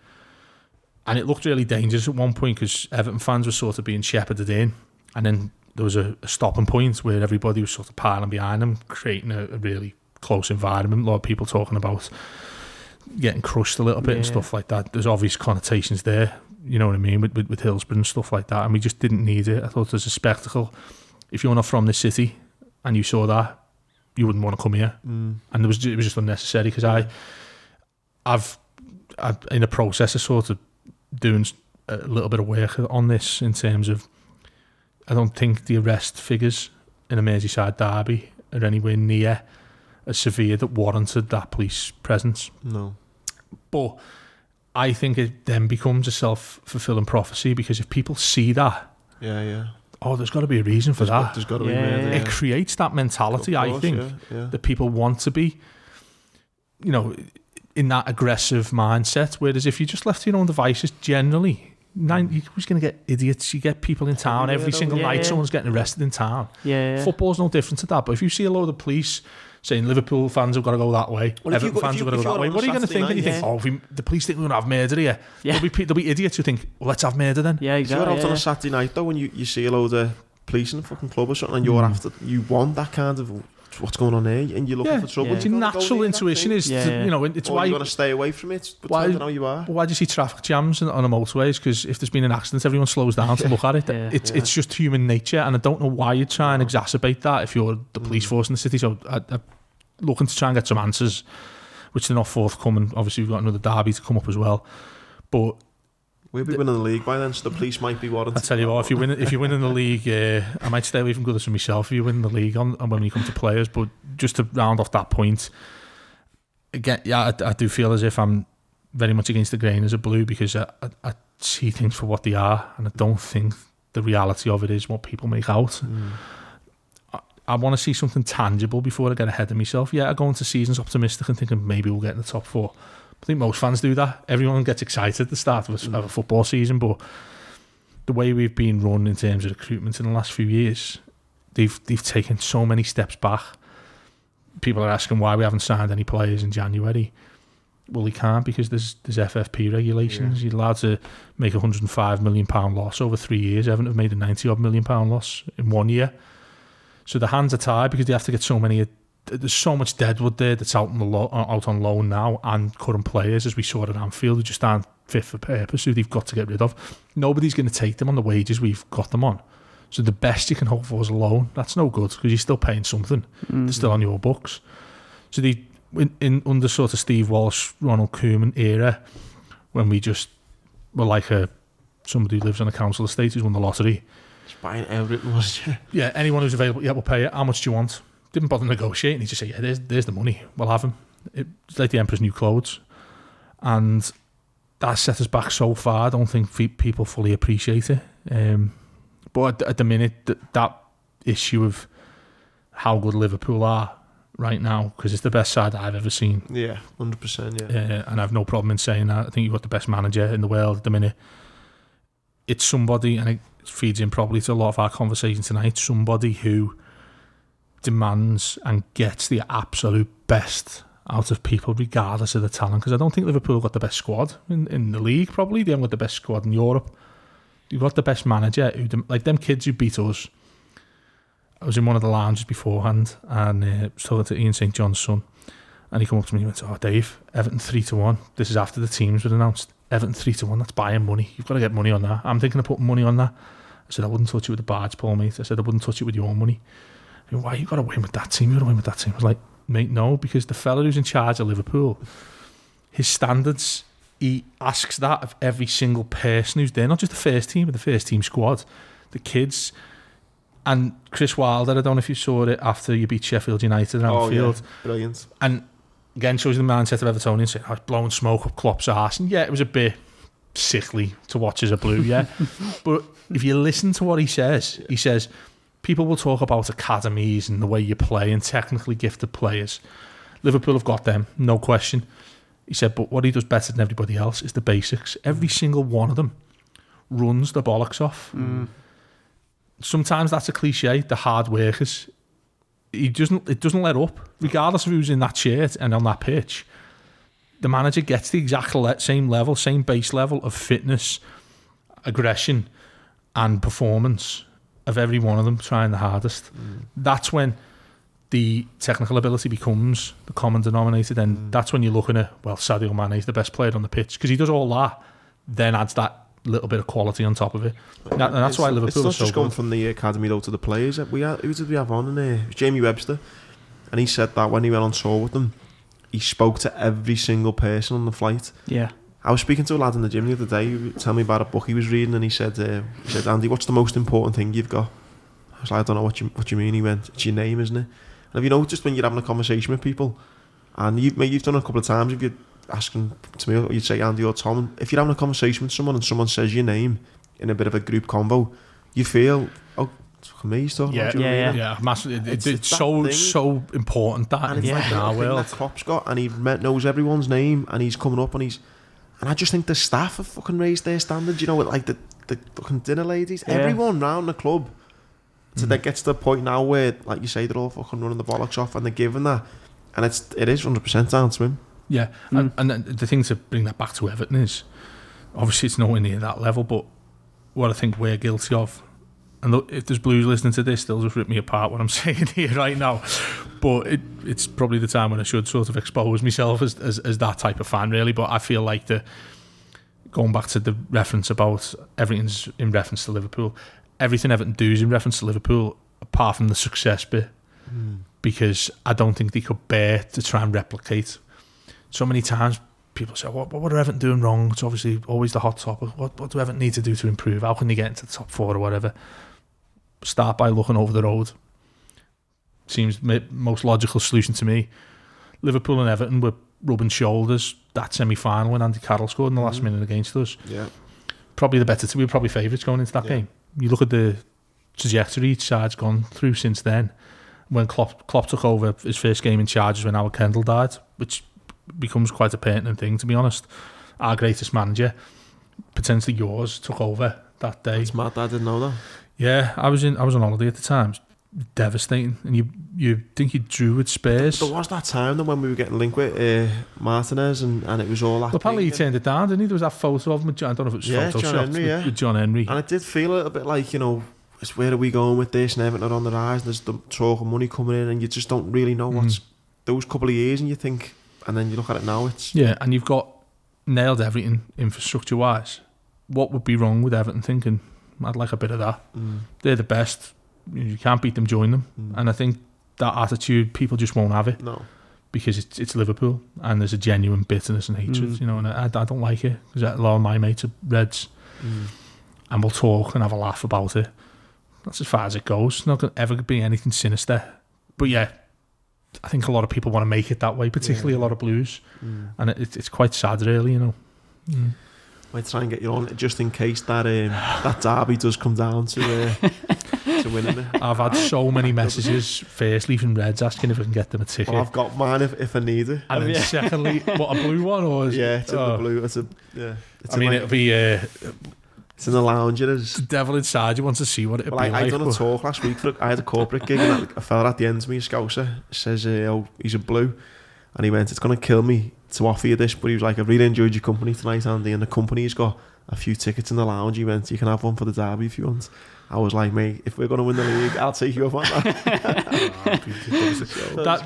And it looked really dangerous at one point because Everton fans were sort of being shepherded in, and then there was a stopping point where everybody was sort of piling behind them, creating a really close environment. A lot of people talking about getting crushed a little bit and stuff like that. There's obvious connotations there, you know what I mean, with Hillsborough and stuff like that, and we just didn't need it. I thought there's a spectacle. If you're not from the city and you saw that, you wouldn't want to come here. And it was just unnecessary because I've in a process of sort of doing a little bit of work on this in terms of I don't think the arrest figures in a Merseyside derby are anywhere near as severe that warranted that police presence.
No.
But I think it then becomes a self-fulfilling prophecy because if people see that, there's got to be a reason for that.
There's got to be murder.
It creates that mentality, I think, that people want to be, in that aggressive mindset. Whereas if you just left to your own devices, generally, you're just going to get idiots. You get people in town every single night. Someone's getting arrested in town. Football's no different to that. But if you see a load of police saying Liverpool fans have got to go that way, Everton fans have got to go that way, what are you going to think? And you think, the police think we're going to have murder here. There'll be idiots who think, well, let's have murder then.
Yeah, exactly.
If you're out on a Saturday night though, when you see a load of police in a fucking club or something, and you're after, you want that kind of what's going on there, and you're looking for trouble.
Your natural intuition is, it's why
you got to stay away from it. Why do you are?
Why do you see traffic jams on the motorways? Because if there's been an accident, everyone slows down to look at it. It's just human nature, and I don't know why you try and exacerbate that if you're the police force in the city. So I'm looking to try and get some answers, which they're not forthcoming. Obviously, we've got another derby to come up as well, but
we'll be winning the league by then, so the police might be warranted.
I tell you what, if you're winning the league, I might stay away from Goodison myself if you win the league and when you come to players. But just to round off that point, again, I do feel as if I'm very much against the grain as a Blue because I see things for what they are, and I don't think the reality of it is what people make out. I want to see something tangible before I get ahead of myself. I go into seasons optimistic and thinking maybe we'll get in the top 4. I think most fans do that. Everyone gets excited at the start of a football season, but the way we've been run in terms of recruitment in the last few years, they've taken so many steps back. People are asking why we haven't signed any players in January. Well, we can't because there's FFP regulations. You're allowed to make £105 million loss over 3 years. Everton have made a £90 million loss in 1 year. So the hands are tied because they have to get so many. There's so much deadwood there that's out on loan now, and current players, as we saw at Anfield, who just aren't fit for purpose, who they've got to get rid of. Nobody's going to take them on the wages we've got them on. So the best you can hope for is a loan. That's no good because you're still paying something. They're still on your books. So under sort of Steve Walsh, Ronald Koeman era, when we just were like somebody who lives on a council estate who's won the lottery.
Just buying everything, was you?
Yeah, anyone who's available, we'll pay it. How much do you want? Didn't bother negotiating. He just said, there's the money. We'll have him. It's like the Emperor's New Clothes. And that set us back so far. I don't think people fully appreciate it. But at the minute, that issue of how good Liverpool are right now, because it's the best side I've ever seen.
Yeah, 100%,
and I have no problem in saying that. I think you've got the best manager in the world at the minute. It's somebody, and it feeds in probably to a lot of our conversation tonight, somebody who demands and gets the absolute best out of people regardless of the talent, because I don't think Liverpool got the best squad in the league. Probably they haven't got the best squad in Europe. You've got the best manager who, like them kids who beat us, I was in one of the lounges beforehand, and I was talking to Ian St John's son, and he came up to me and went, "Oh, Dave, Everton 3-1. This is after the teams were announced. Everton 3-1. That's buying money. You've got to get money on that. I'm thinking of putting money on that." I said, "I wouldn't touch it with the barge pole, mate." I said, "I wouldn't touch it with your own money." He went, "Why you got to win with that team? You got to win with that team." I was like, "Mate, no, because the fella who's in charge of Liverpool, his standards, he asks that of every single person who's there, not just the first team, but the first team squad, the kids." And Chris Wilder, I don't know if you saw it after you beat Sheffield United at Anfield.
Yeah, brilliant.
And again, shows you the mindset of Evertonians saying, "I was blowing smoke up Klopp's arse." And yeah, it was a bit sickly to watch as a Blue, yeah. But if you listen to what he says, people will talk about academies and the way you play and technically gifted players. Liverpool have got them, no question. He said, but what he does better than everybody else is the basics. Every single one of them runs the bollocks off. Sometimes that's a cliche, the hard workers. It doesn't let up, regardless of who's in that shirt and on that pitch. The manager gets the exact same level, same base level of fitness, aggression and performance of every one of them trying the hardest. That's when the technical ability becomes the common denominator. Then that's when you're looking at, well, Sadio Mane is the best player on the pitch because he does all that, then adds that little bit of quality on top of it. And that's why Liverpool is so good.
It's not just going from the academy though to the players. Who did we have on in there? It was Jamie Webster, and he said that when he went on tour with them, he spoke to every single person on the flight.
Yeah.
I was speaking to a lad in the gym the other day who told me about a book he was reading, and he said, "Andy, what's the most important thing you've got?" I was like, "I don't know what you mean." He went, "It's your name, isn't it?" And have you noticed when you're having a conversation with people, and you've done it a couple of times, if you're asking to me, or you'd say Andy or Tom, and if you're having a conversation with someone and someone says your name in a bit of a group convo, you feel, oh, it's fucking me he's talking about.
Yeah, massive. It's so important that,
and it's like
in our world.
That Klopp's got, and he knows everyone's name, and he's coming up, and I just think the staff have fucking raised their standards, you know, with like the fucking dinner ladies, everyone round the club. So that gets to the point now where, like you say, they're all fucking running the bollocks off and they're giving that, and it is 100% down to him.
Yeah, and the thing to bring that back to Everton is, obviously it's nowhere near that level, but what I think we're guilty of, and look, if there's Blues listening to this, they'll just rip me apart what I'm saying here right now, but it's probably the time when I should sort of expose myself as that type of fan, really. But I feel like going back to the reference about everything's in reference to Liverpool, everything Everton do is in reference to Liverpool, apart from the success bit, because I don't think they could bear to try and replicate. So many times people say, what are Everton doing wrong? It's obviously always the hot topic. What do Everton need to do to improve? How can they get into the top four or whatever? Start by looking over the road. Seems the most logical solution to me. Liverpool and Everton were rubbing shoulders that semi-final when Andy Carroll scored in the last minute against us.
Yeah,
probably the better two. We were probably favourites going into that game. You look at the trajectory each side's gone through since then. When Klopp took over, his first game in charge was when Howard Kendall died, which becomes quite a pertinent thing, to be honest. Our greatest manager, potentially yours, took over that day.
It's mad, I didn't know that.
Yeah, I was on holiday at the time. Devastating. And you think you drew with Spurs.
There was that time then when we were getting linked with Martinez and it was all that.
Well, apparently he turned it down, didn't he? There was that photo of him. I don't know if it was photoshopped with John Henry.
And it did feel a little bit like, you know, it's where are we going with this, and Everton are on the rise, there's the talk of money coming in, and you just don't really know what's those couple of years, and you think, and then you look at it now, it's...
Yeah, and you've got nailed everything infrastructure-wise. What would be wrong with Everton thinking, I'd like a bit of that? They're the best. You can't beat them, join them. And I think that attitude, people just won't have it.
No.
Because it's Liverpool, and there's a genuine bitterness and hatred, you know, and I don't like it, because a lot of my mates are Reds, and we'll talk and have a laugh about it. That's as far as it goes. It's not going to ever be anything sinister. But yeah, I think a lot of people want to make it that way, particularly a lot of Blues. And it's quite sad, really, you know.
Might try and get your own, just in case that that derby does come down to winning it.
I've had so many messages, firstly from Reds asking if I can get them a ticket.
Well, I've got mine if I need it.
And then secondly, what, a blue one? Or is
it's in the blue.
It'll be...
it's in the lounge, it is.
The devil inside you wants to see what it'd be like.
I done a talk last week. I had a corporate gig, and a fella at the end of me, a Scouser, says, he's a Blue. And he went, it's going to kill me to offer you this, but he was like, I've really enjoyed your company tonight, Andy, and the company's got a few tickets in the lounge. He went, you can have one for the derby if you want. I was like, mate, if we're going to win the league, I'll take you up on that.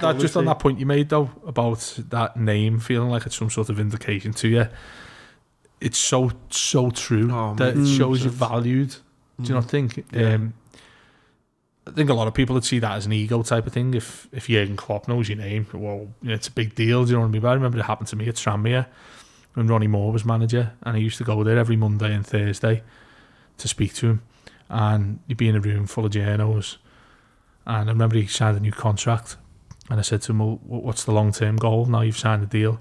That just on that point you made though about that name feeling like it's some sort of vindication to you. It's so true that it shows you're valued. Do you not think?
Yeah.
I think a lot of people would see that as an ego type of thing. If Jurgen Klopp knows your name, well, it's a big deal. Do you know what I mean? But I remember it happened to me at Tranmere when Ronnie Moore was manager, and I used to go there every Monday and Thursday to speak to him. And you'd be in a room full of journos. And I remember he signed a new contract, and I said to him, well, what's the long-term goal now you've signed the deal?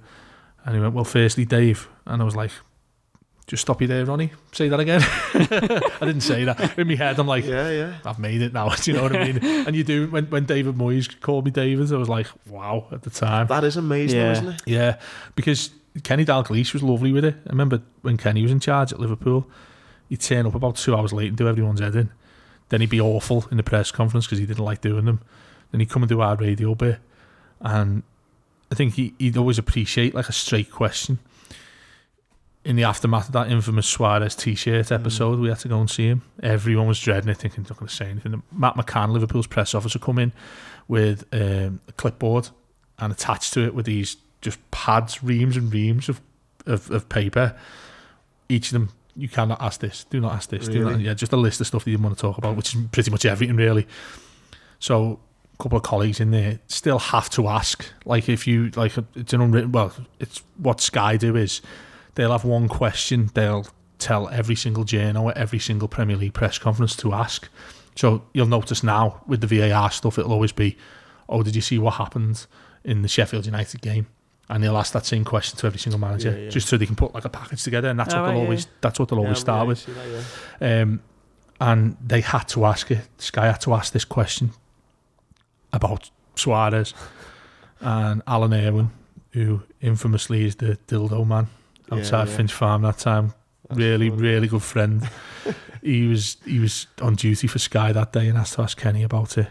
And he went, well, firstly, Dave. And I was like, just stop you there, Ronnie. Say that again. I didn't say that. In my head, I'm like, yeah, I've made it now. Do you know what I mean? And you do. When David Moyes called me David, I was like, wow, at the time.
That is amazing, isn't it?
Yeah, because Kenny Dalglish was lovely with it. I remember when Kenny was in charge at Liverpool, he'd turn up about 2 hours late and do everyone's head in. Then he'd be awful in the press conference because he didn't like doing them. Then he'd come and do our radio bit. And I think he'd always appreciate like a straight question. In the aftermath of that infamous Suarez t-shirt episode, we had to go and see him. Everyone was dreading it, thinking he's not going to say anything. Matt McCann, Liverpool's press officer, come in with a clipboard, and attached to it were these just pads, reams and reams of paper. Each of them, you cannot ask this, do not ask this, do not. Yeah, just a list of stuff that you didn't want to talk about, which is pretty much everything really. So a couple of colleagues in there still have to ask. Like if you like, it's an unwritten. Well, it's what Sky do is. They'll have one question they'll tell every single journo at every single Premier League press conference to ask. So you'll notice now with the VAR stuff, it'll always be, oh, did you see what happened in the Sheffield United game? And they'll ask that same question to every single manager, just so they can put like a package together. And that's what they'll always start with. And they had to ask it. Sky had to ask this question about Suarez and Alan Irwin, who infamously is the dildo man outside Finch Farm that time. Really good friend. He was on duty for Sky that day and asked to ask Kenny about it,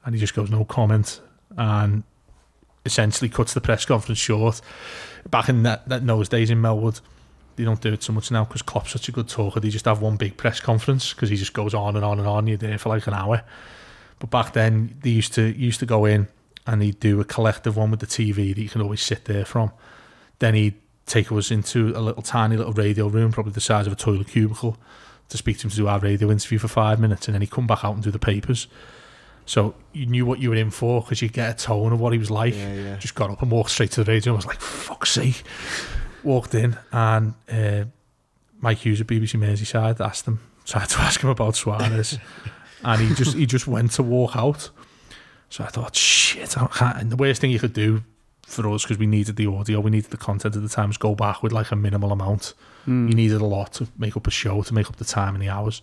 and he just goes no comment and essentially cuts the press conference short. Back in those days in Melwood, they don't do it so much now because Klopp's such a good talker. They just have one big press conference because he just goes on and on and on. You're there for like an hour. But back then they used to go in and he'd do a collective one with the TV that you can always sit there from. Then he'd take us into a tiny little radio room, probably the size of a toilet cubicle, to speak to him, to do our radio interview for 5 minutes, and then he'd come back out and do the papers. So you knew what you were in for because you'd get a tone of what he was like. Just got up and walked straight to the radio. I was like, fuck's sake. Walked in, and Mike Hughes at BBC Merseyside tried to ask him about Suarez, and he just went to walk out. So I thought, shit, and the worst thing you could do for us, because we needed the audio, we needed the content at the time, was go back with like a minimal amount. You needed a lot to make up a show, to make up the time and the hours.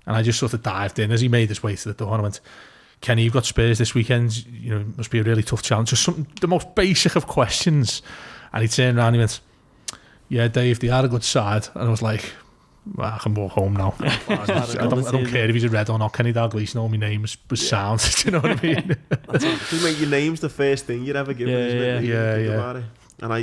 And I just sort of dived in as he made his way to the door, and I went, Kenny, you've got Spurs this weekend, you know, it must be a really tough challenge. Just the most basic of questions. And he turned around and he went, yeah, Dave, they had a good side. And I was like, well, I can walk home now. I don't care if he's a red or not. Kenny Dalglish, know my name was sound. Do you know what I mean?
Mate, your name's the first thing you'd ever give me, isn't it? Yeah. And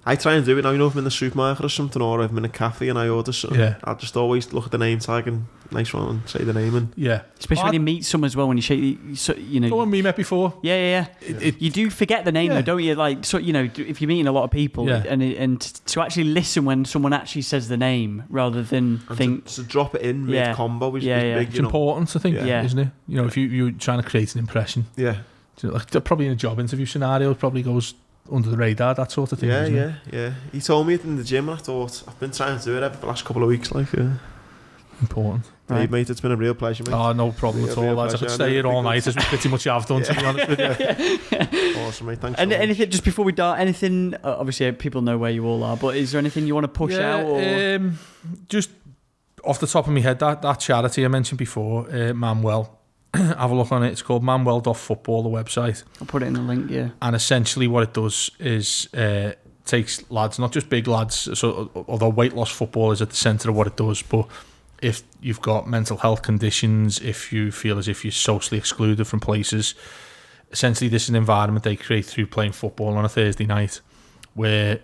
I try and do it now. You know, if I'm in the supermarket or something, or if I'm in a cafe and I order something, I'll just always look at the name tag and nice one and say the name. And
especially when you meet someone as well, when you shake, you know.
The one we met before.
Yeah. You do forget the name though, don't you? Like, so you know, if you're meeting a lot of people, and to actually listen when someone actually says the name rather than think
to drop it in mid combo is big.
It's important, I think, isn't it? You know, if you're trying to create an impression, like probably in a job interview scenario, it probably goes under the radar, that sort of thing.
Yeah. He told me it in the gym, and I thought, I've been trying to do it over the last couple of weeks. Like,
important.
Hey, mate, it's been a real pleasure, mate.
Oh, no problem at all, lads. I could stay here all night, as we pretty much have done, to be honest with you.
Awesome, mate. Thanks.
And anything, just before we start, anything, obviously people know where you all are, but is there anything you want to push out? Or?
Just off the top of my head, that charity I mentioned before, Manuel, have a look on it. It's called manuel.football, the website.
I'll put it in the link, And
essentially what it does is takes lads, not just big lads, so although weight loss football is at the centre of what it does, but if you've got mental health conditions, if you feel as if you're socially excluded from places, essentially this is an environment they create through playing football on a Thursday night where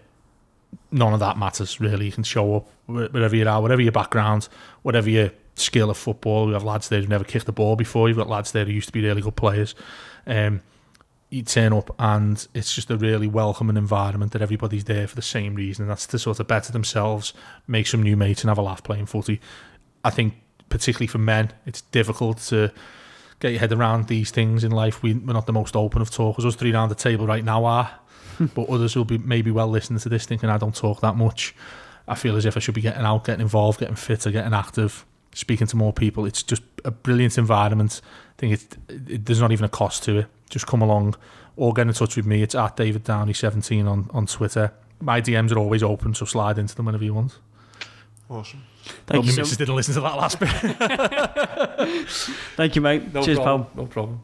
none of that matters really. You can show up wherever you are, whatever your background, whatever your skill of football. We have lads there who've never kicked the ball before. You've got lads there who used to be really good players. You turn up and it's just a really welcoming environment that everybody's there for the same reason, and that's to sort of better themselves, make some new mates and have a laugh playing footy. I think particularly for men, it's difficult to get your head around these things in life. We're not the most open of talkers. Us three around the table right now are, but others will be maybe well listening to this thinking I don't talk that much. I feel as if I should be getting out, getting involved, getting fitter, getting active, speaking to more people. It's just a brilliant environment. I think there's not even a cost to it. Just come along or get in touch with me. It's at David Downie 17 on Twitter. My DMs are always open, so slide into them whenever you want.
Awesome.
Hope your missus didn't listen to that last bit.
Thank you, mate.
No
Cheers,
problem.
pal.
No problem.